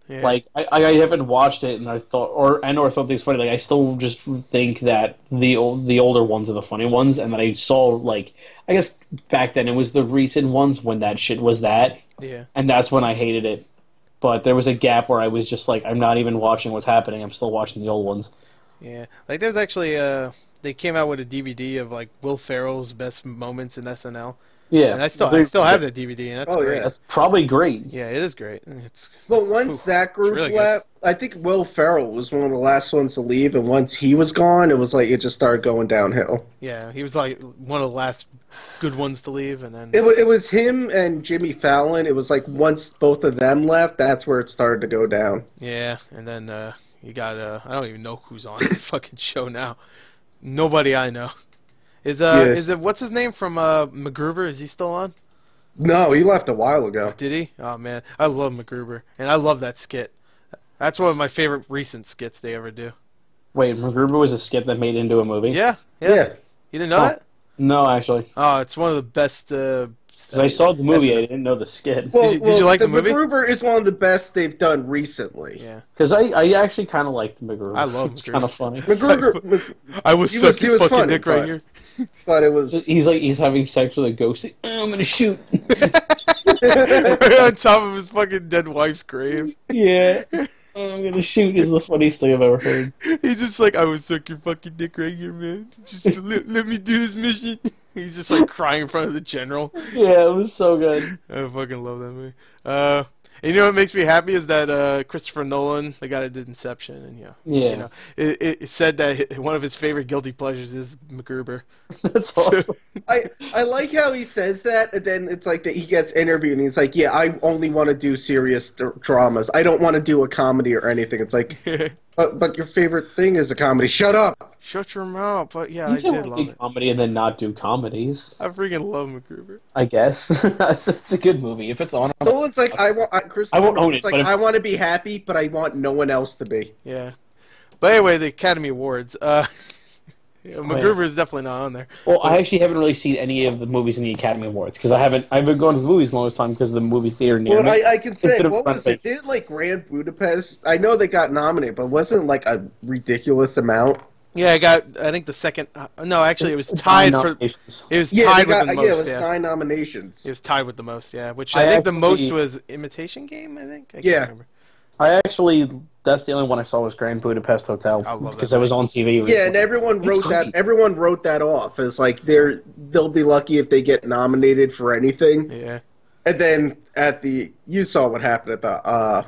Yeah. Like I haven't watched it, and I thought or thought things funny. Like I still just think that the older ones are the funny ones, and that I saw like I guess back then it was the recent ones when that shit was that, Yeah. and that's when I hated it. But there was a gap where I was just like, I'm not even watching what's happening. I'm still watching the old ones. Yeah. Like there's actually they came out with a DVD of like Will Ferrell's best moments in SNL. Yeah, And I still have that DVD, and that's Oh, great. yeah. That's probably great. Yeah, it is great. It's But once Ooh, that group really good. left, I think Will Ferrell was one of the last ones to leave, and once he was gone, it was like it just started going downhill. yeah, he was like one of the last good ones to leave, and then It was him and Jimmy Fallon. It was like once both of them left, that's where it started to go down. yeah, and then you got I don't even know who's on the fucking show now. Nobody I know. Is it what's his name from MacGruber? Is he still on? No, he left a while ago. Did he? Oh man, I love MacGruber, and I love that skit. That's one of my favorite recent skits they ever do. Wait, MacGruber was a skit that made into a movie? Yeah. Yeah. You didn't know Oh. that? No, actually. Oh, it's one of the best. 'Cause I saw the movie, I didn't know the skit. Well, Did you like the movie? MacGruber is one of the best they've done recently. Yeah, Because I actually kind of liked MacGruber. I love It's MacGruber. kind of funny. MacGruber, I was He was- sucking he was fucking funny, dick right but- here. but it was He's having sex with a ghost. Oh, I'm gonna shoot. Right on top of his fucking dead wife's grave. Yeah. Oh, I'm gonna shoot is the funniest thing I've ever heard. He's just like, I would suck your fucking dick right here, man. Just let me do this mission. He's just like crying in front of the general. Yeah, it was so good. I fucking love that movie. And you know what makes me happy is that Christopher Nolan, the guy that did Inception, and Yeah. you know, it said that one of his favorite guilty pleasures is MacGruber. That's awesome. I like how he says that, and then it's like that he gets interviewed, and he's like, "Yeah, I only want to do serious dramas. I don't want to do a comedy or anything." It's like, but your favorite thing is a comedy. Shut up. Shut your mouth. But yeah, You I can did like love a it. comedy and then not do comedies. I freaking love MacGruber. I guess it's a good movie. If it's on, Nolan's like, Chris. I won't own it, It's like but if I it's- want to be happy, but I want no one else to be. Yeah. But anyway, the Academy Awards. Yeah, MacGruber is definitely not on there. Well, I actually haven't really seen any of the movies in the Academy Awards because I've been going to the movies the longest time because of the movie theater near Well, me. I can say, Instead of what was it? renovating. Didn't like Grand Budapest? I know they got nominated, but wasn't like a ridiculous amount. Yeah, I think the second. No, actually, it was Nine tied for. nominations. It was Yeah, tied they got. with the Yeah, it most. was Yeah, 9 nominations. it was tied with the most. Yeah, which I I think the most actually- was Imitation Game. I think. I can't Yeah. remember. I actually, that's the only one I saw was Grand Budapest Hotel I love because that it was on TV. Yeah, and everyone It's wrote that. great. Everyone wrote that off as like they'll be lucky if they get nominated for anything. Yeah, And then you saw what happened yeah.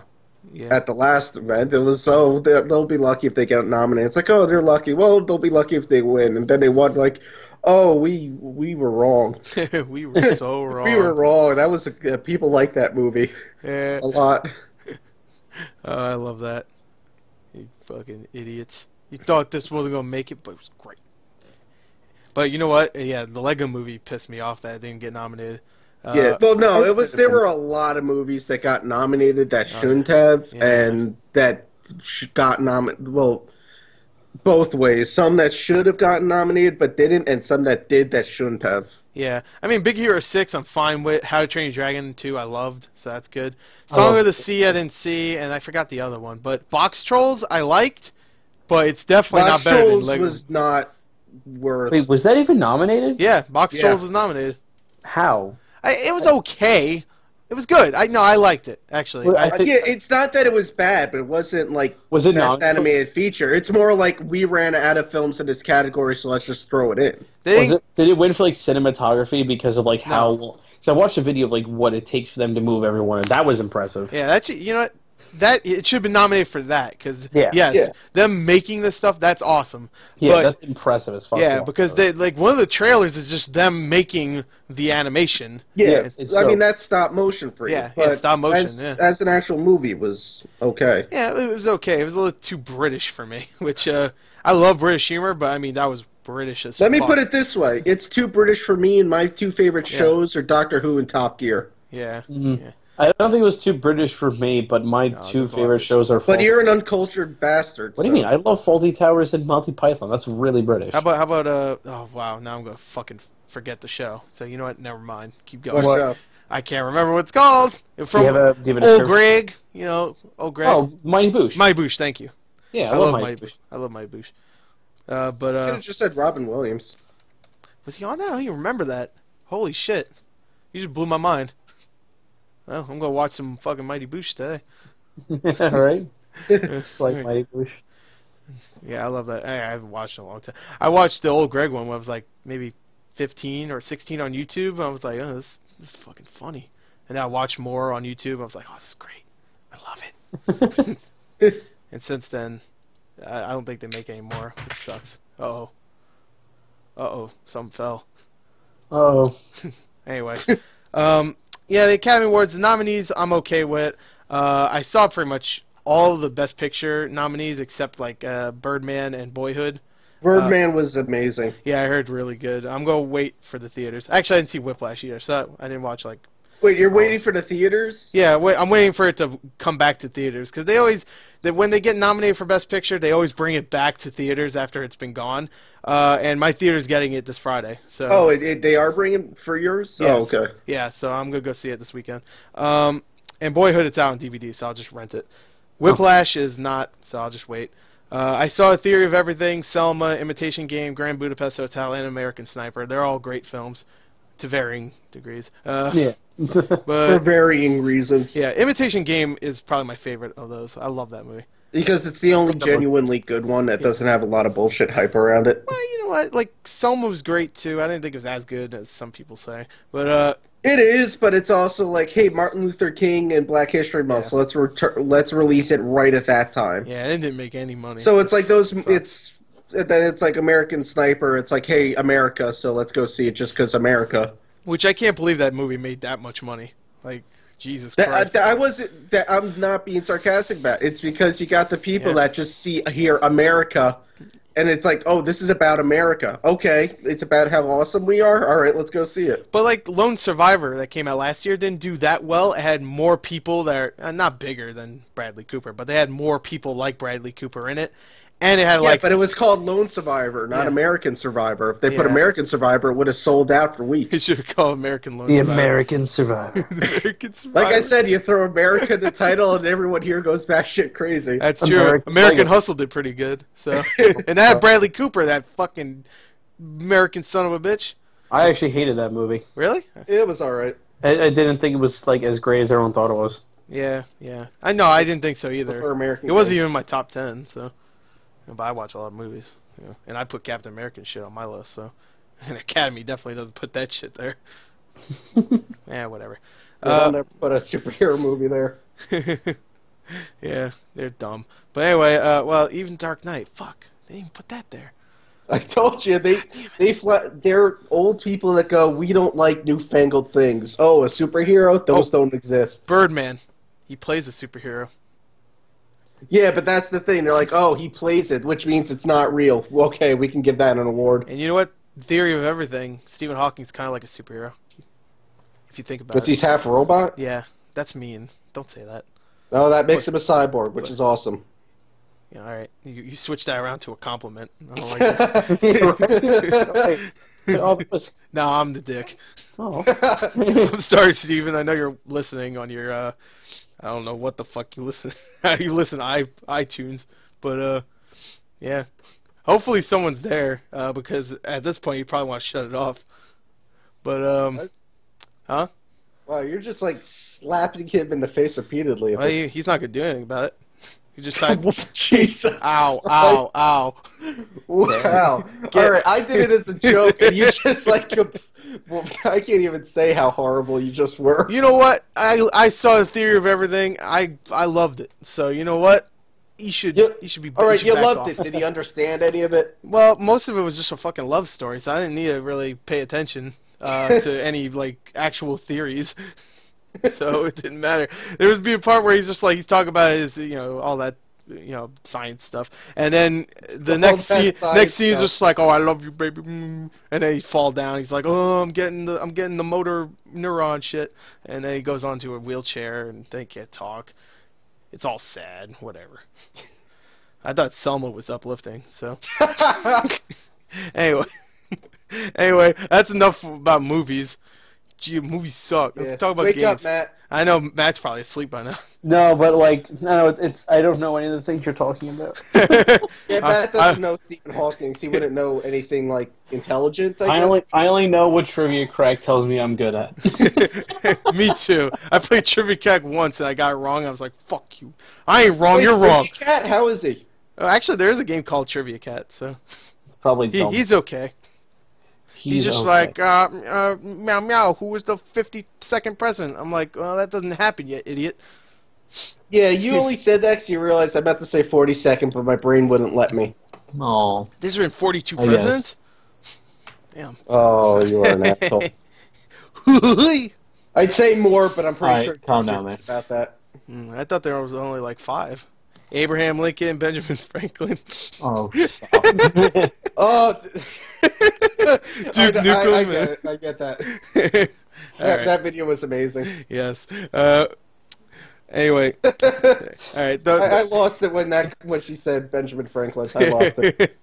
at the last event. It was they'll be lucky if they get nominated. It's like, oh, they're lucky. Well, they'll be lucky if they win, and then they won. Like, oh, we were wrong. We were so wrong. We were wrong. That was people like that movie Yeah. a lot. Oh, I love that. You fucking idiots. You thought this wasn't gonna make it, but it was great. But you know what? Yeah, the Lego Movie pissed me off that it didn't get nominated. Yeah, well, no, I'd say there were a lot of movies that got nominated that shouldn't have, Yeah. and that got nominated. Well, both ways. Some that should have gotten nominated but didn't, and some that did that shouldn't have. Yeah, I mean, Big Hero 6, I'm fine with. How to Train Your Dragon 2, I loved, so that's good. Song of the Sea, I didn't see, and I forgot the other one. But Box Trolls, I liked, but it's definitely Box not better than Trolls Lego. was not worth. Wait, was that even nominated? Yeah, Box Yeah. Trolls is nominated. How? It was okay. It was good. I liked it, actually. Well, I I think- Yeah, it's not that it was bad, but it wasn't like Was it best not? animated feature. It's more like we ran out of films in this category, so let's just throw it in. Did it win for like cinematography because of like how? Because I watched a video of like what it takes for them to move everyone, and that was impressive. Yeah, you know what? That it should have been nominated for that because Yeah. yes, Yeah. them making this stuff, that's awesome. Yeah, But- that's impressive as fuck. Yeah, because they like one of the trailers is just them making the animation. Yes, it's I mean dope. that's stop motion for you. Yeah, but it's stop motion, As, yeah. as an actual movie, it was okay. Yeah, it was okay. It was a little too British for me, which I love British humor, but I mean that was British as Let me fuck. put it this way: it's too British for me, and my two favorite Yeah. shows are Doctor Who and Top Gear. Yeah, Mhm. yeah. I don't think it was too British for me, but my No, two it's favorite garbage. shows are. But Faulty- you're an uncultured bastard. What do you mean? I love Faulty Towers and Monty Python. That's really British. How about oh wow, now I'm gonna fucking forget the show. So you know what? Never mind. Keep going. What show? I can't remember what it's called. From do you have a Old description? Greg, you know, Old Greg. Oh, Mighty Boosh. My Boosh, thank you. Yeah, I love my Mighty Boosh. I love my Boosh. Could But have just said Robin Williams. was he on that? I don't even remember that. Holy shit! You just blew my mind. Well, I'm gonna watch some fucking Mighty Boosh today. right? Like Alright. Mighty Boosh. Yeah, I love that. I haven't watched it in a long time. I watched the Old Greg one when I was like maybe 15 or 16 on YouTube. And I was like, oh, this is fucking funny. And then I watched more on YouTube. I was like, oh, this is great. I love it. And since then, I don't think they make any more, which sucks. Uh-oh. Uh-oh. Something fell. Oh, Anyway. Yeah, the Academy Awards, the nominees, I'm okay with. I saw pretty much all the Best Picture nominees except like Birdman and Boyhood. Birdman was amazing. Yeah, I heard really good. I'm gonna wait for the theaters. Actually, I didn't see Whiplash either, so I didn't watch like. Wait, you're waiting for the theaters? Yeah, I'm waiting for it to come back to theaters because when they get nominated for Best Picture, they always bring it back to theaters after it's been gone. And my theater's getting it this Friday. So. Oh, they are bringing for yours? Yes. Oh, okay. Yeah, so I'm gonna go see it this weekend. And Boyhood, it's out on DVD, so I'll just rent it. Whiplash is not, so I'll just wait. I saw A Theory of Everything, Selma, Imitation Game, Grand Budapest Hotel, and American Sniper. They're all great films, to varying degrees. yeah. For But varying reasons. yeah, Imitation Game is probably my favorite of those. I love that movie. Because it's the only genuinely good one that doesn't have a lot of bullshit hype around it. Well, you know what? Like Selma was great too. I didn't think it was as good as some people say, but It is, but it's also like, hey, Martin Luther King and Black History Month, so let's release it right at that time. yeah, it didn't make any money. So it's like those. Sucks. It's like American Sniper. It's like, hey, America, so let's go see it just because America. Which I can't believe that movie made that much money. Like Jesus Christ. I'm not being sarcastic about it. It's because you got the people Yeah. that just hear America, and it's like, oh, this is about America. Okay, it's about how awesome we are. All right, let's go see it. But like Lone Survivor that came out last year didn't do that well. It had more people that are not bigger than Bradley Cooper, but they had more people like Bradley Cooper in it. And it had Yeah, like but it was called Lone Survivor, not Yeah. American Survivor. If they put Yeah. American Survivor, it would have sold out for it weeks. should be called American Lone The Survivor. American Survivor. The American Survivor. Like I said, you throw America in the title, and everyone here goes batshit crazy. That's true. American Hustle did pretty good. So, and that had Bradley Cooper, that fucking American son of a bitch. I actually hated that movie. Really? It was all right. I didn't think it was like as great as everyone thought it was. Yeah. I know. I didn't think so For either. American It wasn't guys. even in my top 10. So, but I watch a lot of movies. Yeah. And I put Captain American shit on my list. So, and Academy definitely doesn't put that shit there. Yeah, whatever. They'll never put a superhero movie there. Yeah, they're dumb. But anyway, well, even Dark Knight. Fuck, they didn't put that there. I told you they're old people that go, we don't like newfangled things. Oh, a superhero? Those don't exist. Birdman. He plays a superhero. Yeah, but that's the thing. They're like, oh, he plays it, which means it's not real. Okay, we can give that an award. And you know what? Theory of everything. Stephen Hawking's kind of like a superhero. If you think about it. Because he's half robot? Yeah, that's mean. Don't say that. No, that makes him a cyborg, which is awesome. Yeah, all right. You switch that around to a compliment. I don't like this. No, I'm the dick. Oh. I'm sorry, Steven. I know you're listening on your, I don't know what the fuck you listen. You listen to iTunes, but yeah. Hopefully someone's there, because at this point you probably want to shut it off. But huh? Wow, you're just like slapping him in the face repeatedly. Well, he's not gonna do anything about it. He just typed, Jesus. "Ow, ow, ow." Wow. All right, I did it as a joke, and you just like. Well, I can't even say how horrible you just were. You know what? I saw the Theory of Everything. I loved it. So you know what? You should be. All right, you back loved off. it. Did he understand any of it? Well, most of it was just a fucking love story, so I didn't need to really pay attention to any like actual theories. So it didn't matter. There would be a part where he's talking about his, all that, science stuff, and then the next scene is just like, oh, I love you, baby, and then he fall down. He's like, oh, I'm getting the motor neuron shit, and then he goes onto a wheelchair, and they can't talk. It's all sad, whatever. I thought Selma was uplifting, so. Anyway, that's enough about movies. Gee, movies suck. Let's talk about Wake games. up, Matt. I know Matt's probably asleep by now. No, but it's I don't know any of the things you're talking about. Yeah, Matt doesn't know Stephen Hawking, so he wouldn't know anything like intelligent. I guess. I only know what trivia Craig tells me I'm good at. Me too. I played Trivia Cat once and I got it wrong. I was like, "Fuck you! I ain't wrong. You're wrong." Cat, how is he? Actually, there is a game called Trivia Cat, so It's probably dumb. he's okay. He's just okay. like, meow meow. Who was the 52nd president? I'm like, well, that doesn't happen yet, idiot. Yeah, you only said that because you realized I meant to say 42nd, but my brain wouldn't let me. Oh. There's been 42 I guess. presidents. Damn. Oh, you are an asshole. I'd say more, but I'm pretty All right, sure calm you're down, serious about that. I thought there was only like 5. Abraham Lincoln, Benjamin Franklin. Oh, stop. Oh, Duke Nukem. I get that. All right. That video was amazing. Yes. Anyway. All right. I lost it when she said Benjamin Franklin. I lost it.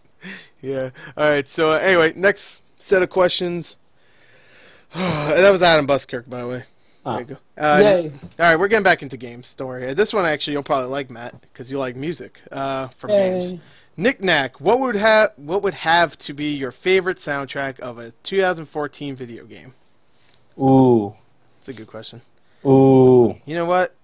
Yeah. All right. So anyway, next set of questions. That was Adam Buskirk, by the way. There you go. Yay. All right, we're getting back into games. Don't worry. This one actually you'll probably like, Matt, because you like music from games. Knick Knack, what would have to be your favorite soundtrack of a 2014 video game? Ooh. That's a good question. Ooh. You know what?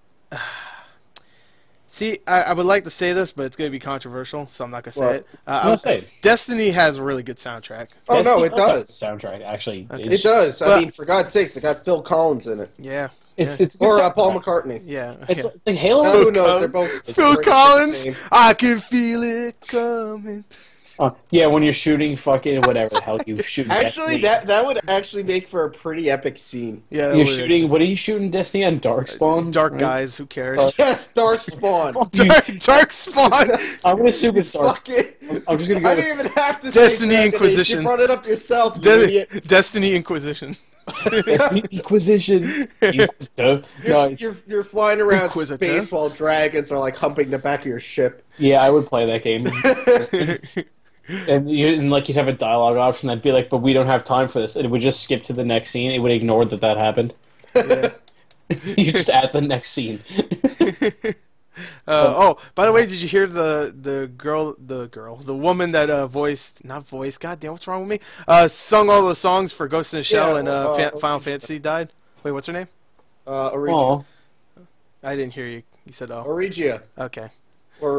See, I would like to say this, but it's going to be controversial, so I'm not going to say it. No, say it. Destiny has a really good soundtrack. Oh, no, it does. Soundtrack, actually. Okay. It does. I mean, for God's sakes, they got Phil Collins in it. Yeah. It's Or good Paul soundtrack. McCartney. Yeah. It's yeah. like Halo. Who knows? They're both. Phil pretty much the Collins, same. I can feel it coming. Yeah, when you're shooting fucking whatever the hell you shoot. Actually, Destiny. that would actually make for a pretty epic scene. Yeah. You're shooting. What are you shooting, Destiny on? Darkspawn. Dark right? guys, who cares? Yes, Dark Spawn. Dark Spawn. I'm gonna assume it's Dark. Fuck it. I'm just gonna go. I with- didn't even have to Destiny say Inquisition. You brought it up yourself, you idiot. Destiny Inquisition. It's the Inquisition. Inquisitor. No, You're flying around Inquisitor. space while dragons are like humping the back of your ship. yeah, I would play that game. And like you'd have a dialogue option that'd be like, "But we don't have time for this." And it would just skip to the next scene. It would ignore that happened. Yeah. You just add the next scene. Oh, by the way, did you hear the woman that God damn, what's wrong with me? Sung all those songs for Ghost in the Shell and Final Fantasy died. Wait, what's her name? Origia. I didn't hear you. You said Origia. Okay.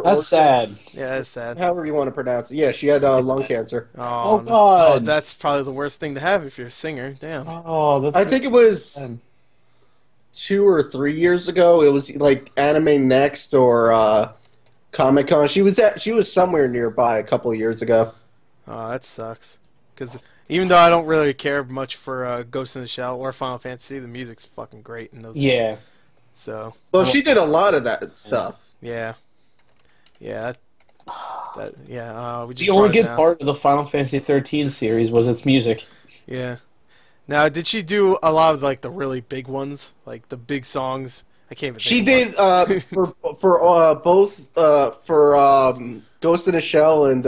That's sad. Yeah, that's sad. However you want to pronounce it. Yeah, she had lung cancer. Oh, Oh, God. Oh, that's probably the worst thing to have if you're a singer. Damn. Oh, that's I think it was 2 or 3 years ago. It was like Anime Next or Comic-Con. She was somewhere nearby a couple of years ago. Oh, that sucks. Because even though I don't really care much for Ghost in the Shell or Final Fantasy, the music's fucking great in those. yeah. So. Well, she did a lot of that stuff. Yeah. Yeah. We just The only brought it good down. part of the Final Fantasy 13 series was its music. Yeah. Now, did she do a lot of like the really big ones, like the big songs? I can't even. She think of did for both Ghost in a Shell and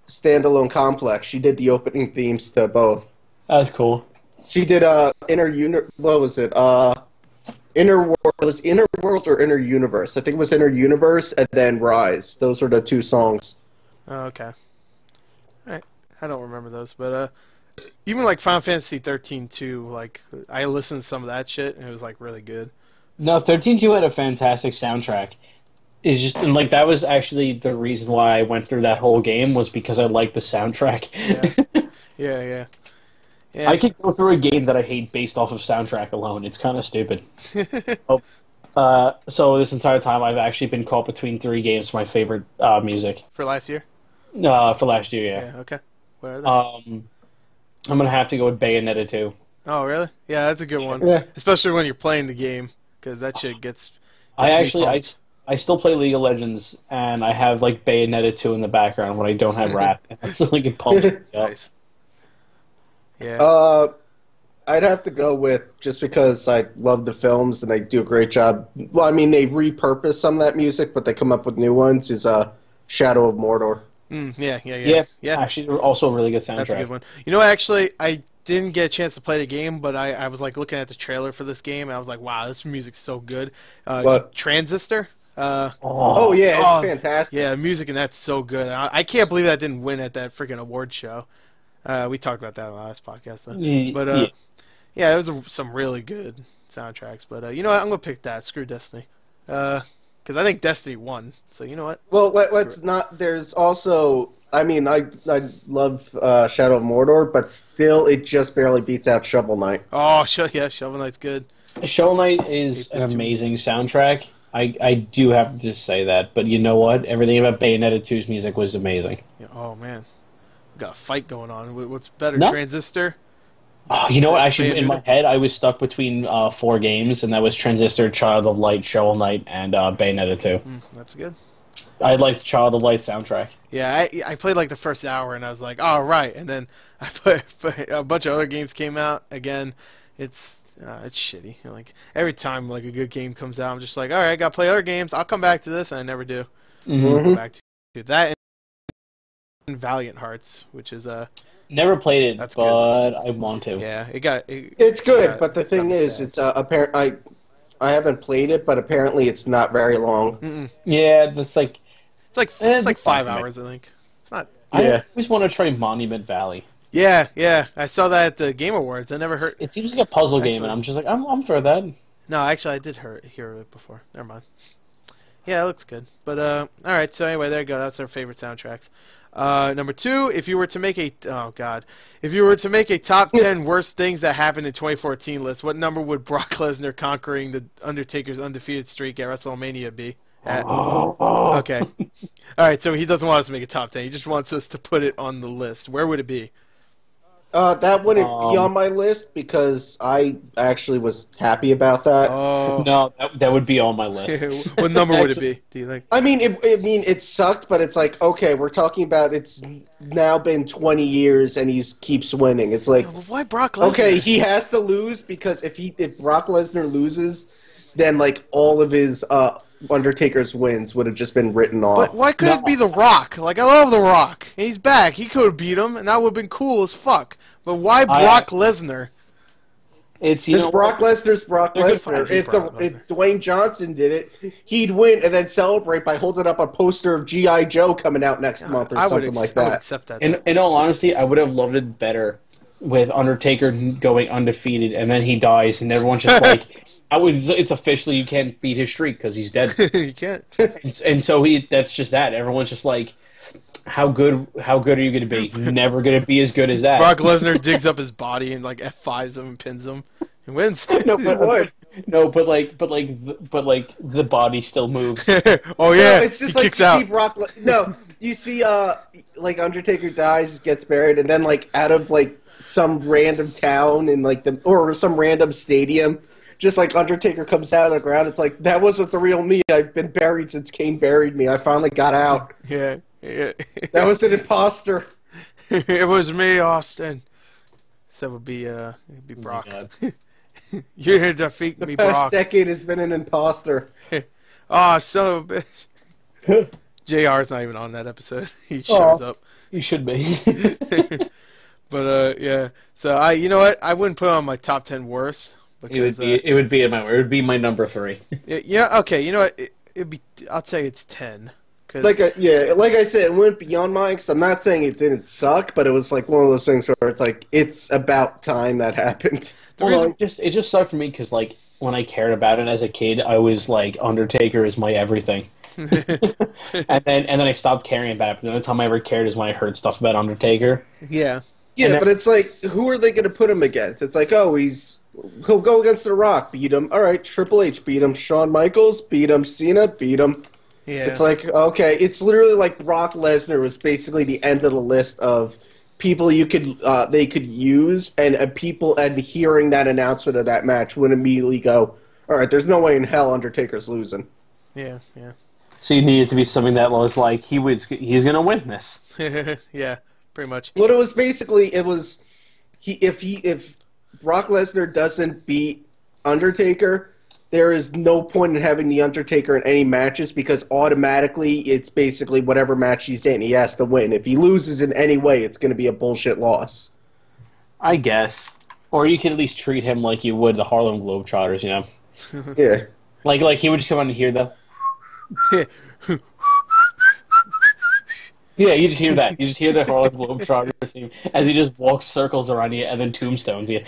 Standalone Complex. She did the opening themes to both. That's cool. She did what was it? Inner World. It was Inner World or Inner Universe. I think it was Inner Universe and then Rise. Those were the 2 songs. Oh, okay. All right. I don't remember those, but even like Final Fantasy 13 too. Like I listened to some of that shit and it was like really good. No, 13-2 had a fantastic soundtrack. It's just and like that was actually the reason why I went through that whole game was because I liked the soundtrack. Yeah. I could go through a game that I hate based off of soundtrack alone. It's kind of stupid. So this entire time I've actually been caught between 3 games for my favorite music. For last year. For last year, yeah. Yeah. Okay. Where are they? I'm gonna have to go with Bayonetta 2. Oh, really? Yeah, that's a good one. Yeah. Especially when you're playing the game, because that shit gets. I still play League of Legends, and I have like Bayonetta 2 in the background when I don't have rap. That's like it pumps me up. Nice. Yeah. I'd have to go with, just because I love the films and they do a great job. Well, I mean, they repurpose some of that music, but they come up with new ones. Is Shadow of Mordor. Yeah. Actually, also a really good soundtrack. That's a good one. You know, actually, I didn't get a chance to play the game, but I was like looking at the trailer for this game, and I was like, wow, this music's so good. What? Transistor. Oh yeah, it's fantastic. Yeah, music and that's so good. I can't believe that didn't win at that freaking award show. We talked about that on the last podcast, though. But yeah, it was some really good soundtracks. But you know what? I'm gonna pick that. Screw Destiny. Because I think Destiny won. So you know what? Well, let's not. There's also. I mean, I love Shadow of Mordor, but still, it just barely beats out Shovel Knight. Oh, yeah, Shovel Knight's good. Shovel Knight is an amazing soundtrack. I do have to just say that, but you know what? Everything about Bayonetta 2's music was amazing. Yeah, oh man, we got a fight going on. What's better, No. Transistor? Oh, you know what? Actually, Bayonetta? in my head, I was stuck between 4 games, and that was Transistor, Child of Light, Shovel Knight, and Bayonetta 2. That's good. I liked the Child of Light soundtrack. Yeah, I played like the first hour, and I was like, oh, right. And then I played a bunch of other games came out. Again, it's shitty. Like every time like a good game comes out, I'm just like, all right, I gotta play other games. I'll come back to this, and I never do. Go back to that. And Valiant Hearts, which is Never played it, That's but I want to. yeah, It's good, got- but the thing got me is, sad. it's apparent. I haven't played it, but apparently it's not very long. Yeah, that's like it's it's like fine 5 for me. hours, I think. It's not. Yeah. I always want to try Monument Valley. Yeah. I saw that at the Game Awards. I never heard. It seems like a puzzle game, Actually- and I'm just like, I'm for that. No, actually, I did hear of it before. Never mind. Yeah, it looks good. But all right. So anyway, there you go. That's our favorite soundtracks. Number 2, if you were to make a top 10 worst things that happened in 2014 list, what number would Brock Lesnar conquering the Undertaker's undefeated streak at WrestleMania be? At? Okay. All right. So he doesn't want us to make a top 10. He just wants us to put it on the list. Where would it be? That wouldn't be on my list because I actually was happy about that. Oh. No, that would be on my list. What number would it be? Do you think? I mean, it sucked, but it's like, okay, we're talking about it's now been 20 years and he keeps winning. It's like, Well, why Brock Lesnar? okay, he has to lose because if Brock Lesnar loses, then like all of his Undertaker's wins would have just been written off. But why couldn't it be The Rock? Like, I love The Rock. He's back. He could have beat him, and that would have been cool as fuck. But why Brock Lesnar? It's Because Brock Lesnar's Brock They're good Lesnar. fighters, Brock If Dwayne Johnson did it, he'd win and then celebrate by holding up a poster of G.I. Joe coming out next month or something like I would that. accept that. In all honesty, I would have loved it better with Undertaker going undefeated, and then he dies, and everyone's just like, it's officially you can't beat his streak because he's dead. You can't. And so that's just that. Everyone's just like, how good are you going to be? Never going to be as good as that. Brock Lesnar digs up his body and like F5s him and pins him and wins. No, but the body still moves. Oh yeah, No, it's just he like kicks you out. see Brock. No, you see, like Undertaker dies, gets buried, and then like out of like some random town in like or some random stadium, just like Undertaker comes out of the ground. It's like that wasn't the real me. I've been buried since Kane buried me. I finally got out. Yeah. That was an imposter. It was me, Austin. So it'd be Brock. You're here to defeat me, Past Brock. decade has been an imposter. Oh, son of a bitch. JR's not even on that episode. He shows up. You should be. But yeah. So you know what? I wouldn't put it on my top 10 worst because it would be my number 3. yeah. Okay. You know what? It'd be. I'll say it's 10. Like I said, it went beyond mine because I'm not saying it didn't suck, but it was like one of those things where it's like it's about time that happened. It just sucked for me because like when I cared about it as a kid, I was like Undertaker is my everything, and then I stopped caring about it. The only time I ever cared is when I heard stuff about Undertaker. Yeah. Yeah, but it's like, who are they going to put him against? It's like, oh, he'll go against The Rock, beat him. All right, Triple H beat him. Shawn Michaels beat him. Cena beat him. Yeah. It's like, okay, it's literally like Brock Lesnar was basically the end of the list of people they could use, and people and hearing that announcement of that match would immediately go, all right, there's no way in hell Undertaker's losing. Yeah. So you needed to be something that was like he's going to win this. Yeah, pretty much. What it was basically, if Brock Lesnar doesn't beat Undertaker, there is no point in having the Undertaker in any matches because automatically it's basically whatever match he's in, he has to win. If he loses in any way, it's going to be a bullshit loss. I guess. Or you could at least treat him like you would the Harlem Globetrotters, you know? Yeah. Like he would just come on and hear them. Yeah, you just hear that. You just hear the Harlem Globetrotters theme as he just walks circles around you and then tombstones you.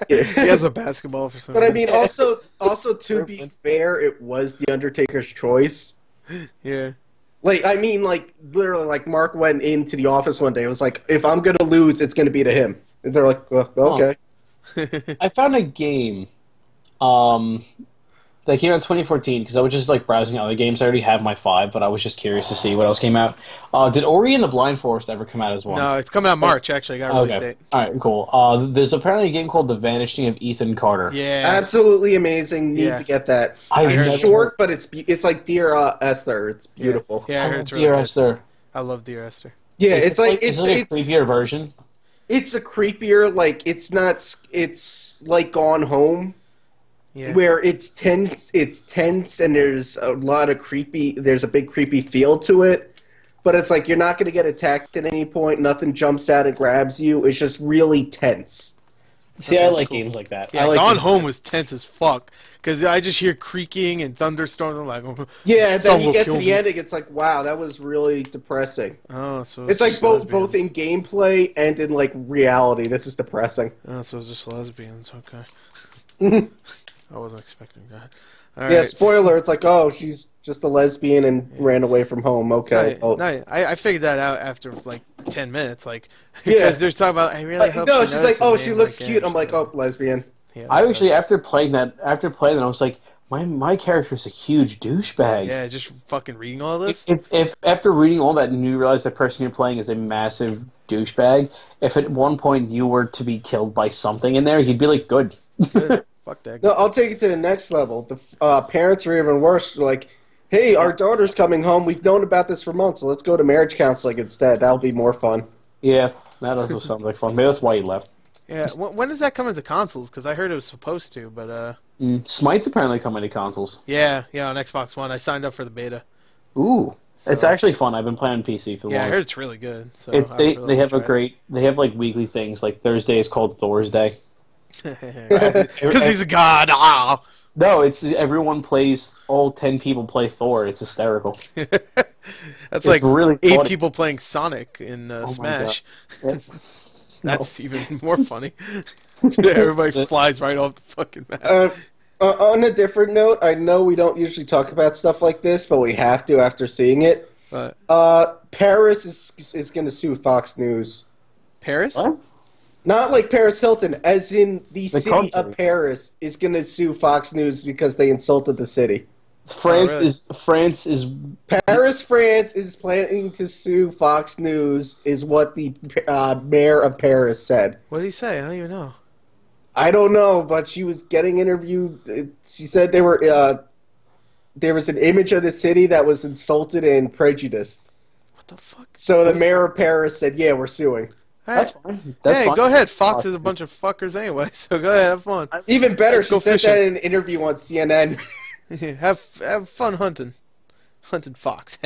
He has a basketball for some But I reason. mean, also to be fair, it was the Undertaker's choice. Yeah. Like, I mean, like, literally, like, Mark went into the office one day. It was like, if I'm going to lose, it's going to be to him. And they're like, well, okay. I found a game that came out in 2014 because I was just like browsing other games. I already have my 5, but I was just curious to see what else came out. Did Ori and the Blind Forest ever come out as well? No, it's coming out in March, actually. I got a release date. All right, cool. There's apparently a game called The Vanishing of Ethan Carter. Yeah. Absolutely amazing. Need to get that. It's short, but it's like Dear Esther. It's beautiful. Yeah, I heard it's really Dear good. Esther. I love Dear Esther. Yeah, it's like a creepier version. It's a creepier, like, it's like Gone Home. Yeah. Where it's tense, and there's a lot of there's a big creepy feel to it, but it's like you're not going to get attacked at any point, nothing jumps out and grabs you, it's just really tense. See, I like games like that. Yeah, Gone Home was tense as fuck, because I just hear creaking and thunderstorms, I'm like, yeah, and then you get to the me. ending, it's like, wow, that was really depressing. Oh, so it's like both in gameplay and in, like, reality, this is depressing. Oh, so it's just lesbians, okay. I wasn't expecting that. All yeah, right. spoiler, it's like, oh, she's just a lesbian and ran away from home, okay. I figured that out after, like, 10 minutes, like, yeah. because they're talking about, I really hope she's like, oh, she looks cute, I'm like, oh, lesbian. Yeah, I actually, after playing that, I was like, My character's a huge douchebag. Yeah, just fucking reading all this. If after reading all that and you realize the person you're playing is a massive douchebag, if at one point you were to be killed by something in there, he'd be like, good. Good. Fuck that. No, I'll take it to the next level. The parents are even worse. They're like, hey, our daughter's coming home. We've known about this for months, so let's go to marriage counseling instead. That'll be more fun. Yeah, that also sounds like fun. Maybe that's why he left. Yeah, when does that come into consoles? Because I heard it was supposed to, but Smite's apparently coming to consoles. yeah, on Xbox One. I signed up for the beta. Ooh, So- it's actually fun. I've been playing PC for Yeah, I long. heard it's really good. So It's I they really have a wanna great they have like weekly things. Like Thursday is called Thor's Day. try it. Because he's a god. Ah. No, it's everyone plays. All 10 people play Thor. It's hysterical. That's like really 8 funny. people playing Sonic in my Smash. God. That's even more funny. Everybody flies right off the fucking map. On a different note, I know we don't usually talk about stuff like this, but we have to after seeing it. But Paris is going to sue Fox News. Paris? What? Not like Paris Hilton, as in the city country. of Paris is going to sue Fox News because they insulted the city. France really? is Paris, France is planning to sue Fox News, is what the mayor of Paris said. What did he say? I don't even know. I don't know, but she was getting interviewed. She said there was an image of the city that was insulted and prejudiced. What the fuck? So the mayor of Paris said, "Yeah, we're suing." All that's right. fine. That's Hey, fine. go ahead. Fox is a bunch of fuckers anyway, so go ahead, have fun. Even better, she Go said fishing. that in an interview on CNN. have fun hunting fox.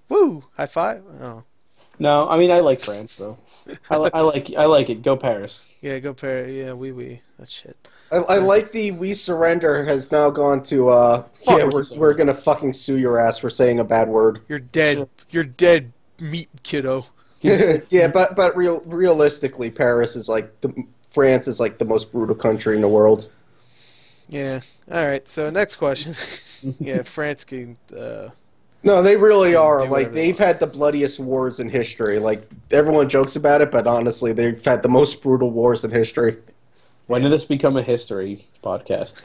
Woo! High five. Oh, No, I mean I like France though. I like it. Go Paris. yeah. Go Paris. Yeah, wee. That shit. I like the "We Surrender" has now gone to yeah, we're gonna fucking sue your ass for saying a bad word. You're dead. Sure. You're dead, meat kiddo. Yeah, but realistically, Paris is like France is like the most brutal country in the world. Yeah. All right. So next question. Yeah, France can. No, they really are. do Like whatever they they've had the bloodiest wars in history. Like everyone jokes about it, but honestly, they've had the most brutal wars in history. When did this become a history podcast?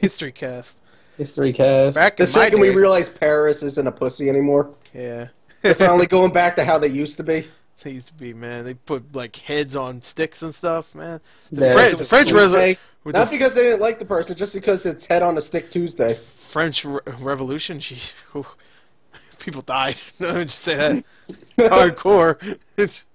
History cast. History cast. Back The in my second we day- realize Paris isn't a pussy anymore, Yeah. they're finally going back to how they used to be. They used to be, man. They put like heads on sticks and stuff, man. Yeah, French, it was French, Tuesday. with Not the because they didn't like the person, just because it's head on a stick Tuesday. French Revolution, people died. Let me just say that. Hardcore. It's,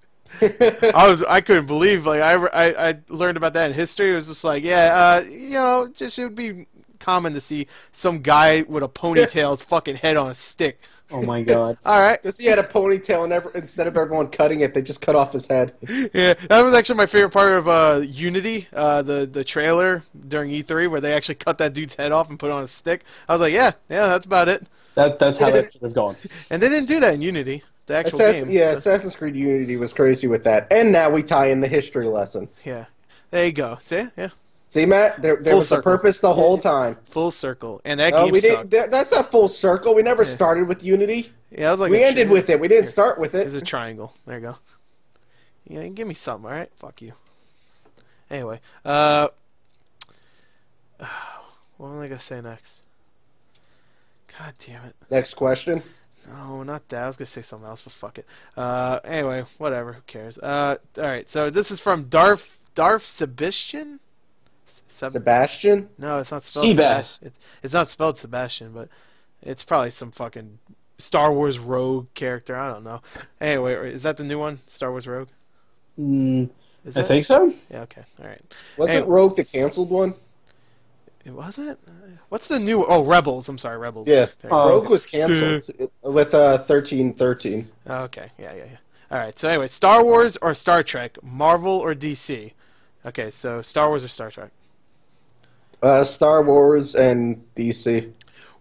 I couldn't believe like I learned about that in history. It was just like just it would be common to see some guy with a ponytail's fucking head on a stick. Oh my god. All right. Because he had a ponytail, and instead of everyone cutting it, they just cut off his head. Yeah, that was actually my favorite part of Unity, the trailer during E3 where they actually cut that dude's head off and put it on a stick. I was like, yeah, that's about it. That's how that should have gone. And they didn't do that in Unity, the actual game. Yeah, Assassin's Creed Unity was crazy with that. And now we tie in the history lesson. Yeah. There you go. See? Yeah. See, Matt, there Full was circle. a purpose the whole time. Full circle. And that Oh, game we sucked. didn't. That's not full circle. We never started with Unity. Yeah, I was like We a ended with it. We didn't start with It's a it. triangle. There you go. Yeah, give me something, alright? Fuck you. Anyway, what am I gonna say next? God damn it. Next question. No, not that. I was gonna say something else, but fuck it. Anyway, whatever. Who cares? Alright, so this is from Darth Sebastian? Sebastian. No, it's not spelled Seabass. Sebastian. It's not spelled Sebastian, but it's probably some fucking Star Wars Rogue character. I don't know. Anyway, is that the new one? Star Wars Rogue? Is I that? think so. Yeah, okay. All right. Wasn't Anyway. Rogue the canceled one? It wasn't? What's the new? Oh, Rebels. I'm sorry, Rebels. Yeah. There you Oh, go. Rogue was canceled with 1313. Okay. Yeah. All right. So anyway, Star Wars or Star Trek, Marvel or DC? Okay, so Star Wars or Star Trek? Star Wars and DC.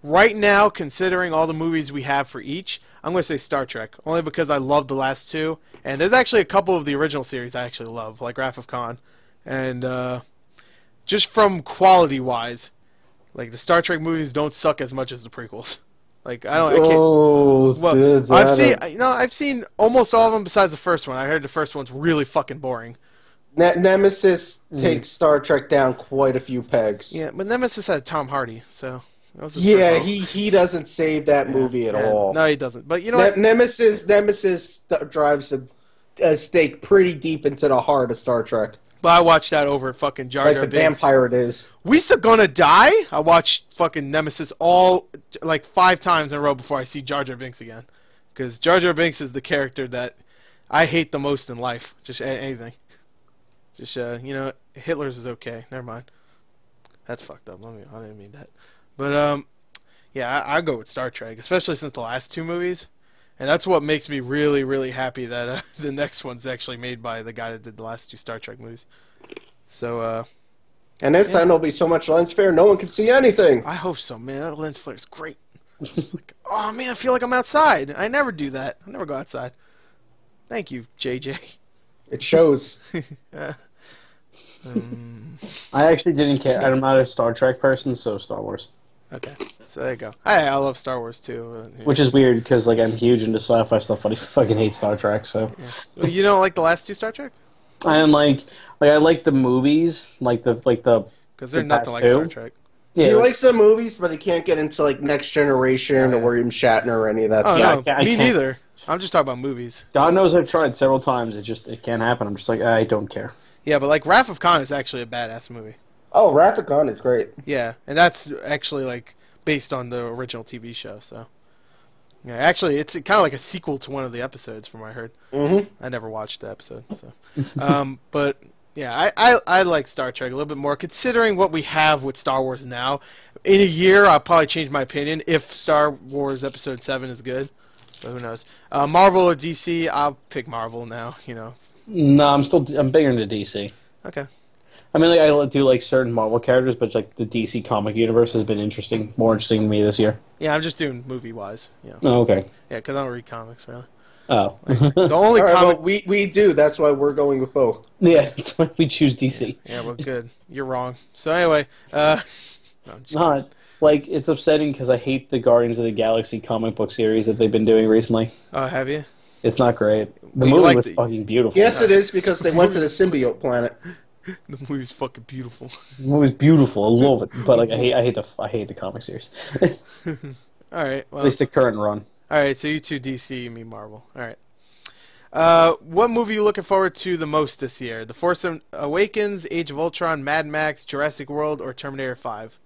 Right now, considering all the movies we have for each, I'm going to say Star Trek, only because I love the last two. And there's actually a couple of the original series I actually love, like Wrath of Khan. And just from quality-wise, like the Star Trek movies don't suck as much as the prequels. Like I can't. Oh, Well, I've seen almost all of them besides the first one. I heard the first one's really fucking boring. Nemesis takes Star Trek down quite a few pegs. Yeah, but Nemesis had Tom Hardy, so that was Yeah, he doesn't save that movie at all. No, he doesn't. But you know what? Nemesis drives a stake pretty deep into the heart of Star Trek. But I watched that over fucking Jar Jar Like the Binks. vampire it is. We still gonna die? I watched fucking Nemesis all like 5 times in a row before I see Jar Jar Binks again. Because Jar Jar Binks is the character that I hate the most in life. Just anything. Just Hitler's is okay. Never mind. That's fucked up. I didn't mean that. But yeah, I go with Star Trek, especially since the last 2 movies. And that's what makes me really, really happy that the next one's actually made by the guy that did the last 2 Star Trek movies. So, and this time there'll be so much lens flare, no one can see anything. I hope so, man. That lens flare is great. It's like, oh, man, I feel like I'm outside. I never do that. I never go outside. Thank you, JJ. It shows. I actually didn't care. I'm not a Star Trek person, so Star Wars. Okay, so there you go. I love Star Wars too. Which is weird because like I'm huge into sci-fi stuff, but I fucking hate Star Trek. So Well, you don't like the last 2 Star Trek? I like the movies, because Because they're nothing like Star Trek. Yeah, He likes some movies, but he can't get into like Next Generation or William Shatner or any of that Oh stuff. no, I me can't. neither. I'm just talking about movies. God knows I've tried several times. It can't happen. I'm just like I don't care. Yeah, but like Wrath of Khan is actually a badass movie. Oh, Wrath of Khan is great. Yeah, and that's actually like based on the original TV show. So yeah, actually, it's kind of like a sequel to one of the episodes, from what I heard. Mm-hmm. I never watched the episode, so but yeah, I like Star Trek a little bit more, considering what we have with Star Wars now. In a year, I'll probably change my opinion if Star Wars Episode 7 is good. But who knows? Marvel or DC? I'll pick Marvel now. No, I'm bigger into DC. Okay. I mean, like I do like certain Marvel characters, but like the DC comic universe has been more interesting to me this year. Yeah, I'm just doing movie-wise. Oh, okay. Yeah, because I don't read comics, really. Oh. The only All right, comic... well, we do. That's why we're going with both. Yeah, that's why we choose DC. Yeah, well, good. You're wrong. So anyway, no, I'm just Not like it's upsetting because I hate the Guardians of the Galaxy comic book series that they've been doing recently. Oh, have you? It's not great. The You movie liked was it. fucking beautiful. Yes, it is because they went to the symbiote planet. The movie's fucking beautiful. The movie's beautiful. I love it, but like I hate the comic series. At All right. Well, least the current run. all right. So you two DC, me Marvel. All right. What movie are you looking forward to the most this year? The Force Awakens, Age of Ultron, Mad Max, Jurassic World, or Terminator 5?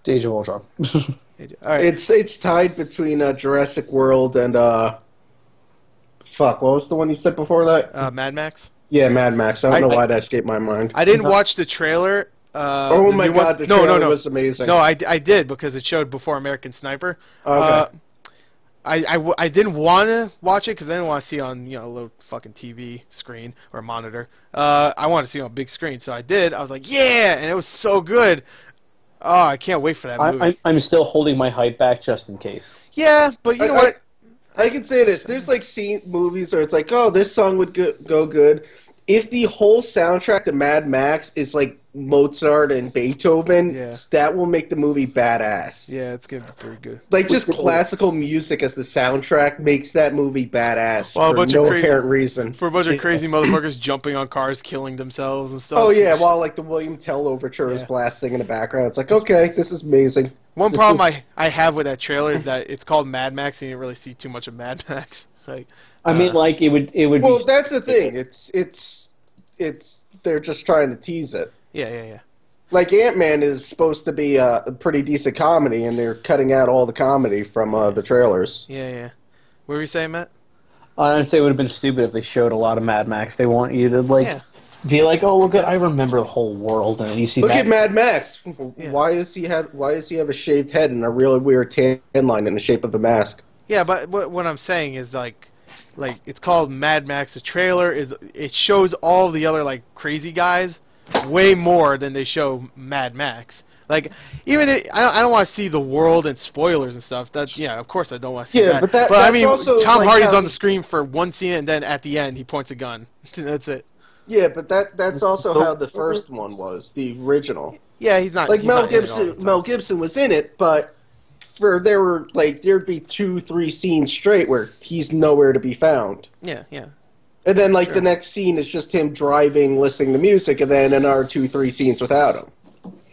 Age of Ultron. All right. It's tied between Jurassic World and fuck. What was the one you said before that? Mad Max. Yeah, Mad Max. I don't know why that escaped my mind. I didn't watch the trailer. Oh my new one. god, the trailer was amazing. No, I did because it showed before American Sniper. Okay. I didn't want to watch it because I didn't want to see it on a little fucking TV screen or monitor. I wanted to see it on a big screen, so I did. I was like, yeah, and it was so good. Oh, I can't wait for that movie. I'm still holding my hype back just in case. Yeah, but you know what? I can say this. There's like movies where it's like, oh, this song would go good. If the whole soundtrack to Mad Max is like Mozart and Beethoven, that will make the movie badass. Yeah, it's gonna be pretty good. Like just classical music as the soundtrack makes that movie badass Well, for no apparent reason. For a bunch of crazy motherfuckers jumping on cars, killing themselves and stuff. Oh yeah, while like the William Tell overture is blasting in the background, it's like, okay, this is amazing. One problem I have with that trailer is that it's called Mad Max, and you didn't really see too much of Mad Max. Like, I mean, like it would. Well, be... that's the thing. It's they're just trying to tease it. Yeah. Like Ant-Man is supposed to be a pretty decent comedy, and they're cutting out all the comedy from the trailers. Yeah. What were you saying, Matt? I'd say it would have been stupid if they showed a lot of Mad Max. They want you to be like, oh look, I remember the whole world, and then you see. Look at Mad Max. Yeah. Why does he have a shaved head and a really weird tan line in the shape of a mask? Yeah, but what I'm saying is like it's called Mad Max. The trailer it shows all the other like crazy guys way more than they show Mad Max. Like even I don't want to see the world and spoilers and stuff. That's of course I don't want to see that. But I mean, also Tom like Hardy's on the screen for one scene, and then at the end he points a gun. That's it. Yeah, but that's also how the first one was, the original. Yeah, he's not like he's Mel not in it all the Gibson. time. Mel Gibson was in it, but there'd be 2-3 scenes straight where he's nowhere to be found. Yeah. And then, like, Sure. the next scene is just him driving, listening to music, and then another 2-3 scenes without him.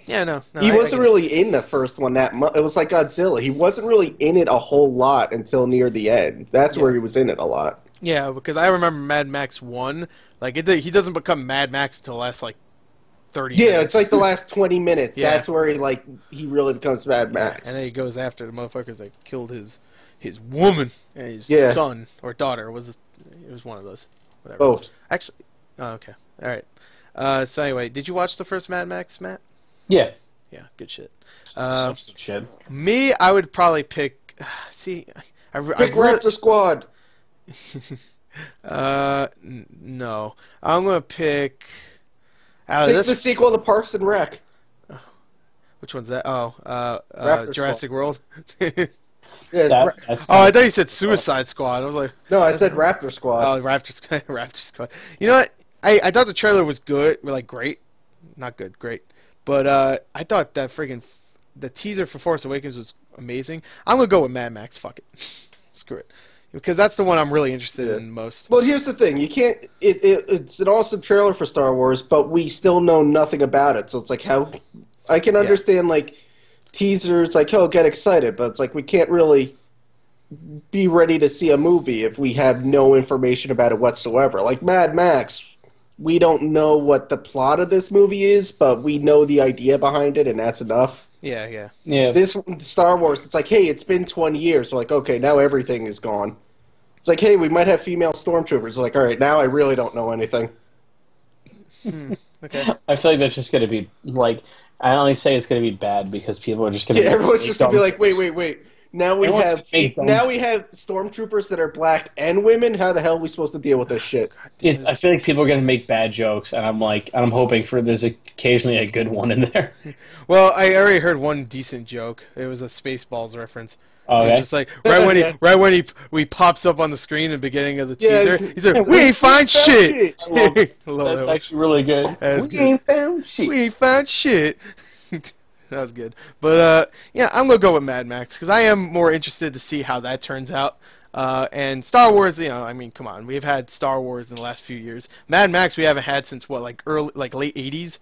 Yeah, no. He I wasn't get it. really in the first one that much. It was like Godzilla. He wasn't really in it a whole lot until near the end. That's where Yeah. he was in it a lot. Yeah, because I remember Mad Max 1. Like, he doesn't become Mad Max until the last, like, 30 Yeah, minutes. it's like the last 20 minutes. Yeah. That's where he really becomes Mad Max. And then he goes after the motherfuckers that killed his woman and his Yeah. son or daughter. It was one of those. Whatever. Both. Actually, oh, okay. All right. So anyway, did you watch the first Mad Max, Matt? Yeah. Yeah, good shit. Such good shit. Me, I would probably pick. See, I Pick really, Raptor Squad. no, I'm gonna pick. Pick the sequel to Parks and Rec. Which one's that? Oh, Raptor Jurassic World. Yeah, That's Oh, I thought you said Suicide Squad. I was like, no, I said Raptor Squad. oh, Raptor Squad. Raptor Squad. You know what? I thought the trailer was good. Like, great. Not good, great. But I thought that the teaser for Force Awakens was amazing. I'm going to go with Mad Max. Fuck it. Screw it. Because that's the one I'm really interested in most. Well, here's the thing: you can't. It's an awesome trailer for Star Wars, but we still know nothing about it. So it's like how I can understand like teasers, like oh, get excited, but it's like we can't really be ready to see a movie if we have no information about it whatsoever. Like Mad Max, we don't know what the plot of this movie is, but we know the idea behind it, and that's enough. Yeah, yeah. Yeah. This Star Wars, it's like, hey, it's been 20 years. We're like, okay, now everything is gone. It's like, hey, we might have female stormtroopers. Like, all right, now I really don't know anything. Okay. I feel like that's just going to be like. I only say it's going to be bad because people are just going to. Yeah, everyone's just gonna be like, wait. Now we Everyone's have gonna make dumb now we have stormtroopers that are black and women. How the hell are we supposed to deal with this shit? I feel like people are going to make bad jokes, and I'm hoping for there's occasionally a good one in there. Well, I already heard one decent joke. It was a Spaceballs reference. Oh, It's okay. just like Yeah. right when he pops up on the screen at the beginning of the Yeah, teaser. He's like, "We ain't find shit." I love it. I love That's that one. actually really good. That's We good. ain't found shit. We ain't found shit. That was good. But yeah, I'm gonna go with Mad Max because I am more interested to see how that turns out. And Star Wars, I mean, come on, we've had Star Wars in the last few years. Mad Max we haven't had since what, like late '80s.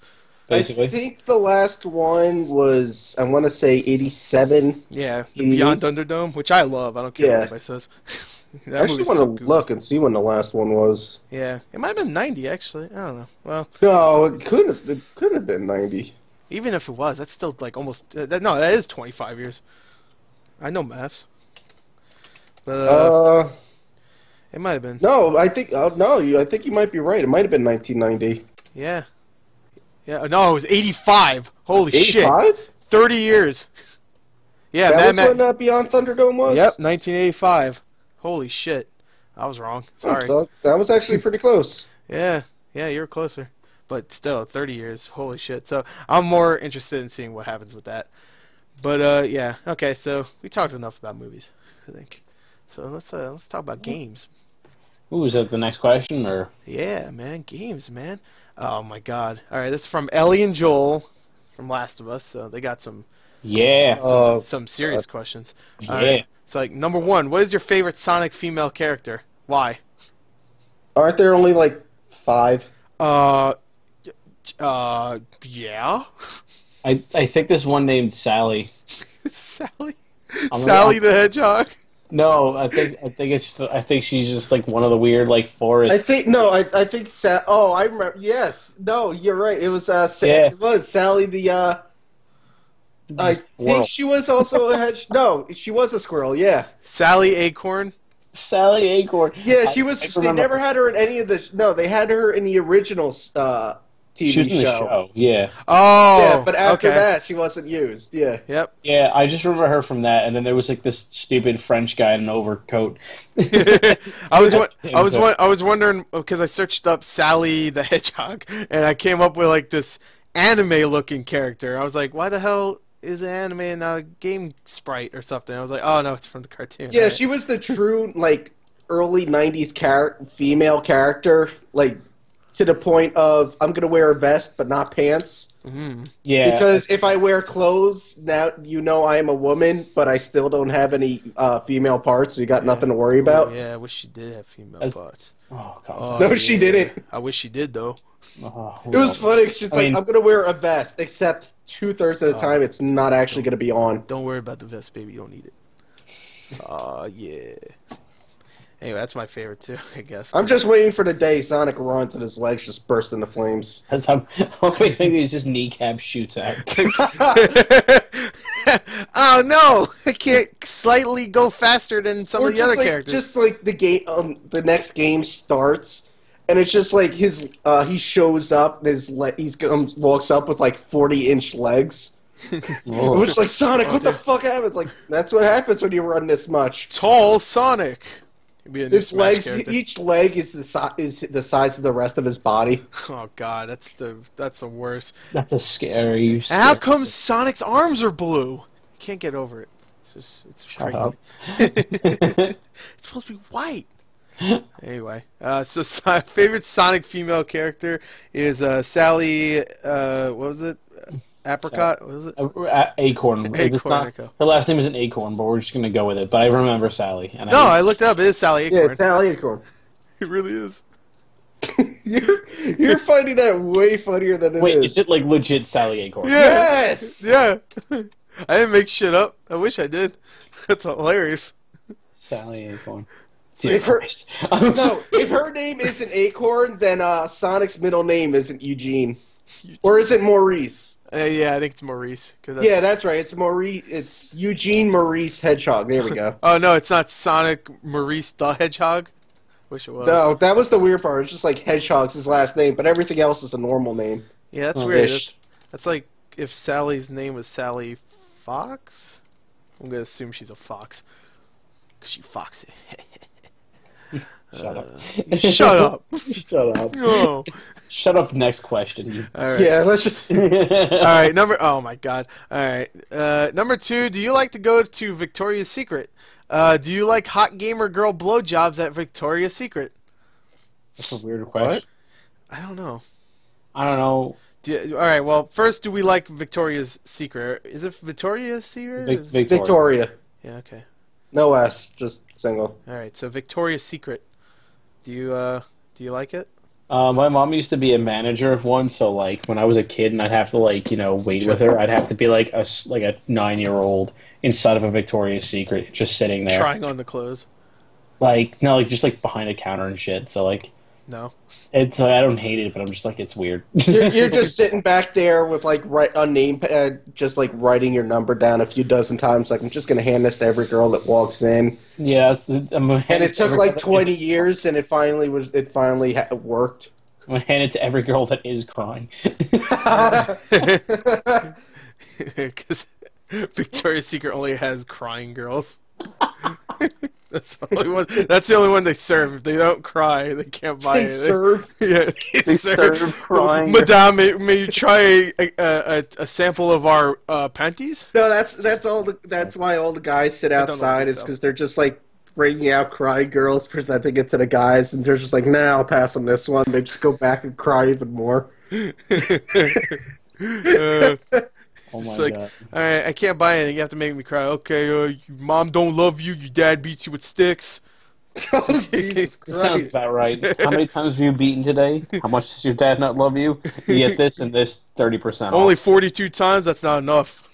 Basically. I think the last one was, I want to say 87. Yeah, the 88? Beyond Thunderdome, which I love. I don't care Yeah. what anybody says. That I actually movie's want so to good. look and see when the last one was. Yeah, it might have been 90 actually. I don't know. Well, No, it could have been 90. even if it was, that's still like almost. No, that is 25 years. I know maths, but it might have been. No, I think I think you might be right. It might have been 1990. Yeah. Yeah. No, it was 85. Holy shit! 85? 30 years. Yeah, That Mad was Max. when Beyond Thunderdome was? Yep, 1985. Holy shit! I was wrong. Oh, Sorry. so that was actually pretty close. Yeah, you were closer. But still, 30 years. Holy shit. So I'm more interested in seeing what happens with that. But yeah, okay. So we talked enough about movies, I think. So let's talk about games. Ooh, is that the next question or? Yeah, man, games, man. Oh my god. All right, this is from Ellie and Joel from Last of Us. So they got some Yeah. some serious questions. Yeah. All right. It's like number 1. What is your favorite Sonic female character? Why? Aren't there only like 5? Yeah. I think there's one named Sally. Sally. I'm Sally the Hedgehog. No, I think she's just like one of the weird like forest. I think no. I think oh, I remember. Yes, no, you're right. It was Yeah. It was Sally the. I Squirrel. think she was also a hedge. No, she was a squirrel. Yeah, Sally Acorn. Sally Acorn. yeah. She was. I They remember- never had her in any of the. No, they had her in the original TV She was in the show. show. Yeah. Oh. Yeah, but after okay. that, she wasn't used. Yeah. Yep. Yeah, I just remember her from that, and then there was like this stupid French guy in an overcoat. I was wondering because I searched up Sally the Hedgehog and I came up with like this anime-looking character. I was like, why the hell is an anime and not a game sprite or something? I was like, oh no, it's from the cartoon. Yeah, Right. she was the true like early '90s female character. Like to the point of I'm going to wear a vest but not pants. Yeah. Because if I wear clothes, now you know I am a woman, but I still don't have any female parts, so you got nothing to worry about. Yeah, I wish she did have female parts. Oh, God. Oh, No, she didn't. I wish she did, though. Oh, It was funny. It's just I'm going to wear a vest, except 2/3 of the time it's not actually going to be on. Don't worry about the vest, baby. You don't need it. Yeah. Anyway, that's my favorite, too, I guess. I'm just waiting for the day Sonic runs and his legs just burst into flames. That's how. Maybe it's just kneecap shoots out. Oh, no! I can't slightly go faster than some of the other characters. Just like the game, the next game starts, and it's just like he shows up and walks up with like 40-inch legs. Which like Sonic, what the fuck happens? Like that's what happens when you run this much. Tall Sonic. His legs, each leg is the size of the rest of his body. Oh God, that's the worst. That's a scary. How come Sonic's arms are blue? I can't get over it. It's crazy. It's supposed to be white. Anyway, so favorite Sonic female character is Sally. What was it? Apricot? What was it? Acorn. Acorn. Her last name isn't Acorn, but we're just gonna go with it. But I remember Sally. And I looked it up. It is Sally Acorn. Yeah, it's Sally Acorn. It really is. You're finding that way funnier than it is. Wait, is it like legit Sally Acorn? Yeah. Yes! Yeah. I didn't make shit up. I wish I did. That's hilarious. Sally Acorn. If her name isn't Acorn, then Sonic's middle name isn't Eugene. Or is it Maurice? Yeah, I think it's Maurice. Yeah, that's right. It's Maurice. It's Eugene Maurice Hedgehog. There we go. Oh, no, it's not Sonic Maurice the Hedgehog? Wish it was. No, that was the weird part. It's just like Hedgehog's his last name, but everything else is a normal name. Yeah, that's weird. That's like if Sally's name was Sally Fox? I'm going to assume she's a fox. Because she foxy. Shut up. Shut up. Shut up. No. Shut up. Next question. All right. Yeah, let's just. All right. Oh my God. All right. Number 2. Do you like to go to Victoria's Secret? Do you like hot gamer girl blowjobs at Victoria's Secret? That's a weird question. I don't know. I don't know. All right. Well, first, do we like Victoria's Secret? Is it Victoria's Secret? Victoria. Yeah. Okay. No S, just single. All right. So Victoria's Secret. Do you like it? My mom used to be a manager of one, so like when I was a kid and I'd have to like wait with her, I'd have to be like a 9-year-old inside of a Victoria's Secret, just sitting there trying on the clothes. Like no, like just like behind a counter and shit. So like no, it's I don't hate it, but I'm just like it's weird. You're just sitting back there with like a name pad, just like writing your number down a few dozen times. Like I'm just gonna hand this to every girl that walks in. Yeah, and it took like 20 years, and it finally worked. I'm gonna hand it to every girl that is crying. Because Victoria's Secret only has crying girls. That's the only one they serve. If they don't cry, they can't buy it. They serve? Yeah, they serve crying. Madame, may you try a sample of our panties? No, that's why all the guys sit outside, is because they're just like bringing out crying girls, presenting it to the guys, and they're just like, nah, I'll pass on this one. They just go back and cry even more. Oh my like, God. All right, I can't buy anything. You have to make me cry. Okay, your mom don't love you. Your dad beats you with sticks. Oh, Jesus That sounds about right. How many times have you beaten today? How much does your dad not love you? You get this and this 30% off. Only 42 times? That's not enough.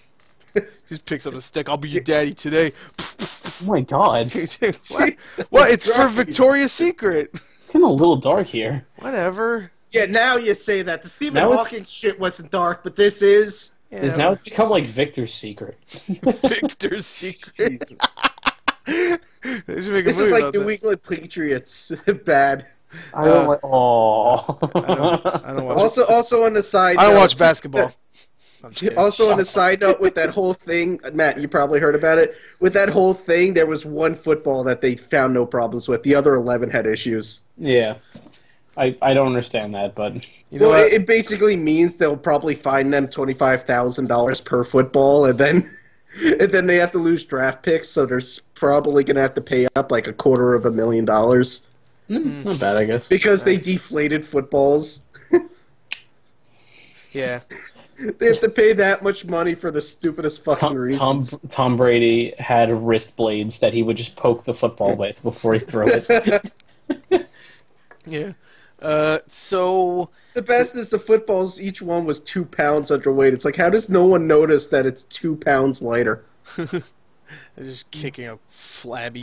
Just picks up a stick. I'll be your daddy today. Oh my God. What? It's for Victoria's Secret. It's getting a little dark here. Whatever. Yeah, now you say that. The Stephen Hawking shit wasn't dark, but this is. Yeah, now it's become like Victor's Secret. Victor's Secret. Jesus. This is like New England Patriots. Bad. I don't like. Oh. I don't watch also on the side. I don't watch basketball. Also on the side note, with that whole thing, Matt, you probably heard about it. With that whole thing, there was one football that they found no problems with. The other 11 had issues. Yeah. I don't understand that, but it basically means they'll probably fine them $25,000 per football, and then they have to lose draft picks. So they're probably gonna have to pay up like $250,000. Not bad, I guess. Because they deflated footballs. Yeah. They have to pay that much money for the stupidest fucking reasons. Tom Brady had wrist blades that he would just poke the football with before he threw it. Yeah. So The best is the footballs, each one was 2 pounds underweight. It's like, how does no one notice that it's 2 pounds lighter? they're just kicking a flabby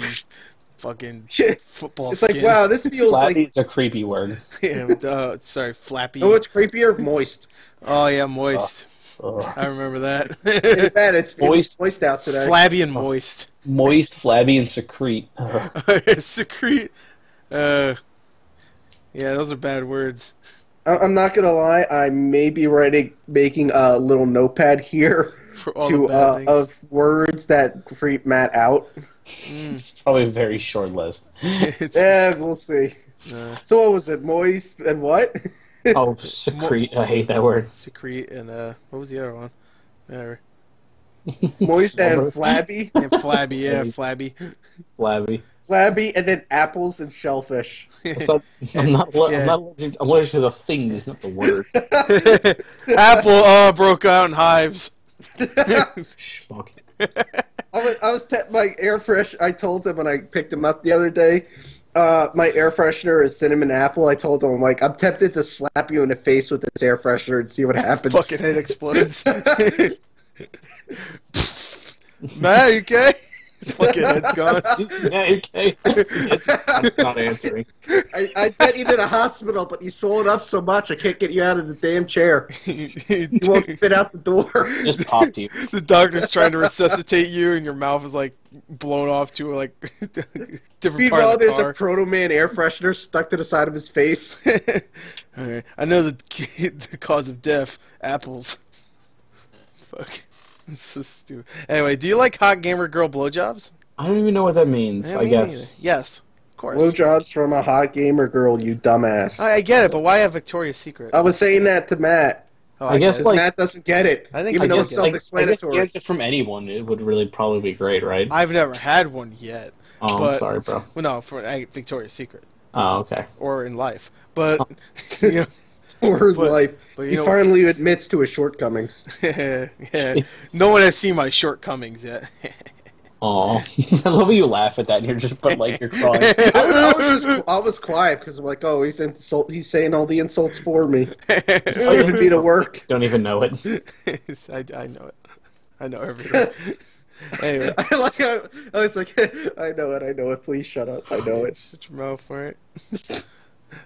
fucking football It's skin. like, wow, this feels Flabby like... is a creepy word. Yeah, sorry, flappy. Oh, what's creepier? Moist. Oh yeah, moist. Ugh. I remember that. Hey, man, it was Moist. moist out today. Flabby and moist. Moist, flabby, and secrete. Ugh. Secrete. Yeah, those are bad words. I'm not gonna lie, I may be making a little notepad here For all the bad things. of words that creep Matt out. It's probably a very short list. Yeah, we'll see. So what was it? Moist and what? Oh, secrete. I hate that word. Secrete and what was the other one? Whatever. Moist and flabby. And flabby, yeah, flabby. Flabby. Flabby, and then apples and shellfish. I'm not allergic. I'm allergic to the things, not the word. Apple broke out in hives. Schmuck. My air fresh. I told him when I picked him up the other day. My air freshener is cinnamon apple. I told him, I'm tempted to slap you in the face with this air freshener and see what happens. Fucking head explodes. Matt, you okay? Fucking head's gone. Yeah, okay. I'm not answering. I get you to the hospital, but you swelled up so much I can't get you out of the damn chair. You won't fit out the door. Just popped you. The doctor's trying to resuscitate you, and your mouth is like blown off to like different Meanwhile, part of the there's car. a Proto Man air freshener stuck to the side of his face. Alright. I know the cause of death: apples. Fuck. It's so stupid. Anyway, do you like hot gamer girl blowjobs? I don't even know what that means, Yeah, I me guess. neither. Yes, of course. Blowjobs from a hot gamer girl, you dumbass. I get it, but why have Victoria's Secret? I was saying that to Matt. Oh, I guess, get it. Because Matt doesn't get it. I think even I though get it's it. I guess self-explanatory. the answer from anyone, it would really probably be great, right? I've never had one yet. Oh, but, I'm sorry, bro. Well, no, for Victoria's Secret Oh, okay. or in life, but you know, Or in But- life. but He know- finally admits to his shortcomings. yeah, no one has seen my shortcomings yet. Oh, I love when you laugh at that and you're just, but like you're crying. I was quiet because I'm like, oh, he's saying all the insults for me. He's saving me to work. Don't even know it. I know it. I know everything. Anyway, I was like, I know it. Please shut up. I know it. shut your mouth for it.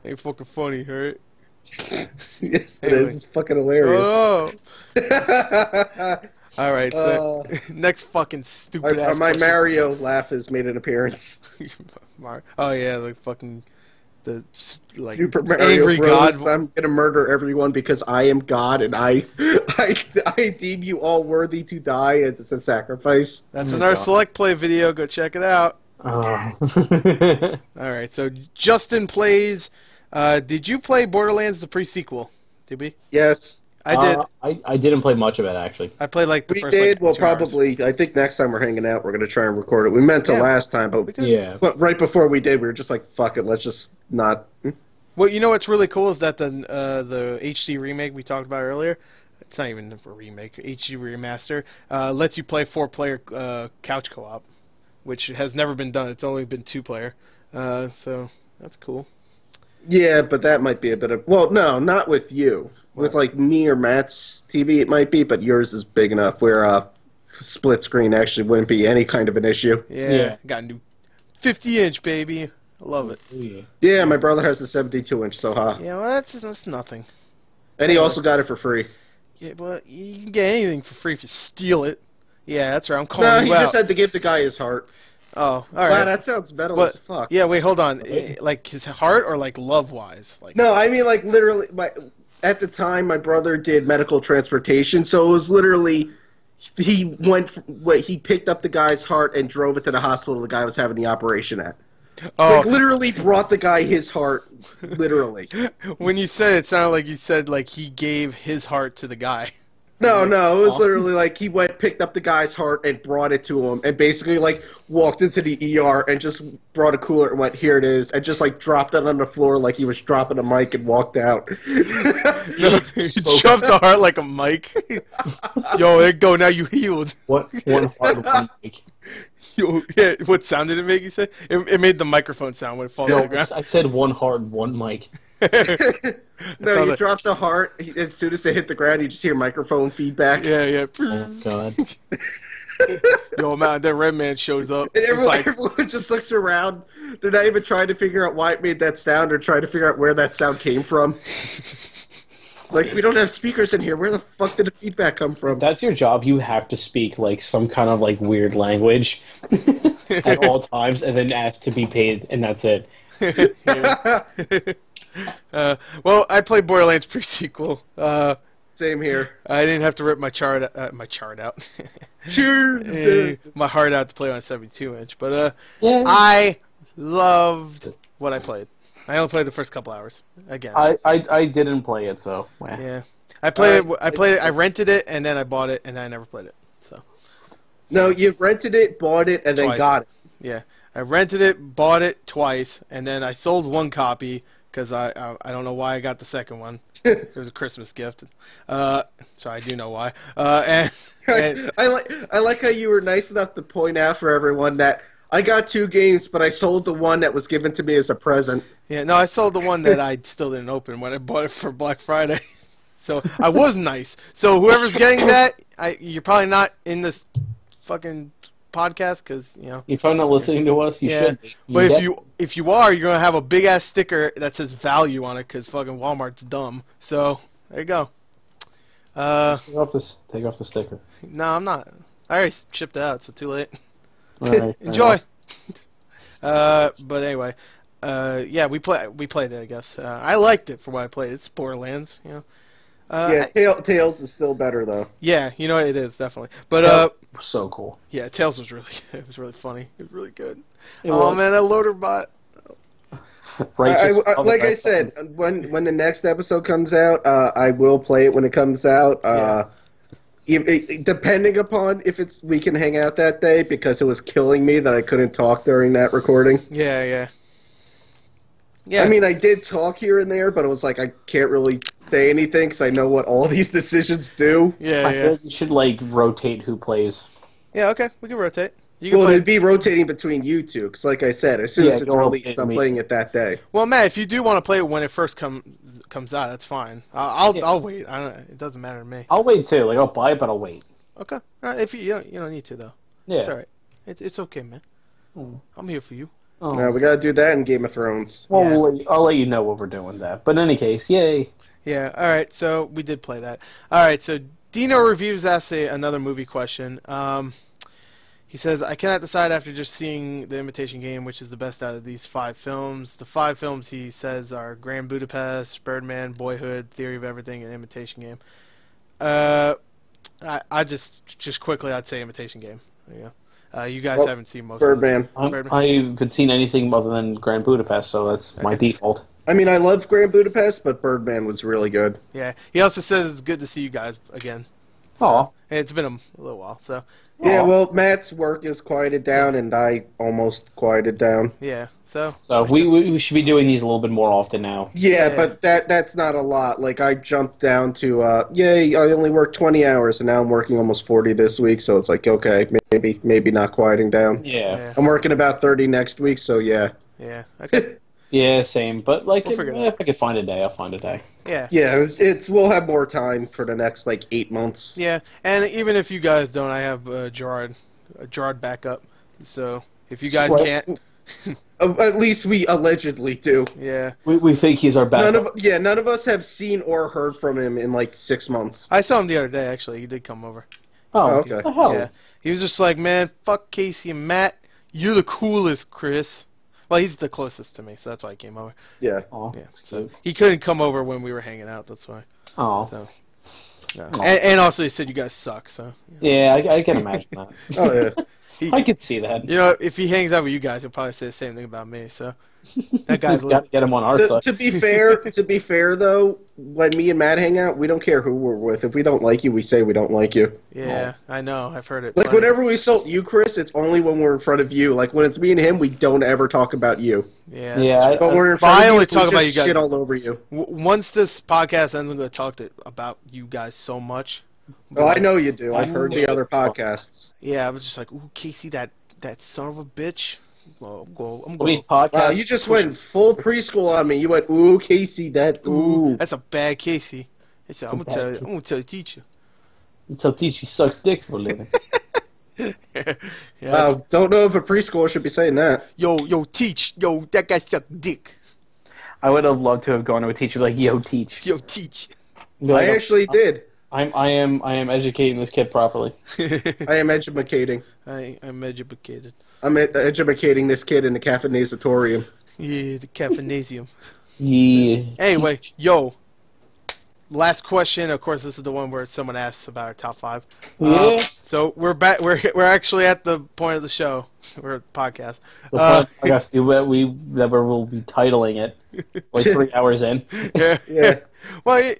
Ain't fucking funny, right? Yes, it Anyway. is. It's fucking hilarious. Oh. All right, so next fucking stupid ass. My question. Mario laugh has made an appearance. Oh yeah, like fucking the like Super Mario angry Bros. god. I'm gonna murder everyone because I am God and I deem you all worthy to die as a sacrifice. That's Oh in my our God. select play video. Go check it out. Oh. All right, so Justin plays. Did you play Borderlands the pre-sequel? Did we? Yes, I did. I didn't play much of it, actually. I played like the we first. did. Like, Well, 2 hours. probably. I think next time we're hanging out, we're gonna try and record it. We meant to Yeah. last time, but could. Yeah. right before we did, we were just like, "Fuck it, let's just not." Well, you know what's really cool is that the HD remake we talked about earlier. It's not even a remake. HD remaster lets you play 4-player couch co-op, which has never been done. It's only been 2-player. So that's cool. Yeah, but that might be a bit of. Well, no, not with you. With like me or Matt's TV, it might be, but yours is big enough where split screen actually wouldn't be any kind of an issue. Yeah. Got a new 50-inch, baby. I love it. Oh, yeah. Yeah, my brother has a 72-inch, so Yeah, well, that's nothing. and he also got it for free. Yeah, but you can get anything for free if you steal it. Yeah, that's right. I'm calling No, you he out. just had to give the guy his heart. Oh, all Wow, right. that sounds metal But- as fuck. Yeah, wait, hold on. Like his heart or like love-wise? Like No, I mean like literally. At the time, my brother did medical transportation, so it was literally he he picked up the guy's heart and drove it to the hospital the guy was having the operation at. oh, Like literally brought the guy his heart, literally. when you said it, sounded like you said like he gave his heart to the guy. No, it was literally like he picked up the guy's heart and brought it to him, and basically like walked into the ER and just brought a cooler and went, "Here it is," and just like dropped it on the floor like he was dropping a mic and walked out. No, he shoved the heart like a mic. Yo, there you go. Now you healed. One hard one mic. Yo, yeah, what sound did it make? You said it made the microphone sound when it falls on the ground. I said one hard one mic. No, you dropped the heart. As soon as it hit the ground, you just hear microphone feedback. Yeah. Oh god. Yo, man, that red man shows up. And It's like, everyone just looks around. They're not even trying to figure out why it made that sound or trying to figure out where that sound came from. Like, we don't have speakers in here. Where the fuck did the feedback come from? That's your job. You have to speak like some kind of like weird language at all times, and then ask to be paid, and that's it. well, I played Borderlands pre-sequel. Same here. I didn't have to rip my chart out. Sure. My heart out to play on a 72-inch. But Yeah. I loved what I played. I only played the first couple hours again. I didn't play it, so Yeah, I played it. I rented it and then I bought it and I never played it. So No, you rented it, bought it, and then Twice. got it. yeah, I rented it, bought it twice, and then I sold one copy because I don't know why I got the second one. It was a Christmas gift, so I do know why. And I like how you were nice enough to point out for everyone that I got 2 games, but I sold the one that was given to me as a present. yeah, no, I sold the one that I still didn't open when I bought it for Black Friday. So I was nice. So whoever's getting that, you're probably not in this fucking podcast because you're probably not listening to us. You should be. But if you are, you're gonna have a big ass sticker that says value on it because fucking Walmart's dumb. So there you go. Take off the sticker. No, I'm not. I already shipped it out, so too late. All right, Enjoy. But anyway, yeah, we played it. I guess I liked it for what I played. It's Borderlands, Yeah, Tails is still better though. Yeah, it is definitely. But so cool. yeah, Tails was it was really funny. It was really good. It Oh was. man, that loader bot. Like I said, when the next episode comes out, I will play it when it comes out. Depending upon if we can hang out that day, because it was killing me that I couldn't talk during that recording. Yeah. I mean, I did talk here and there, but it was like I can't really say anything because I know what all these decisions do. Yeah. I feel like you should like rotate who plays. Yeah. Okay, we can rotate. You can Well, play. it'd be rotating between you two, because like I said, as soon as it's go released, rotate I'm me. playing it that day. Well, Matt, if you do want to play it when it first comes out, that's fine. I'll wait. It doesn't matter to me. I'll wait too. Like I'll buy it, but I'll wait. Okay. If you don't need to though. Yeah. It's all right. It's okay, man. Mm. I'm here for you. Oh. No, we gotta do that in Game of Thrones. Well, Yeah. I'll let you know what we're doing that. But in any case, yay. Yeah. All right. So we did play that. All right. So Dino Reviews asked another movie question. He says, I cannot decide after just seeing The Imitation Game which is the best out of these 5 films. The 5 films, he says, are Grand Budapest, Birdman, Boyhood, Theory of Everything, and Imitation Game. I just quickly, I'd say Imitation Game. There you go. You guys haven't seen most Birdman. of them. I haven't seen anything other than Grand Budapest, so that's my default. I mean, I love Grand Budapest, but Birdman was really good. Yeah. He also says it's good to see you guys again. Oh, It's been a little while, so Yeah, well, Matt's work is quieted down, and I almost quieted down. yeah. So we should be doing these a little bit more often now. Yeah, Yeah. but that's not a lot. Like, I jumped down to, I only worked 20 hours, and now I'm working almost 40 this week, so it's like, okay, maybe not quieting down. Yeah. I'm working about 30 next week, so yeah. yeah. Okay. Yeah, same. But like, We'll figure it out. if I could find a day, I'll find a day. Yeah. Yeah, we'll have more time for the next, 8 months. Yeah, and even if you guys don't, I have Gerard backup. So if you guys Well, can't, At least we allegedly do. yeah. We think he's our backup. None of us have seen or heard from him in 6 months. I saw him the other day. Actually, he did come over. Oh, okay. What the hell? Yeah, he was just like, man, fuck Casey and Matt. You're the coolest, Chris. Well, he's the closest to me, so that's why he came over. Yeah. Oh, Yeah, that's so cute. he couldn't come over when we were hanging out. That's why. Oh. So, no. Aw. And also he said you guys suck. So Yeah, I can imagine that. Oh, yeah. I could see that. You know, if he hangs out with you guys, he'll probably say the same thing about me. So that guy's Got to get him on our side. To be fair though, when me and Matt hang out, we don't care who we're with. If we don't like you, we say we don't like you. yeah, I know. I've heard it. Like plenty. whenever we insult you, Chris, it's only when we're in front of you. Like when it's me and him, we don't ever talk about you. Yeah, Yeah, But when we're in But front I of you, only we talk about just you guys. shit all over you. Once this podcast ends, I'm going to talk about you guys so much. Well, I know you do. I've I heard know. the other podcasts. Yeah, I was just like, ooh, Casey, that son of a bitch. Well, I'm I going. mean, podcast. Wow, you just went full preschool on me. You went, ooh, Casey, that, ooh. That's a bad Casey. I said, I'm gonna tell the teacher. Tell teacher sucks dick for a living. Yeah, Wow, don't know if a preschooler should be saying that. yo, teach. Yo, that guy suck dick. I would have loved to have gone to a teacher like, "Yo, teach." Yo, teach. Be like, I actually did. I am educating this kid properly. I am educating. I'm educated. I'm educating this kid in the caffeinatorium. Yeah, the caffeinasium. Yeah. Anyway, yo. Last question. Of course, this is the one where someone asks about our top 5. Yeah. So we're back. We're actually at the point of the show. We're at the podcast. I guess we never will be titling it like 3 hours in. Yeah. Yeah. Well,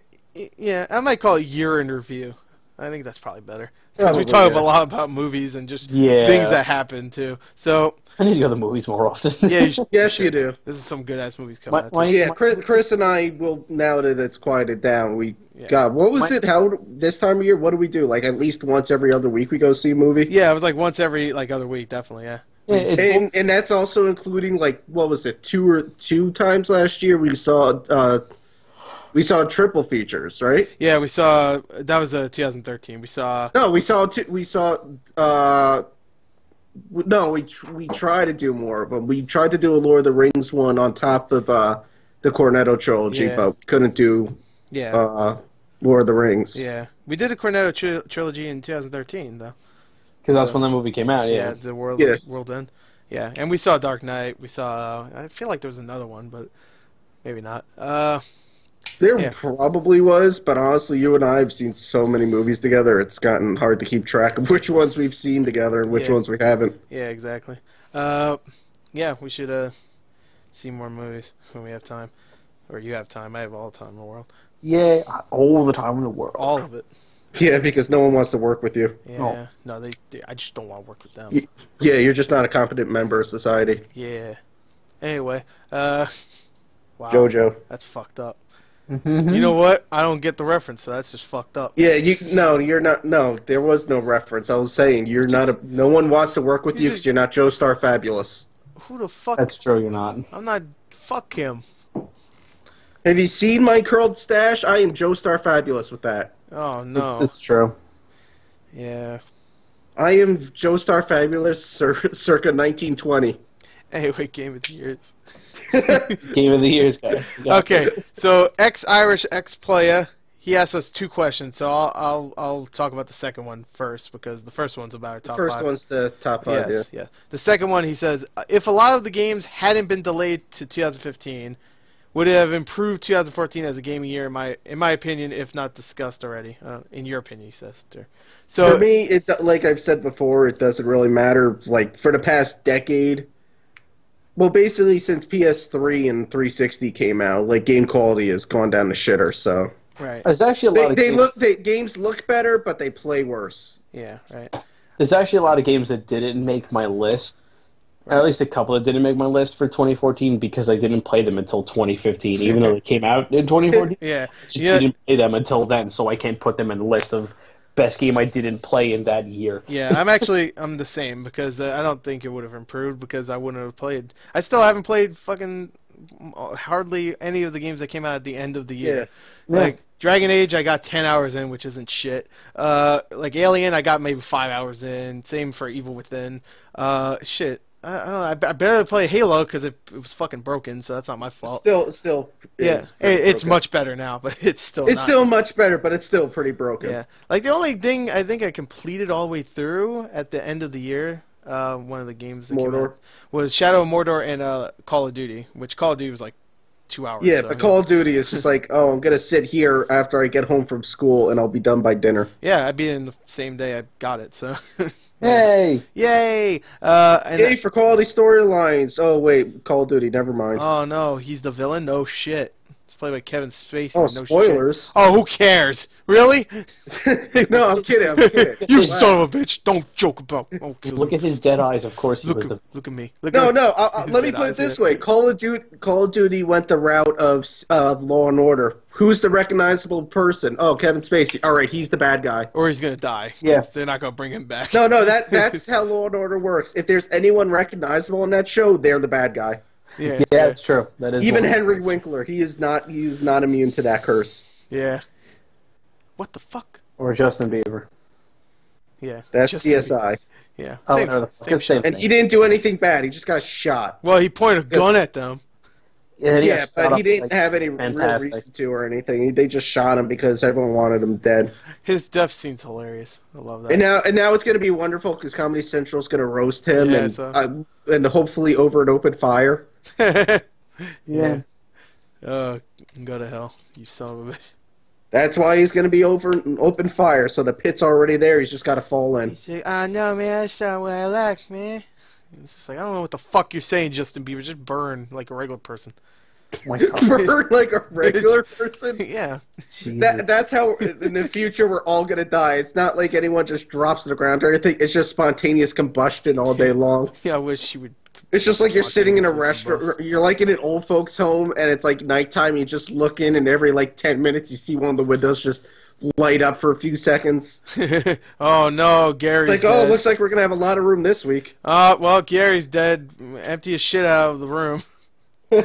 yeah. I might call it year in review. I think that's probably better because we Probably, talk yeah. a lot about movies and just Yeah. things that happen too. So I need to go to the movies more often. yeah, Yes, you do. This is some good ass movies coming out. My- Too. Yeah, Chris and I will, now that it's quieted down, Yeah. God, what was it? How, this time of year, what do we do? Like, at least once every other week we go see a movie? Yeah, it was like once every other week, definitely. Yeah. Yeah, it's- And that's also including, like, what was it, two times last year we saw triple features, right? Yeah, we saw that was 2013. We saw No, we tried to do more of them. We tried to do a Lord of the Rings one on top of the Cornetto trilogy, Yeah. but couldn't do Lord of the Rings. yeah. We did a Cornetto trilogy in 2013 though. Because that's when the movie came out. Yeah, Yeah. the World End. Yeah, and we saw Dark Knight. We saw. I feel like there was another one, but maybe not. There Yeah. probably was, but honestly, you and I have seen so many movies together, it's gotten hard to keep track of which ones we've seen together and which Yeah. ones we haven't. Yeah, exactly. Yeah, we should see more movies when we have time, or you have time. I have all the time in the world. Yeah, all the time in the world. All of it. Yeah, because no one wants to work with you. Yeah. Oh. No, they. I just don't want to work with them. Yeah, you're just not a competent member of society. Yeah. Anyway, wow. Jojo. That's fucked up. Mm-hmm. You know what? I don't get the reference, so that's just fucked up. Yeah, you're not. No, there was no reference. I was saying you're not a. No one wants to work with you because you're not Joe Star Fabulous. Who the fuck? That's true. You're not. I'm not. Fuck him. Have you seen my curled stash? I am Joe Star Fabulous with that. Oh no. It's true. Yeah. I am Joe Star Fabulous circa 1920. Anyway, Game of the Years. Game of the Years, guys. You got Okay, so ex-Irish ex-player. He asked us 2 questions, so I'll talk about the second one first because the first one's about our The top first 5. one's the top 5. Yes, yes. The second one, he says, if a lot of the games hadn't been delayed to 2015, would it have improved 2014 as a gaming year? In my opinion, if not discussed already. In your opinion, he says. So For me, like I've said before, it doesn't really matter. Like for the past decade, well, basically since PS3 and 360 came out, like game quality has gone down the shitter. So right, There's actually a lot of games look better, but they play worse. yeah, right. There's actually a lot of games that didn't make my list. Or at least a couple that didn't make my list for 2014 because I didn't play them until 2015, even though they came out in 2014. Yeah, I just yeah, didn't play them until then, so I can't put them in the list of best game I didn't play in that year. yeah. I'm the same because I don't think it would have improved because I wouldn't have played. I still haven't played fucking hardly any of the games that came out at the end of the year. Yeah. Like Dragon Age, I got 10 hours in, which isn't shit. Like Alien, I got maybe 5 hours in. Same for Evil Within. Shit. I don't know. I barely play Halo because it was fucking broken, so that's not my fault. Still, Yeah, is pretty it's broken. much better now, but it's still It's not. still much better, but it's still pretty broken. Yeah. Like the only thing I think I completed all the way through at the end of the year, one of the games that came Mordor. out, was Shadow of Mordor and Call of Duty, which Call of Duty was like 2 hours. Yeah, so, but Call of Duty is just like, oh, I'm gonna sit here after I get home from school, and I'll be done by dinner. Yeah, I beat it in the same day I got it, so Hey! Yay! Yay for quality storylines. Oh wait, Call of Duty. Never mind. Oh no, he's the villain. No shit. It's played by Kevin Spacey. Oh, No spoilers. Shit. Oh, who cares? Really? No, I'm kidding. I'm kidding. You Relax. son of a bitch! Don't joke about. I'll kill Look you. at his dead eyes. Of course, he was the. Look at me. Look No, at no. his Let me dead put it eyes, this yeah. way: Call of Duty went the route of Law and Order. Who's the recognizable person? Oh, Kevin Spacey. All right, he's the bad guy. Or he's gonna die. Yeah. They're not gonna bring him back. No, that's how Law and Order works. If there's anyone recognizable in that show, they're the bad guy. Yeah. Yeah, that's true. That is Even one. Henry Winkler, he is not immune to that curse. Yeah. What the fuck? Or Justin Bieber. Yeah. That's Just- CSI. Yeah. Oh, Same- no, the fuck same is same shit. And he didn't do anything bad. He just got shot. Well, he pointed a gun at them. Yeah, Yeah, but he didn't like, have any real fantastic. reason to or anything. They just shot him because everyone wanted him dead. His death scene's hilarious. I love that. And now it's going to be wonderful because Comedy Central's going to roast him Yeah, and hopefully over an open fire. Yeah. Go to hell, you son of a bitch. That's why he's going to be over an open fire. So the pit's already there. He's just got to fall in. He's like, I know, man. That's not what I like, man. It's just like, I don't know what the fuck you're saying, Justin Bieber. Just burn like a regular person. Oh my God. Burn like a regular person. Yeah. Jesus. That's how in the future we're all going to die. It's not like anyone just drops to the ground or anything. It's just spontaneous combustion all day long. Yeah, I wish you would. It's just like you're sitting in a Spontaneously restaurant. You're like in an old folks' home, and it's like nighttime. You just look in, and every like 10 minutes, you see one of the windows just light up for a few seconds. Oh no, Gary's It's like, dead. oh, it looks like we're gonna have a lot of room this week. Well, Gary's dead. Empty his shit out of the room. All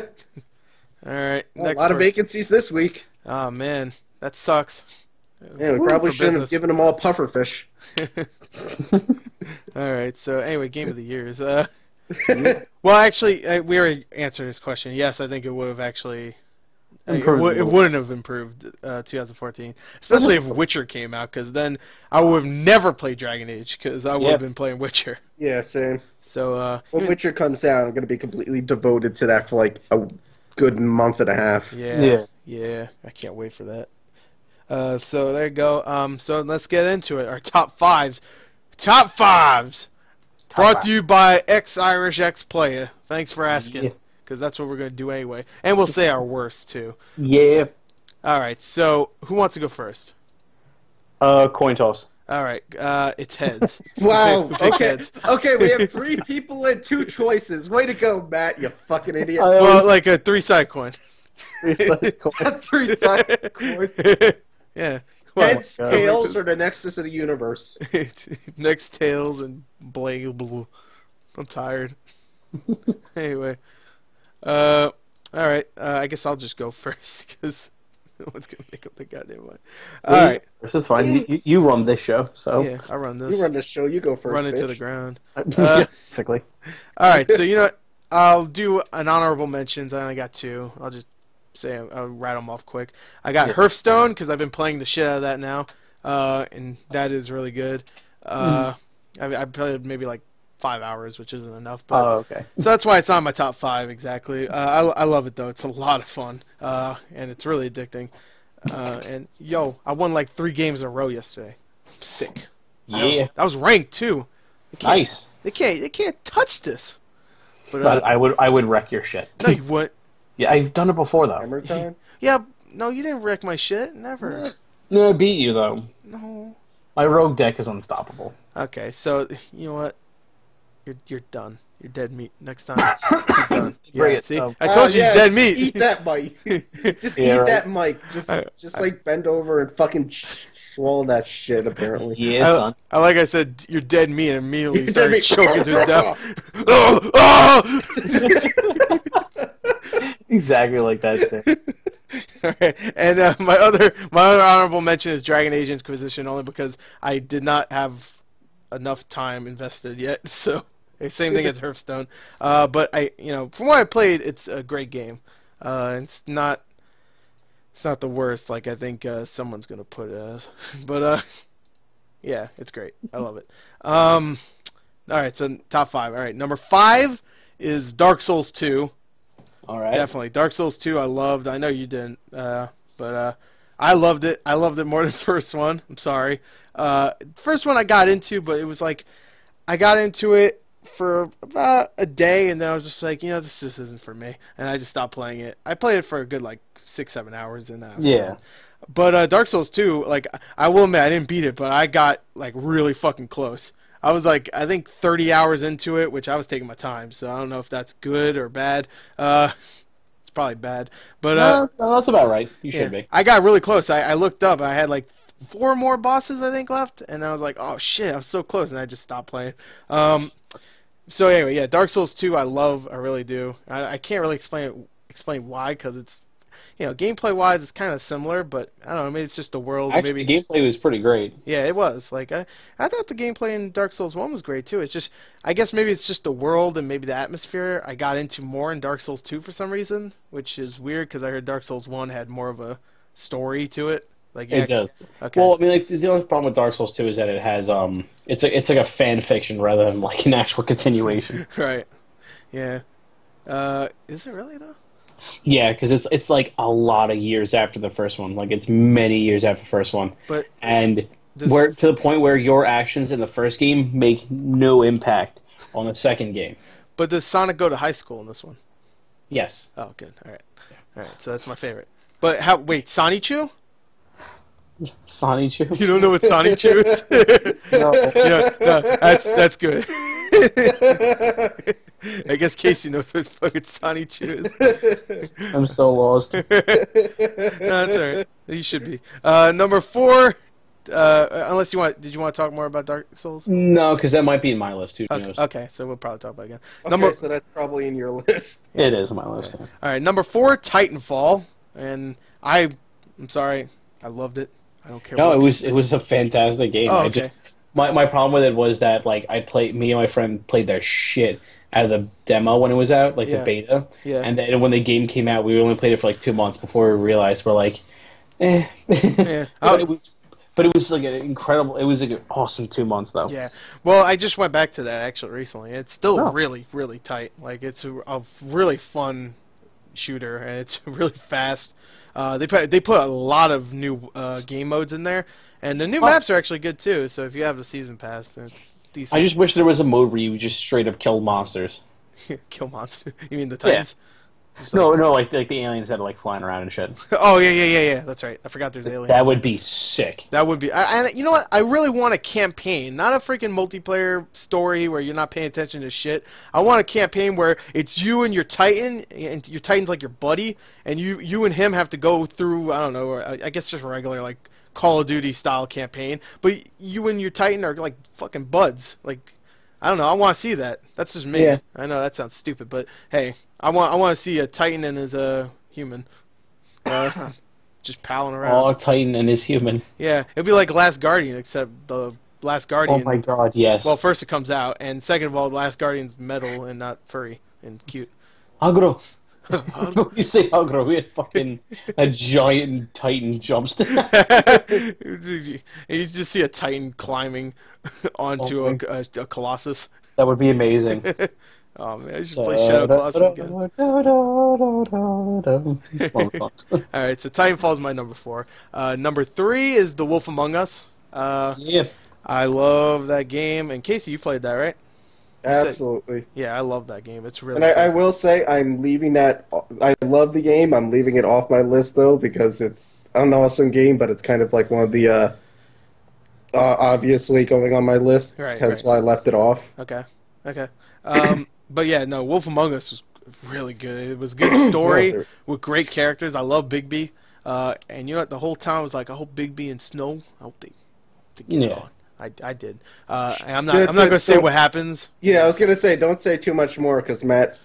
right. A Next lot of person. vacancies this week. Oh man, that sucks. Yeah, we Woo, probably for shouldn't have business. given them all pufferfish. All right. So anyway, game of the years. Well, actually, we already answered this question. Yes, I think it would have actually. Improved a It little. wouldn't have improved 2014, especially if Witcher came out, because then I would have never played Dragon Age, because I would have Yep. been playing Witcher. Yeah, same. So, When Witcher comes out, I'm gonna be completely devoted to that for like a good month and a half. yeah, I can't wait for that. So there you go. So let's get into it. Our top fives. Top fives. Brought five. to you by Irish X Player. Thanks for asking, Yeah. because that's what we're going to do anyway. And we'll say our worst, too. Yeah. All right, so who wants to go first? Coin toss. All right, it's heads. Wow. Who picked Okay. heads? Okay. We have 3 people and 2 choices. Way to go, Matt. You fucking idiot. Well, like a 3-side coin. A 3-sided coin. Yeah. Well, Heads, tails, or the nexus of the universe. next tails and blank blue. I'm tired. Anyway, all right. I guess I'll just go first because no one's gonna make up the goddamn mind. All right. That's fine. You run this show, so Yeah, I run this. You run this show. You go first. Run it to bitch. the ground. basically. All right. So you know what? I'll do an honorable mentions. I only got 2. I'll just say I'll rattle them off quick. I got Hearthstone because I've been playing the shit out of that now, and that is really good. I played maybe like 5 hours, which isn't enough. But Oh, okay. so that's why it's not my top 5 exactly. I love it though. It's a lot of fun, and it's really addicting. And yo, I won like 3 games in a row yesterday. Sick. Yeah. I was ranked too. Nice. They can't touch this. But But I would wreck your shit. no, you wouldn't. Yeah, I've done it before though. Hammer time. Yeah, no, you didn't wreck my shit. Never. No, I beat you though. No. My rogue deck is unstoppable. Okay, so you know what? You're done. You're dead meat. Next time, you're done. Bring Yeah, it. see, Oh. I told you yeah, he's dead meat. Eat that mic. Just Yeah, eat right. that mic. Just like bend over and fucking swallow that shit. Apparently. Yeah, son. I like I said, you're dead meat, and immediately You're started dead meat. choking to death. Oh, oh! Exactly like that thing. All right. And my other honorable mention is Dragon Age Inquisition, only because I did not have enough time invested yet. So same thing as Hearthstone. But from what I played, it's a great game. It's not the worst. Like I think someone's gonna put it as. But yeah, it's great. I love it. All right. So top 5. All right. Number 5 is Dark Souls 2. All right. Definitely. Dark Souls 2 I loved. I know you didn't. But I loved it. I loved it more than the first one. I'm sorry. First one I got into, but it was like I got into it for about a day, and then I was just like, this just isn't for me, and I just stopped playing it. I played it for a good 6-7 hours, and I was done. But Dark Souls 2, I will admit I didn't beat it, but I got really fucking close. I was I think 30 hours into it, which I was taking my time, so I don't know if that's good or bad. It's probably bad, but no, that's about right. You should be. I got really close. I looked up, and I had 4 more bosses I think left, and I was like, oh shit, I was so close, and I just stopped playing. So anyway, yeah, Dark Souls 2 I love, I really do. I can't really explain why, because it's gameplay wise it's kind of similar, but I don't know, maybe it's just the world. Actually, the gameplay was pretty great. Yeah, it was. I thought the gameplay in Dark Souls 1 was great too. It's just, I guess maybe it's just the world and maybe the atmosphere I got into more in Dark Souls 2 for some reason, which is weird because I heard Dark Souls 1 had more of a story to it. It does. Okay. Well, I mean, the only problem with Dark Souls 2 is that it has it's like a fan fiction rather than an actual continuation. Right. Yeah. Is it really though? Yeah, because it's a lot of years after the first one. It's many years after the first one. But to the point where your actions in the first game make no impact on the second game. But does Sonic go to high school in this one? Yes. Oh, good. All right. All right. So that's my favorite. But wait, Sonichu? Sonichu? You don't know what Sonichu is? No. Yeah, no, that's good. I guess Casey knows what fucking Sonichu is. I'm so lost. No, that's all right. You should be. Number 4. Unless did you want to talk more about Dark Souls? No, because that might be in my list too. Okay, so we'll probably talk about it again. Okay, so that's probably in your list. It is on my list. All right, number 4, Titanfall, and I'm sorry, I loved it. I don't care. No, it was a fantastic game. Oh, okay. My problem with it was that me and my friend played the shit out of the demo when it was out, the beta. Yeah. And then when the game came out, we only played it for 2 months before we realized eh. Yeah. But it was an incredible. It was an awesome 2 months though. Yeah. Well, I just went back to that actually recently. It's still Oh. really, really tight. It's a really fun shooter, and it's really fast. They put a lot of new game modes in there, and the new maps are actually good too. So if you have the season pass, it's decent. I just wish there was a mode where you just straight up kill monsters. Kill monsters. You mean the Titans? No, like the aliens that are flying around and shit. Oh yeah. That's right. I forgot there's aliens. That would be sick. That would be. And you know what? I really want a campaign, not a freaking multiplayer story where you're not paying attention to shit. I want a campaign where it's you and your Titan, and your Titan's like your buddy, and you and him have to go through. I don't know. I guess just regular Call of Duty style campaign, but you and your Titan are fucking buds. I don't know. I want to see that. That's just me. Yeah. I know that sounds stupid, but hey, I want to see a Titan and his human, just palling around. Oh, Titan and his human. Yeah, it'd be like Last Guardian, except the Last Guardian. Oh my god, yes. Well, first it comes out, and second of all, the Last Guardian's metal and not furry and cute. Agro. You say Agro, we had a giant Titan jumps. You just see a Titan climbing onto a Colossus. That would be amazing. Oh man, I should play Shadow Colossus again. All right, so Titanfall is my number 4. Number 3 is The Wolf Among Us. Yeah. I love that game. And Casey, you played that, right? Absolutely. Yeah, I love that game. It's really And cool. I will say I'm leaving that. I love the game. I'm leaving it off my list though because it's an awesome game, but it's kind of one of the obviously going on my list. Hence why I left it off. Okay. But yeah, no, Wolf Among Us was really good. It was a good story with great characters. I love Bigby. And you know what? The whole time I was like, I hope Bigby and Snow. I hope they get it on. I did. And I'm not going to say what happens. Yeah, I was going to say, don't say too much more because Matt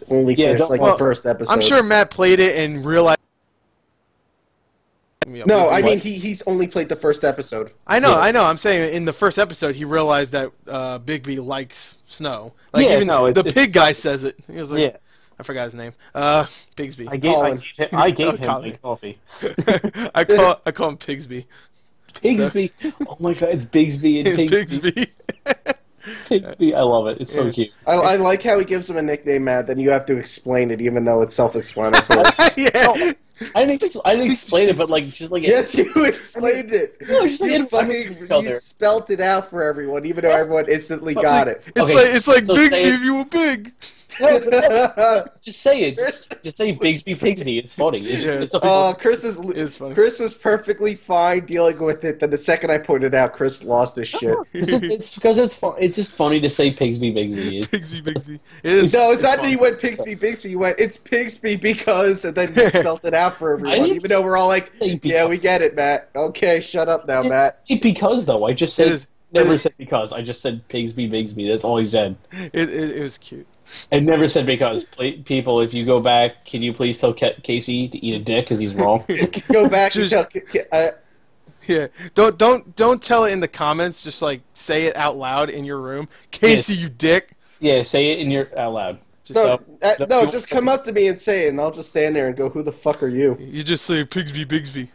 only finished the first episode. I'm sure Matt played it and realized. No, I mean he's only played the first episode. I know. I'm saying in the first episode he realized that Bigby likes Snow. The pig guy says it. He was like, I forgot his name. Pigsby. I gave him coffee. I call him Pigsby. Pigsby. Oh my god, it's Bigsby and Pigsby. Pigsby, I love it. It's so cute. I like how he gives him a nickname, Matt. Then you have to explain it, even though it's self-explanatory. Yeah. I didn't explain it, but like just like Yes, you explained it. No, just like You informing fucking each other. you spelt it out for everyone, even though everyone instantly got it. It's like so Bigsby say it- if you were big. No, just say it. Chris- Just say Bigsby Pigsby. It's funny. It's a Oh, It's funny. Chris was perfectly fine dealing with it. Then the second I pointed out, Chris lost his shit. it's because it's fun. It's just funny to say Pigsby Bigsby. Bigsby. It is, No, it's not fun. that you went Pigsby Bigsby. You went, it's Pigsby because, and then you spelt it out for everyone. didn't Even though we're all like, say yeah, we get it, Matt. Okay, shut up now, I didn't Matt. say because though. I just said It is- never said because. I just said Pigsby Bigsby. That's all he said. It was cute. I never said because. People, if you go back, can you please tell Casey to eat a dick because he's wrong? Go back and Just- tell. Yeah, don't tell it in the comments. Just like say it out loud in your room. Casey, you dick. Yeah, say it in your out loud. Just No, just come up to me and say it, and I'll just stand there and go, "Who the fuck are you?" you just say Pigsby Bigsby,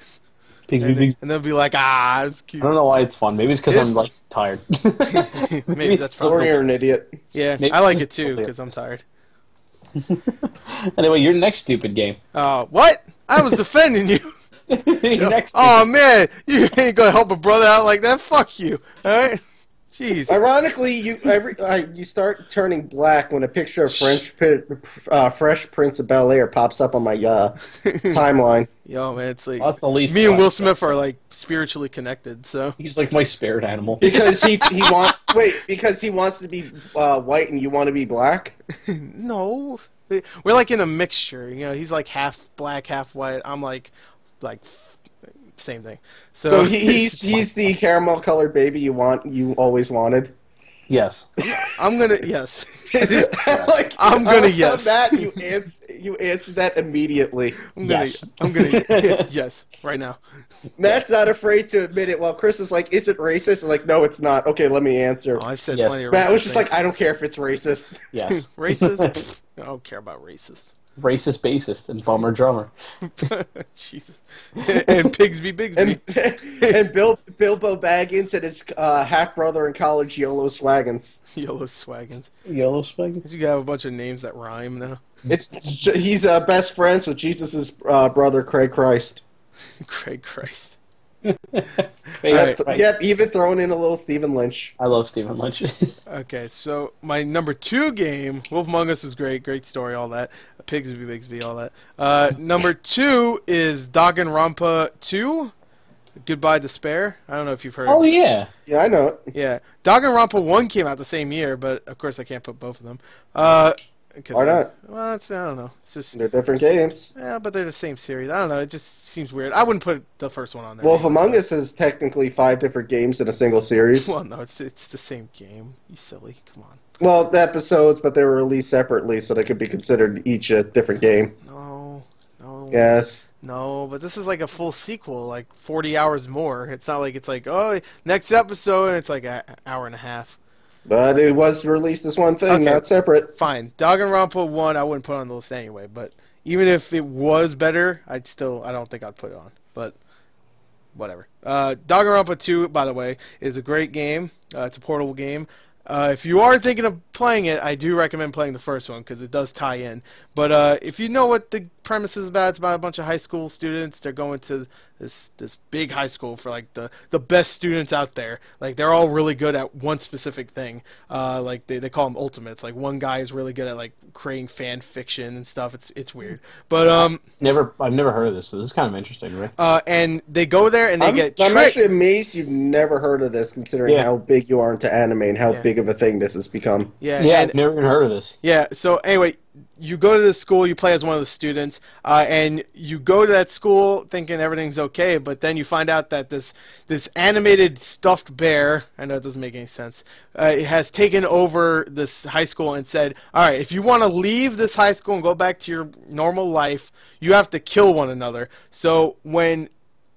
Pigsby Bigsby. and they'll be like, it's cute. I don't know why it's fun. Maybe it's because It is I'm like tired. Maybe that's Or probably. you're an idiot. Yeah, Maybe I like it's it too totally because I'm tired. Anyway, your next stupid game. What? I was defending you. Your next. Oh man, you ain't gonna help a brother out like that. Fuck you. All right. Jeez. Ironically, you start turning black when a picture of Fresh Prince of Bel-Air pops up on my timeline. Yo, man, it's like That's the least. me and fun. Will Smith are like spiritually connected. So He's like my spirit animal. Because because he wants to be white and you want to be black. no, we're like in a mixture. You know, he's like half black, half white. I'm like same thing. So he's the caramel colored baby you always wanted. Yes. I'm gonna yes. Like, I'm gonna yes. That you answered that immediately. Yes. I'm gonna yes right now. Matt's not afraid to admit it. While Chris is like, "Is it racist?" I'm like, "No, it's not." Okay, let me answer. Oh, I've said Yes. plenty of Matt racist was just like, things. "I don't care if it's racist." Yes. Racist? Pfft, I don't care about racist. Racist bassist and bummer drummer. Jesus. And Pigsby Bigsby. And Bilbo Baggins and his half brother in college, YOLO Swaggins. Yellow Swaggins. Yellow spaghetti. You have a bunch of names that rhyme now. He's best friends with Jesus' brother, Craig Christ. Craig Christ. Yep, yep, even throwing in a little Stephen Lynch. I love Stephen Lynch. Okay, so my number 2 game, Wolf Among Us is great story, all that. Pigsby Bigsby, all that. Number 2 is Danganronpa 2, Goodbye Despair. I don't know if you've heard of it. yeah. Yeah, I know it. Yeah. Danganronpa 1 came out the same year, but of course I can't put both of them. Why not? Well, I don't know. It's just, They're different games. yeah, but they're the same series. I don't know. It just seems weird. I wouldn't put the first one on there. Wolf Among Us is technically 5 different games in a single series. Well, no, it's the same game. You silly. Come on. Well, the episodes, but they were released separately, so they could be considered each a different game. No. Yes. No, but this is like a full sequel, like 40 hours more. It's not like it's like, oh, next episode, and it's like an hour and a half. But it was released as one thing, Okay. not separate. Fine. Danganronpa 1, I wouldn't put on the list anyway, but even if it was better, I don't think I'd put it on. But whatever. Danganronpa 2, by the way, is a great game. It's a portable game. If you are thinking of playing it, I do recommend playing the first one because it does tie in. But if you know what the premise is about, it's about a bunch of high school students. They're going to this big high school for like the best students out there. Like they're all really good at one specific thing. Like they call them ultimates. Like one guy is really good at like creating fan fiction and stuff. It's weird. But I've never heard of this, so this is kind of interesting, right? and they go there and they get I'm tricked. actually amazed you've never heard of this, considering Yeah. how big you are into anime and how Yeah. big of a thing this has become. Yeah, Yeah, and- I've never even heard of this. Yeah, so anyway, you go to the school, you play as one of the students, and you go to that school thinking everything's okay, but then you find out that this animated stuffed bear, I know it doesn't make any sense, it has taken over this high school and said, all right, if you want to leave this high school and go back to your normal life, you have to kill one another. So when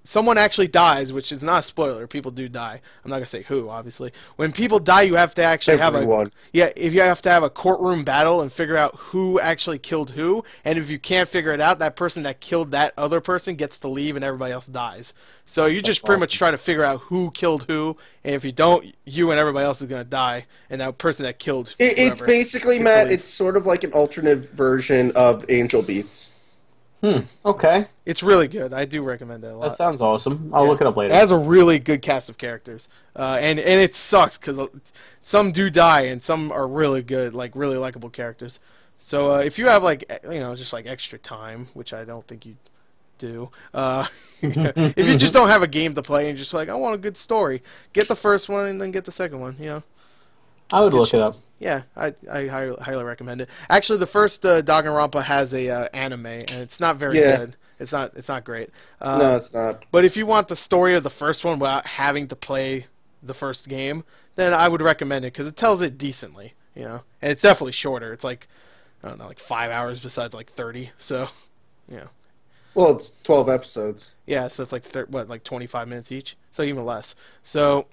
someone actually dies, which is not a spoiler, people do die. I'm not gonna say who, obviously. When people die, you have to actually Everyone. if you have to have a courtroom battle and figure out who actually killed who, and if you can't figure it out, that person that killed that other person gets to leave, and everybody else dies. So you just pretty much try to figure out who killed who, and if you don't, you and everybody else is gonna die, and that person that killed It's whoever basically, gets to Matt, leave. it's sort of like an alternate version of Angel Beats. Okay. It's really good. I do recommend it a lot. That sounds awesome. I'll look it up later. It has a really good cast of characters, and it sucks because some do die and some are really good, like really likable characters. So if you have just like extra time, which I don't think you do, if you just don't have a game to play and just like I want a good story, get the first one and then get the second one. I would look it up. Yeah, I highly recommend it. Actually, the first Danganronpa has a anime, and it's not very good. It's not great. No, it's not. But if you want the story of the first one without having to play the first game, then I would recommend it because it tells it decently. And it's definitely shorter. It's like I don't know, like 5 hours besides like 30. So, Well, it's 12 episodes. Yeah, so it's like like 25 minutes each. So even less. So.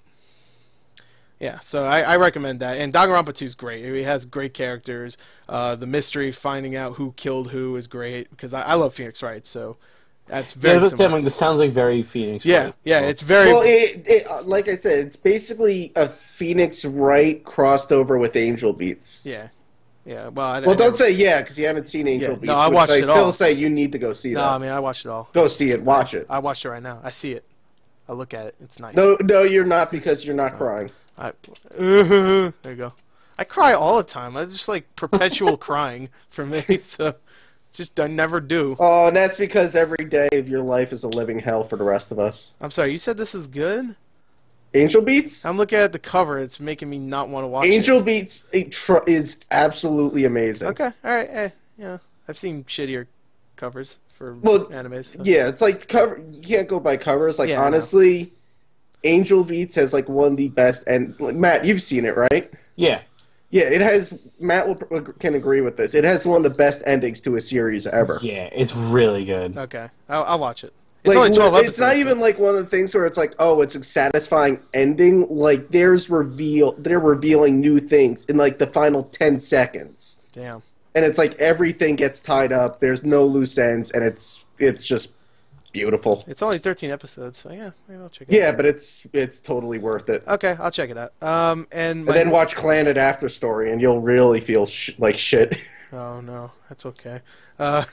Yeah, so I recommend that. And Danganronpa 2 is great. It has great characters. The mystery, finding out who killed who is great, because I love Phoenix Wright, so that's very similar. This sounds like very Phoenix Wright. Yeah, it's very... Well, like I said, it's basically a Phoenix Wright crossed over with Angel Beats. Yeah. Well, don't say because you haven't seen Angel Beats. No, I watched it all. I still say you need to go see that. No, I mean, I watched it all. Go see it. Watch it. I watched it right now. I see it. I look at it. It's nice. No, you're not, because you're not crying. There you go. I cry all the time. I just like perpetual crying for me. So just I never do. Oh, and that's because every day of your life is a living hell for the rest of us. I'm sorry. You said this is good? Angel Beats? I'm looking at the cover. It's making me not want to watch Angel Beats is absolutely amazing. Okay. All right. I've seen shittier covers for animes. So. Yeah, it's like cover. You can't go by covers. Like honestly. Angel Beats has like one of the best, and Matt, you've seen it, right? Yeah. Yeah, it has. Matt can agree with this. It has one of the best endings to a series ever. Yeah, it's really good. Okay, I'll watch it. It's like, only 12 episodes. It's not even like one of the things where it's like, oh, it's a satisfying ending. Like they're revealing new things in like the final 10 seconds. Damn. And it's like everything gets tied up. There's no loose ends, and it's just beautiful. It's only 13 episodes, so yeah, maybe I'll check it out. Yeah, but it's totally worth it. Okay, All check it out. And then watch Planet After Story, and you'll really feel like shit. Oh no, that's okay. All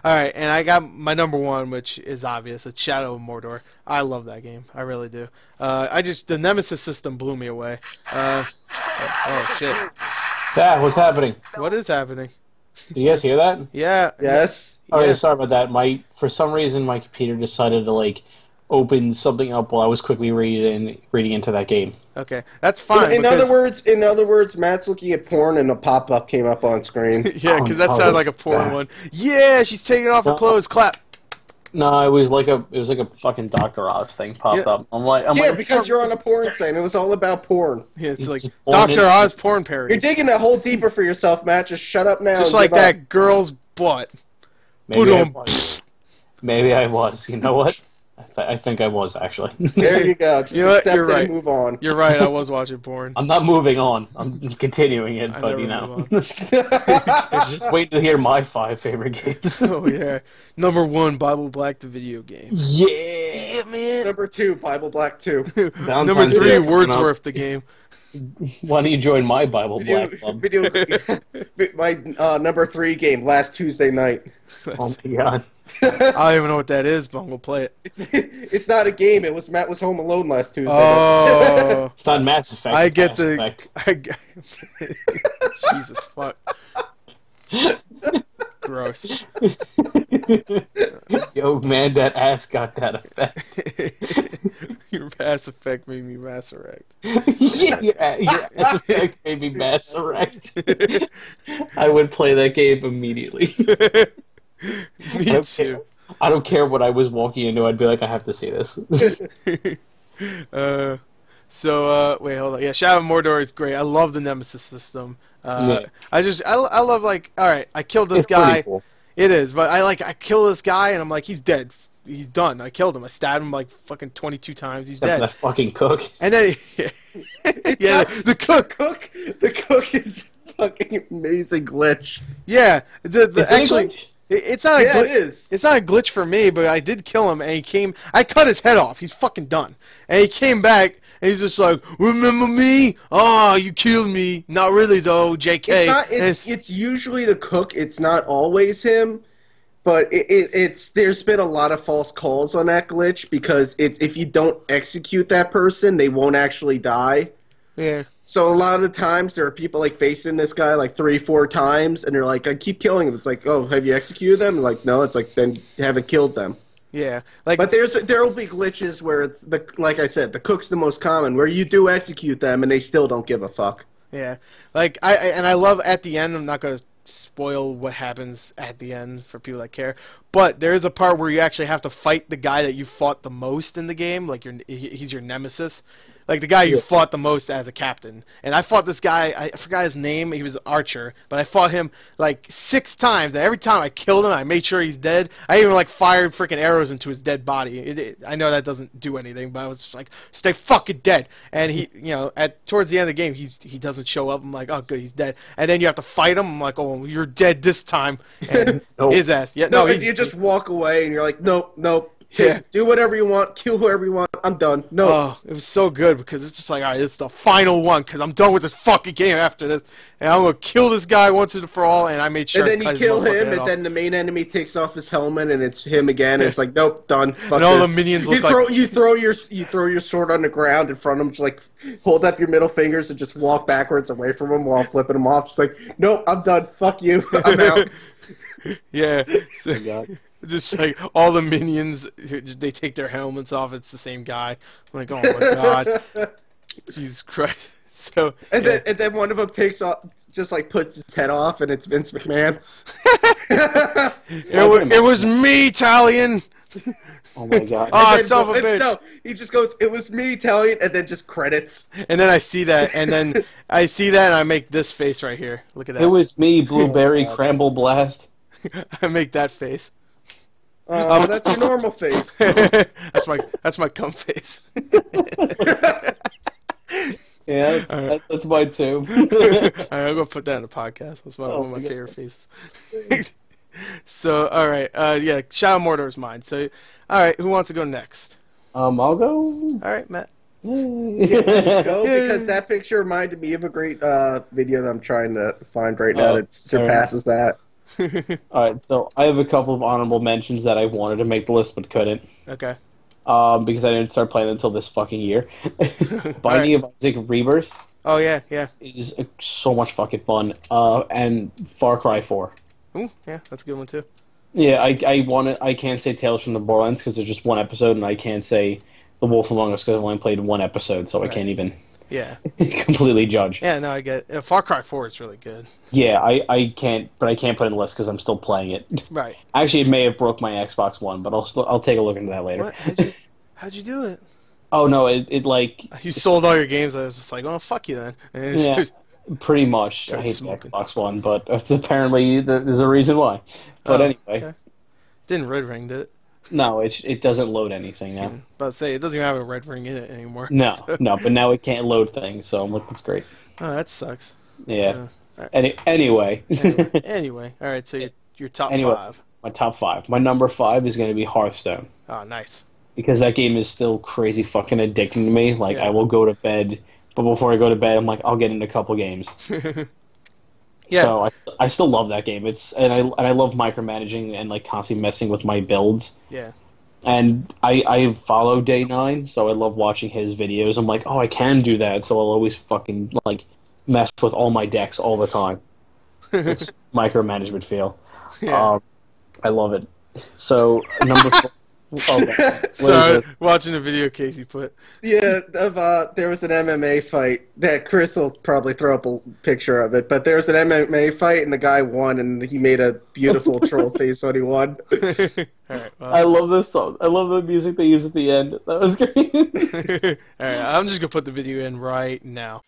right, and I got my number one, which is obvious. It's Shadow of Mordor. I love that game. I really do. The Nemesis system blew me away. Oh shit. Yeah, what's happening? What is happening? Do you guys hear that? Yeah. Yes. Oh, yeah, sorry about that. For some reason, my computer decided to open something up while I was quickly reading into that game. Okay, that's fine. In other words, Matt's looking at porn and a pop-up came up on screen. Yeah, because that sounded like a porn one. Yeah, she's taking off her clothes. Clap. No, it was like a fucking Dr. Oz thing popped up. I'm like, because you're on a porn site. It was all about porn. Yeah, it's like Dr. Oz porn parody. You're digging a hole deeper for yourself, Matt. Just shut up now. Just like that girl's butt. Maybe I was. You know what? I think I was, actually. There you go. Just accept You're right. And move on. You're right. I was watching porn. I'm not moving on. I'm continuing it, but just wait to hear my 5 favorite games. Oh yeah, number 1, Bible Black the video game. Yeah, man. Number 2, Bible Black 2. Number 3, Wordsworth the game. Why don't you join my Bible Black club? My number 3 game, last Tuesday night. Oh my god. I don't even know what that is, but I'm gonna play it. It's not a game. Matt was home alone last Tuesday. Oh, it's not Mass Effect. I get the. Jesus fuck. Gross. Yo, man, that ass got that effect. Your Mass Effect made me Mass Erect. Your Mass Effect made me Mass Erect. I would play that game immedially. Me too. I don't care what I was walking into. I'd be like, I have to see this. Wait, hold on. Yeah, Shadow of Mordor is great. I love the Nemesis system. I love all right, I killed this guy. Cool. It is, but I kill this guy and I'm like, he's dead. He's done. I killed him. I stabbed him like fucking 22 times. He's Except dead. For that fucking cook. And then the cook. The cook is fucking amazing glitch. Yeah, it's not a glitch. It is. It's not a glitch for me, but I did kill him, and he came. I cut his head off. He's fucking done, and he came back, and he's just like, "Remember me? Oh, you killed me. Not really though, J.K." It's usually the cook. It's not always him, but it's there's been a lot of false calls on that glitch because it's if you don't execute that person, they won't actually die. Yeah. So a lot of the times there are people like facing this guy like 3-4 times, and they're like, I keep killing him. It's like, oh, have you executed them? And like, no. It's like, then you haven't killed them. Yeah. Like, But there will be glitches where it's like I said, the cook's the most common, where you do execute them and they still don't give a fuck. yeah. Like I love at the end. I'm not gonna spoil what happens at the end for people that care. But there is a part where you actually have to fight the guy that you fought the most in the game. Like he's your nemesis. Like the guy you fought the most as a captain. And I fought this guy, I forgot his name, he was an archer, but I fought him like 6 times, and every time I killed him, I made sure he's dead. I even like fired freaking arrows into his dead body. I know that doesn't do anything, but I was just like, stay fucking dead. And he, towards the end of the game, he doesn't show up. I'm like, oh good, he's dead. And then you have to fight him. I'm like, oh, you're dead this time. And his ass. Yeah, no, you just walk away and you're like, nope. Do whatever you want, kill whoever you want. I'm done. No. Oh, it was so good because it's just like, all right, it's the final one because I'm done with this fucking game after this, and I'm gonna kill this guy once and for all. And I made sure. And then you kill him, and then the main enemy takes off his helmet, and it's him again. And it's like, nope, done. Fuck and all this. the minions you look throw your sword on the ground in front of him, just like hold up your middle fingers and just walk backwards away from him while flipping him off. Just like, nope, I'm done. Fuck you. I'm out. Yeah. So, just like all the minions, they take their helmets off. It's the same guy. I'm like, oh my god, Jesus Christ! So and then one of them takes off, just like puts his head off, and it's Vince McMahon. it was me, Italian. Oh my god! Oh, son of a bitch! No, he just goes, "It was me, Italian," and then just credits. And then I see that, and I make this face right here. Look at that. It was me, Blueberry Cramble Blast. I make that face. That's your normal face. that's my cum face. Yeah, that's mine too. All right, I'm gonna put that in the podcast. That's one of my favorite faces. So, all right, yeah, Shadow Mordor is mine. So, all right, who wants to go next? I'll go. All right, Matt. Go because that picture reminded me of a great video that I'm trying to find right now that surpasses that. Alright, so I have a couple of honorable mentions that I wanted to make the list but couldn't. Okay. Because I didn't start playing until this fucking year. Binding of Isaac Rebirth. Oh yeah. Is so much fucking fun. And Far Cry 4. Ooh, yeah, that's a good one too. Yeah, I can't say Tales from the Borderlands because there's just one episode, and I can't say The Wolf Among Us because I've only played one episode, so I can't even completely judge. Yeah, no, I get it. Far Cry 4 is really good. Yeah, I can't put it in the list because I'm still playing it. Right. Actually, it may have broke my Xbox One, but I'll take a look into that later. What? How'd you do it? Oh no, it like you sold all your games. I was just like, oh fuck you then. Yeah, pretty much. I hate the Xbox One, but it's apparently there's a reason why. But anyway, okay. Didn't red ring, did it? No, it doesn't load anything now. But say it doesn't even have a red ring in it anymore. No, no, but now it can't load things, so I'm like, that's great. Oh, that sucks. Yeah. Right. Anyway. Anyway, all right. So your top 5. My top 5. My number 5 is going to be Hearthstone. Oh, nice. Because that game is still crazy fucking addicting to me. Like, I will go to bed, but before I go to bed, I'm like, I'll get in a couple games. Yeah. So I still love that game. And I love micromanaging and like constantly messing with my builds. Yeah. And I follow Day 9, so I love watching his videos. I'm like, oh, I can do that, so I'll always fucking like mess with all my decks all the time. It's micromanagement feel. Yeah. I love it. So number 4. So watching the video Casey put. Yeah, there was an MMA fight that Chris will probably throw up a picture of it, but there was an MMA fight and the guy won and he made a beautiful troll face when he won. All right, well. I love this song. I love the music they use at the end. That was great. All right, I'm just gonna put the video in right now.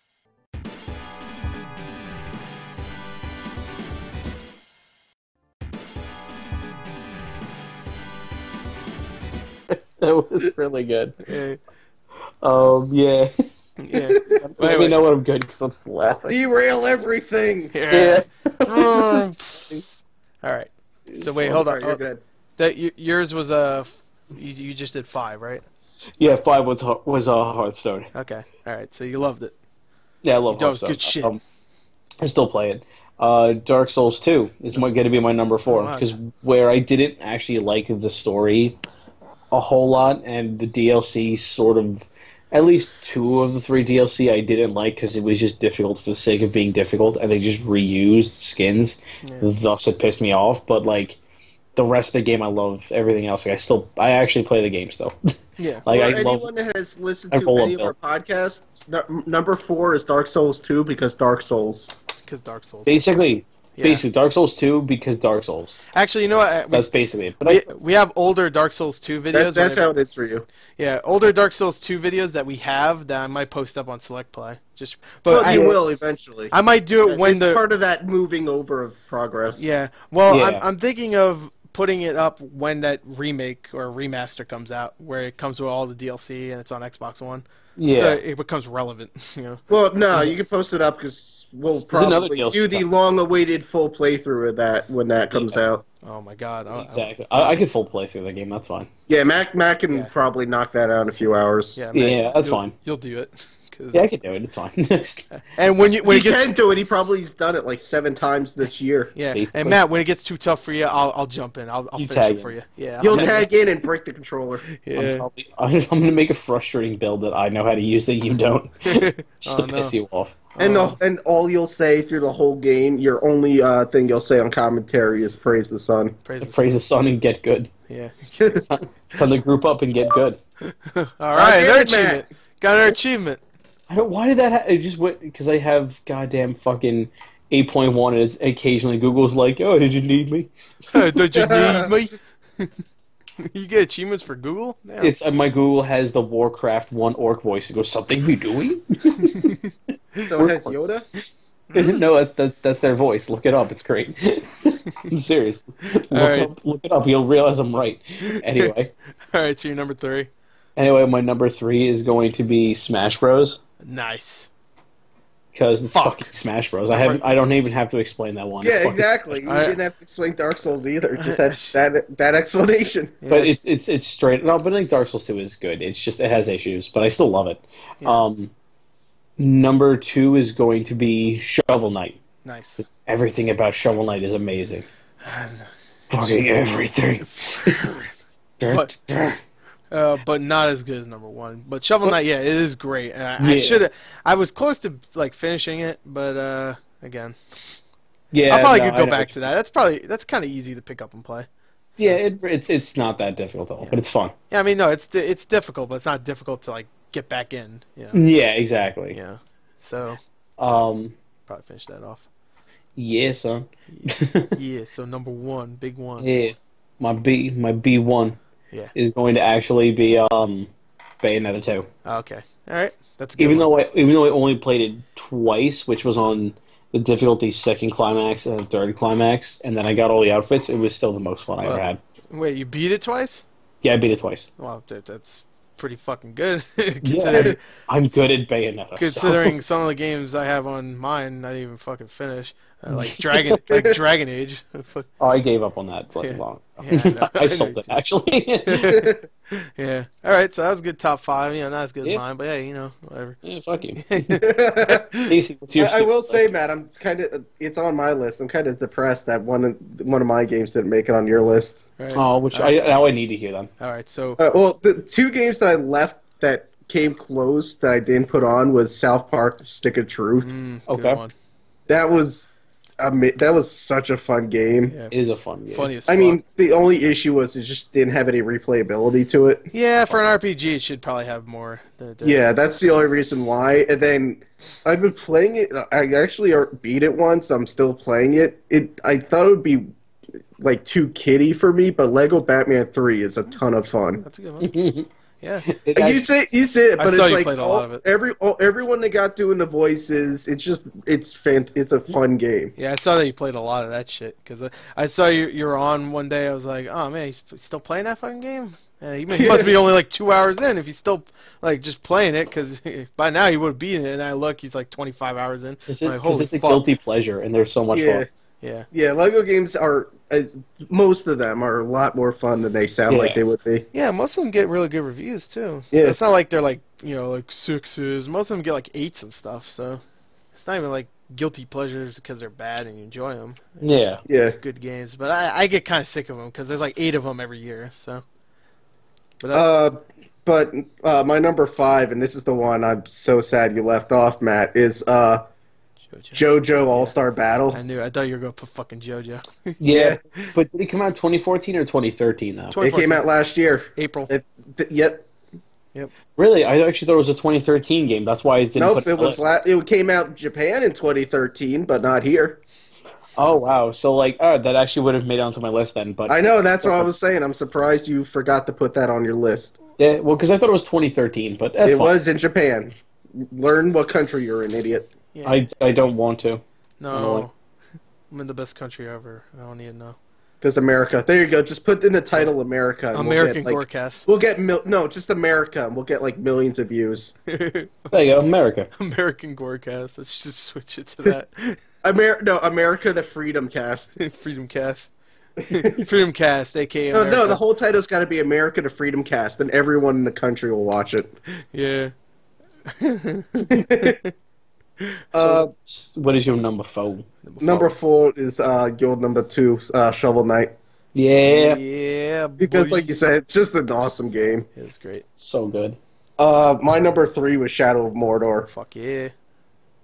That was really good. Yeah. Yeah. Yeah. Let me know when I'm good because I'm still laughing. Derail everything. Yeah. All right. So wait, hold on. You're good. That yours was you just did 5, right? Yeah, 5 was Hearthstone. Okay. All right. So you loved it. Yeah, I love that Hearthstone. was good shit. I still play it. Dark Souls 2 is going to be my number 4 wow. because where I didn't actually like the story a whole lot, and the DLC sort of, at least 2 of the 3 DLC I didn't like because it was just difficult for the sake of being difficult, and they just reused skins, thus it pissed me off. But like the rest of the game, I love everything else. Like I actually play the game still. Yeah. For I anyone that has listened I to roll any of up our podcasts, number 4 is Dark Souls 2 because Dark Souls. Because Dark Souls. basically Yeah. Dark Souls 2 because Dark Souls. Actually, you know what? That's basically it. But We have older Dark Souls 2 videos. That's how it is for you. Yeah, older Dark Souls 2 videos that we have that I might post up on Select Play. But Well, you will eventually. I might do it when it's part of that moving over of progress. Yeah. Well, Yeah. I'm thinking of putting it up when that remake or remaster comes out, where it comes with all the DLC and it's on Xbox One. yeah. So it becomes relevant, you know. Well, no, you can post it up because we'll another probably DLC do the long-awaited full playthrough of that when that comes out. Oh my god. Exactly. I could full play through the game. That's fine. Yeah, Mac can Yeah. probably knock that out in a few hours. Yeah, Yeah, that's you'll- fine. You'll do it. 'Cause- Yeah, I can do it. It's fine. And when He it gets can do it. He probably's done it like 7 times this year. yeah, basically. and Matt, when it gets too tough for you, I'll jump in. I'll You finish tag it for in. you. Yeah. You'll I'll- tag in and break the controller. Yeah. I'm going to make a frustrating build that I know how to use that you don't, just Oh, to piss no. you off. And and all you'll say through the whole game, your only thing you'll say on commentary is praise the sun. Praise the sun and get good. Yeah. It's time to group up and get good. All right, damn another it, Matt. achievement. Got our achievement. I don't. Why did that? It just went because I have goddamn fucking 8.1, and it's occasionally Google's like, "Oh, did you need me?" Don't you need me? You get achievements for Google? Yeah. It's my Google has the Warcraft 1 orc voice. It goes, "Something we doing?" So it has Yoda? No, that's their voice. Look it up. It's great. I'm serious. Look it up. You'll realize I'm right. Anyway, All right, so you're number 3. my number 3 is going to be Smash Bros. Nice. Because it's Fuck. fucking Smash Bros. I don't even have to explain that one. Yeah, It's fucking- exactly. You I- didn't have to explain Dark Souls either. Just had that explanation. Yeah, But it's straight. No, but I think Dark Souls 2 is good. It's just it has issues, but I still love it. Yeah. Number 2 is going to be Shovel Knight. nice. Everything about Shovel Knight is amazing. Fucking everything. But not as good as number 1. But Shovel Knight, yeah, it is great. And I Yeah. should. I was close to like finishing it, but again, Yeah, I'll probably no, could I go know back what to you- that. That's kind of easy to pick up and play. Yeah, it's not that difficult at all, but it's fun. Yeah, I mean, no, it's difficult, but it's not difficult to like get back in. You know? Yeah, exactly. Yeah. So Um, probably finish that off. yeah, son. Yeah. So number 1, big one. Yeah, my B1 Yeah. is going to actually be Bayonetta 2. Okay. All right. That's a good. Even one. though I only played it twice, which was on the difficulty 2nd climax and 3rd climax, and then I got all the outfits, it was still the most fun I ever had. Wait, you beat it twice? Yeah, I beat it twice. Well, that's pretty fucking good. Yeah, considering I'm good at Bayonetta. so- considering some of the games I have on mine, I didn't even fucking finish. Like Dragon Age. Fuck. Oh, I gave up on that like Yeah. long ago. Yeah, I know. I sold it, actually. Yeah. All right. So that was a good top 5. You know, not as good as Yeah. mine, but hey, you know, whatever. Yeah, fuck you. Casey, what's your I will say, Matt, I'm it's on my list. I'm kind of depressed that one of my games didn't make it on your list. Right. Oh, now I need to hear them. All right. So Well, the 2 games that I left that came close that I didn't put on was South Park: The Stick of Truth. good Okay. one. That was such a fun game. Yeah. It is a fun game. Funny as I fuck. mean, the only issue was it just didn't have any replayability to it. Yeah, for an RPG, it should probably have more. Yeah, that's the only reason why. And then I've been playing it. I actually beat it once. I'm still playing it. I thought it would be like too kiddie for me, but Lego Batman 3 is a ton of fun. That's a good one. Yeah. You say it, I but saw it's you like played a lot of it. everyone that got doing the voices. It's a fun game. Yeah, I saw that you played a lot of that shit because I saw you were on one day. I was like, oh man, he's still playing that fucking game. Yeah, he must be only like 2 hours in if he's still like just playing it because by now he would have beaten it. And I look, he's like 25 hours in. It's I'm like, because holy it's a fuck. guilty pleasure, and they're so much Yeah. fun. Yeah. Yeah, Lego games are most of them are a lot more fun than they sound like Yeah. they would be. Yeah, most of them get really good reviews too. Yeah. So it's not like they're like like 6s. Most of them get like 8s and stuff. So it's not even like guilty pleasures because they're bad and you enjoy them. Yeah. Yeah. Good games, but I get kind of sick of them because there's like 8 of them every year. So, but But my number 5, and this is the one I'm so sad you left off, Matt, is JoJo All-Star Battle. I thought you were gonna put fucking JoJo. Yeah. But did it come out in 2014 or 2013 now? It came out last year. April. Yep. Really? I actually thought it was a 2013 game. That's why I didn't Nope, put it was it came out in Japan in 2013, but not here. Oh, wow. So, like, that actually would have made it onto my list then. But I know, that's what I was saying. I'm surprised you forgot to put that on your list. Yeah, well, because I thought it was 2013, but that's It fine. was in Japan. Learn what country you're in, idiot. Yeah. I don't want to. No, I'm in the best country ever. I don't need to know. Because America. There you go. Just put in the title America. And American we'll get, GorCast. We'll get no, just America, and we'll get like millions of views. There you go, America. American GorCast. Let's just switch it to that. America, the Freedom Cast. Freedom Cast. Freedom Cast, aka No, America. the whole title's got to be America, the Freedom Cast, and everyone in the country will watch it. Yeah. What is your number 4? Number 4 is Guild number 2, Shovel Knight. Yeah. Yeah. Because, boy. like you said, it's just an awesome game. It's great. So good. My number 3 was Shadow of Mordor. Fuck yeah.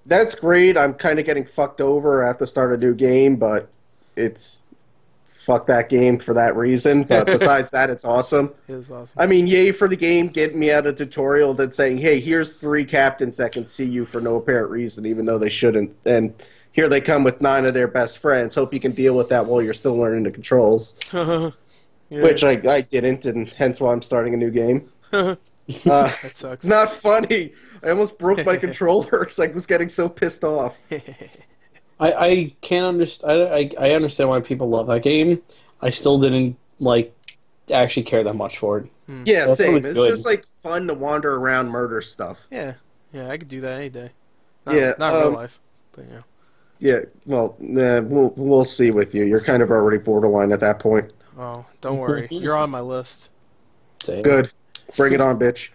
That's great. I'm kind of getting fucked over. I have to start a new game, but it's fuck that game for that reason. But besides that, it's awesome. It is awesome. I mean, yay for the game getting me out of tutorial that's saying, hey, here's 3 captains that can see you for no apparent reason, even though they shouldn't. And here they come with 9 of their best friends. Hope you can deal with that while you're still learning the controls. Yeah. Which I didn't, and hence why I'm starting a new game. That It's sucks. not funny. I almost broke my controller because I was getting so pissed off. I can't understand. I understand why people love that game. I still didn't actually care that much for it. Yeah, That same. was It's good. just like fun to wander around, murder stuff. Yeah. Yeah, I could do that any day. Not in real life. But yeah. Yeah, well, we'll see with you. You're kind of already borderline at that point. Oh, don't worry. You're on my list. Damn. Good. Bring it on, bitch.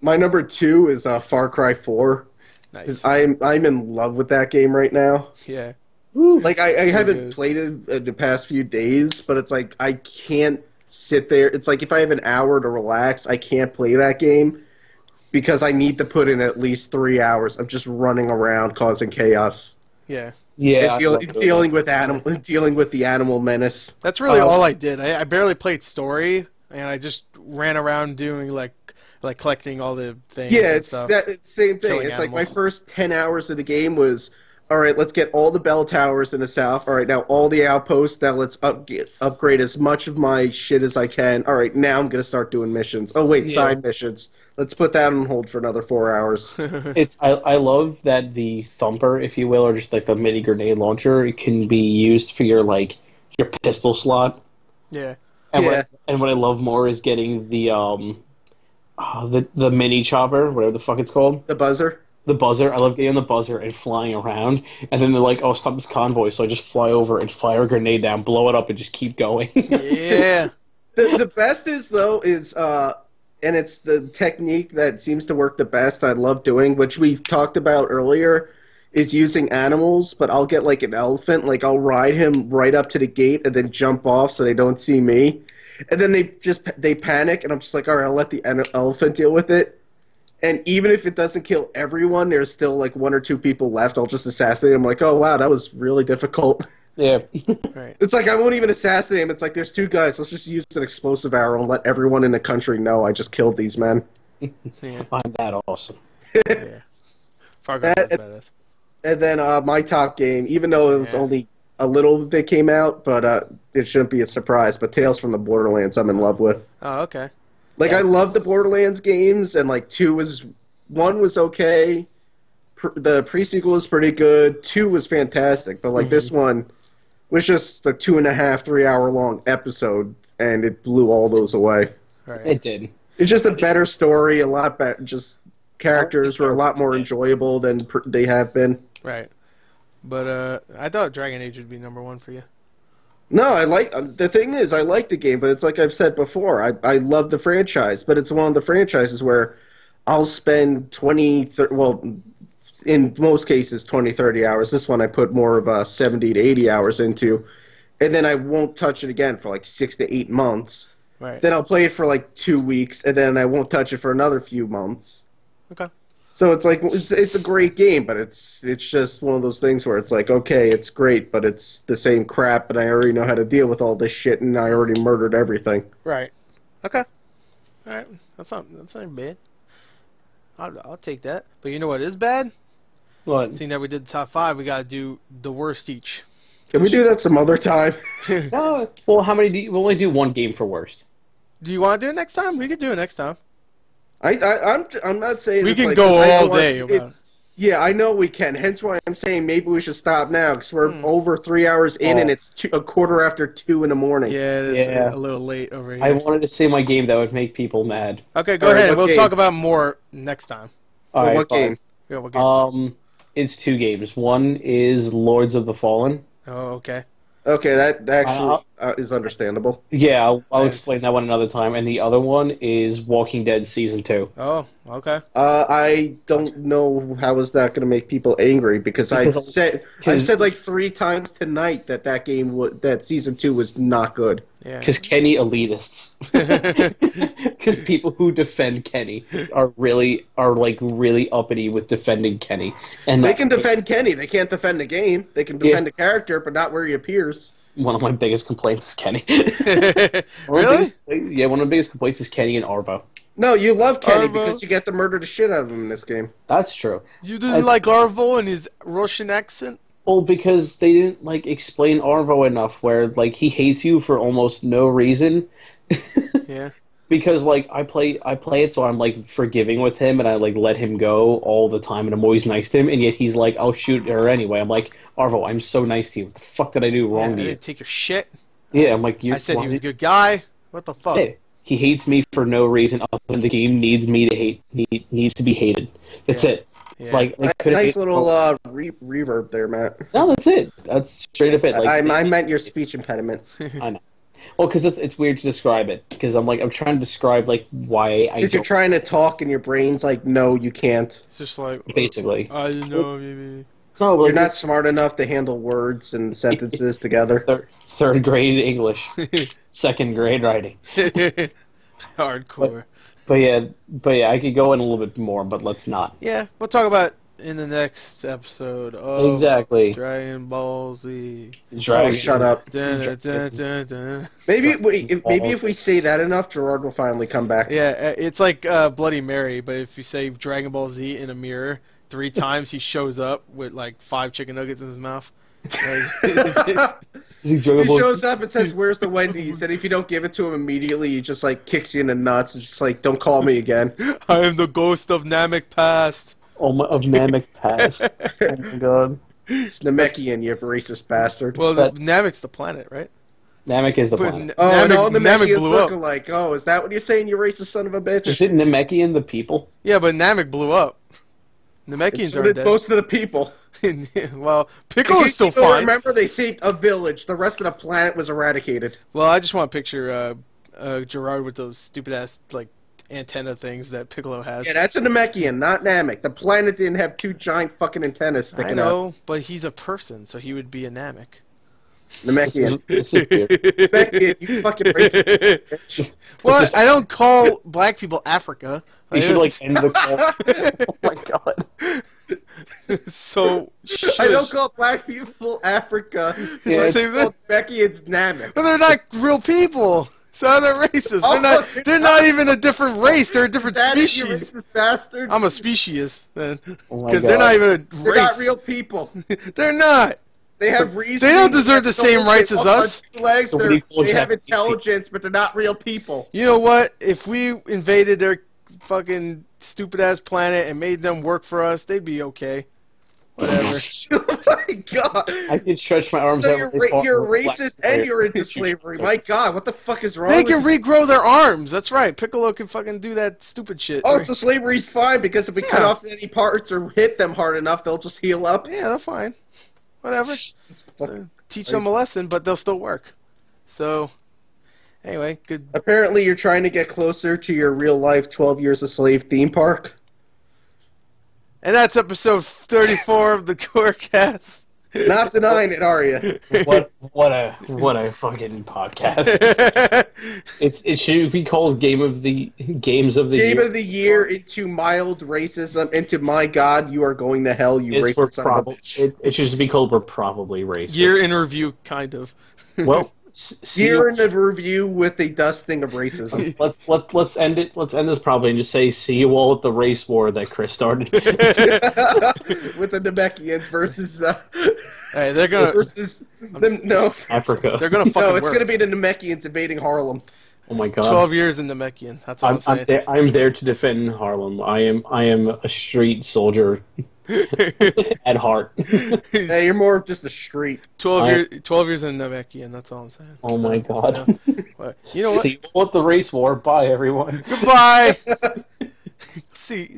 My number 2 is Far Cry 4. Nice. I'm in love with that game right now. Yeah. Like I haven't good. played it in the past few days, but it's like I can't sit there. It's like if I have an hour to relax, I can't play that game because I need to put in at least 3 hours of just running around causing chaos. Yeah. Yeah. And dealing with the animal menace. That's really all I did. I barely played story, and I just ran around doing like collecting all the things. Yeah, and it's stuff. that same thing. Killing It's like my animals. first 10 hours of the game was, all right, let's get all the bell towers in the south. All right, now all the outposts. Now let's upgrade as much of my shit as I can. All right, now I'm going to start doing missions. Oh, wait, Yeah. side missions. Let's put that on hold for another 4 hours. I love that the thumper, if you will, or just like the mini grenade launcher, it can be used for your pistol slot. Yeah. And Yeah. what I love more is getting the mini chopper, whatever the fuck it's called. The buzzer. The buzzer. I love getting the buzzer and flying around. And then they're like, oh, stop this convoy. So I just fly over and fire a grenade down, blow it up, and just keep going. Yeah. The best is, though, and it's the technique that seems to work the best, I love doing, which we've talked about earlier, is using animals, but I'll get like an elephant, like I'll ride him right up to the gate and then jump off so they don't see me. And then they panic, and I'm just like, all right, I'll let the elephant deal with it. And even if it doesn't kill everyone, there's still like 1 or 2 people left. I'll just assassinate them. Like, oh wow, that was really difficult. Yeah. Right. It's like I won't even assassinate him. It's like there's 2 guys. Let's just use an explosive arrow and let everyone in the country know I just killed these men. Yeah. I'm that awesome. Yeah. Far Cry is badass. And then my top game, even though it was only a little of it came out, but it shouldn't be a surprise. But Tales from the Borderlands, I'm in love with. Oh, okay. Like I love the Borderlands games, and like 1 was okay. The pre-sequel was pretty good. 2 was fantastic, but like this one was just a 2.5, 3 hour long episode, and it blew all those away. Right. It did. It's just a better story, a lot better. Just characters were a lot more enjoyable than they have been. Right. But I thought Dragon Age would be number 1 for you. No, I like the thing is I like the game, but it's like I've said before, I love the franchise, but it's one of the franchises where I'll spend 20, 30, well, in most cases 20, 30 hours. This one I put more of 70 to 80 hours into, and then I won't touch it again for like 6 to 8 months. Right. Then I'll play it for like 2 weeks, and then I won't touch it for another few months. Okay. So it's like it's a great game, but it's just one of those things where it's like, okay, it's great, but it's the same crap, and I already know how to deal with all this shit, and I already murdered everything. Right. Okay. All right. That's not bad. I'll take that. But you know what is bad? What? Seeing that we did the top 5, we got to do the worst each. Can we do that some other time? No. Well, how many do you? We'll only do one game for worst. Do you want to do it next time? We could do it next time. I'm not saying We it's can like, go 'cause I all know day about it. Yeah, I know we can. Hence why I'm saying maybe we should stop now because we're over 3 hours in and it's a quarter after 2 in the morning. Yeah, it's Yeah. a little late over here. I wanted to say my game that would make people mad. Okay, go All right, ahead. what We'll game? talk about more next time. All Well, right, what fine. game? Yeah, what game? It's 2 games. One is Lords of the Fallen. Oh, okay. Okay, that actually I'll- is understandable. Yeah, I'll Nice. explain that one another time. And the other one is Walking Dead Season 2. Oh, okay. I don't know how is that going to make people angry because I've said like 3 times tonight that that season 2 was not good. Yeah. Because Kenny elitists. Because people who defend Kenny are really uppity with defending Kenny. And They can defend Kenny. They can't defend the game. They can defend the character, but not where he appears. One of my biggest complaints is Kenny. Really? Yeah, one of the biggest complaints is Kenny and Arvo. No, you love Kenny Arvo. because you get to murder the shit out of him in this game. That's true. You didn't like Arvo and his Russian accent? Well, because they didn't explain Arvo enough, where he hates you for almost no reason. Yeah. Because I play it, so I'm forgiving with him, and I let him go all the time, and I'm always nice to him. And yet he's like, "I'll shoot her anyway." I'm like, "Arvo, I'm so nice to you. What the fuck did I do wrong I to you?" didn't take your shit. Yeah, I'm like, I said he was a good guy. What the fuck? Hey, he hates me for no reason other than the game needs me to hate. Needs to be hated. That's Yeah. it. Yeah. Nice little reverb there, Matt. No, that's it. That's straight up it. I meant your speech impediment. I know. Well, because it's weird to describe it. Because I'm trying to describe why I. Because you're trying to talk and your brain's like, no, you can't. It's just like Basically. I know, maybe. No, You're not smart enough to handle words and sentences together. Third grade English, second grade writing. Hardcore. But yeah, I could go in a little bit more, but let's not. Yeah, we'll talk about in the next episode of Exactly. Dragon Ball Z. Oh, shut up. Dun, dun, dun, dun, dun. Maybe if we say that enough, Gerard will finally come back. Yeah, it's like Bloody Mary, but if you say Dragon Ball Z in a mirror 3 times, he shows up with 5 chicken nuggets in his mouth. He shows up and says, "Where's the Wendy's?" And if you don't give it to him immediately, he just kicks you in the nuts and just "Don't call me again." I am the ghost of Namek past. Of Namek past. Oh my god. It's Namekian, you racist bastard. Well, But- Namek's the planet, right? Namek is the But planet. Oh, Namek, no, Namek Namekians blew look up. alike. Oh, is that what you're saying, you racist son of a bitch? Is it Namekian the people? Yeah, but Namek blew up. And Namekians so are did dead. most of the people. Well, In Piccolo's case still you don't fine. remember, they saved a village. The rest of the planet was eradicated. Well, I just want to picture Gerard with those stupid ass antenna things that Piccolo has. Yeah, that's a Namekian, not Namek. The planet didn't have 2 giant fucking antennas I sticking out. know, but he's a person, so he would be a Namek. Namekian. This is weird. Namekian, you fucking racist bitch. Well, I don't call black people Africa. You should end the call. Oh my god. So I don't call black people Africa. Yeah, So I same call Namekians Namek. But they're not real people. So they're racist. Oh, They're not even a different race. They're a different That is, you species. racist bastard. I'm a species then, Oh my because they're not God. even a They're race. not real people. They're not. They have reason. They don't deserve the same rights as us. Legs. So what do you call They have Japanese intelligence, but they're not real people. You know what? If we invaded their fucking stupid ass planet and made them work for us, they'd be okay. Whatever. Oh my god. I could stretch my arms So out really far you're for a black racist player. and you're into slavery. My god, what the fuck is wrong They with can you? regrow their arms. That's right. Piccolo can fucking do that stupid shit. Oh, so slavery's fine because if we cut Yeah. off any parts or hit them hard enough, they'll just heal up. Yeah, they're fine. Whatever. Teach them a lesson, but they'll still work. So, anyway, good. Apparently, you're trying to get closer to your real life 12 Years a Slave theme park. And that's episode 34 of the GorCast. Not denying it, are you? What a fucking podcast. It should be called Games of the Game Year. of the Year into mild racism, into my God, you are going to hell, you racist son of a bitch. It should just be called We're Probably Racist. Year in review, kind of. Well, Year in a review with a dusting of racism. let's end it. Let's end this probably and just say see you all at the race war that Chris started. With the Namekians versus Hey, they're gonna versus them. No, Africa. they're gonna fucking no, it's work. gonna be the Namekians invading Harlem. Oh my God. 12 years in Namekian. That's what I'm saying. I'm there to defend Harlem. I am a street soldier at heart. Hey, you're more of just a street. 12 years in Namekian. That's all I'm saying. Oh my God. But you know what? See you all at the race war. Bye, everyone. Goodbye. see.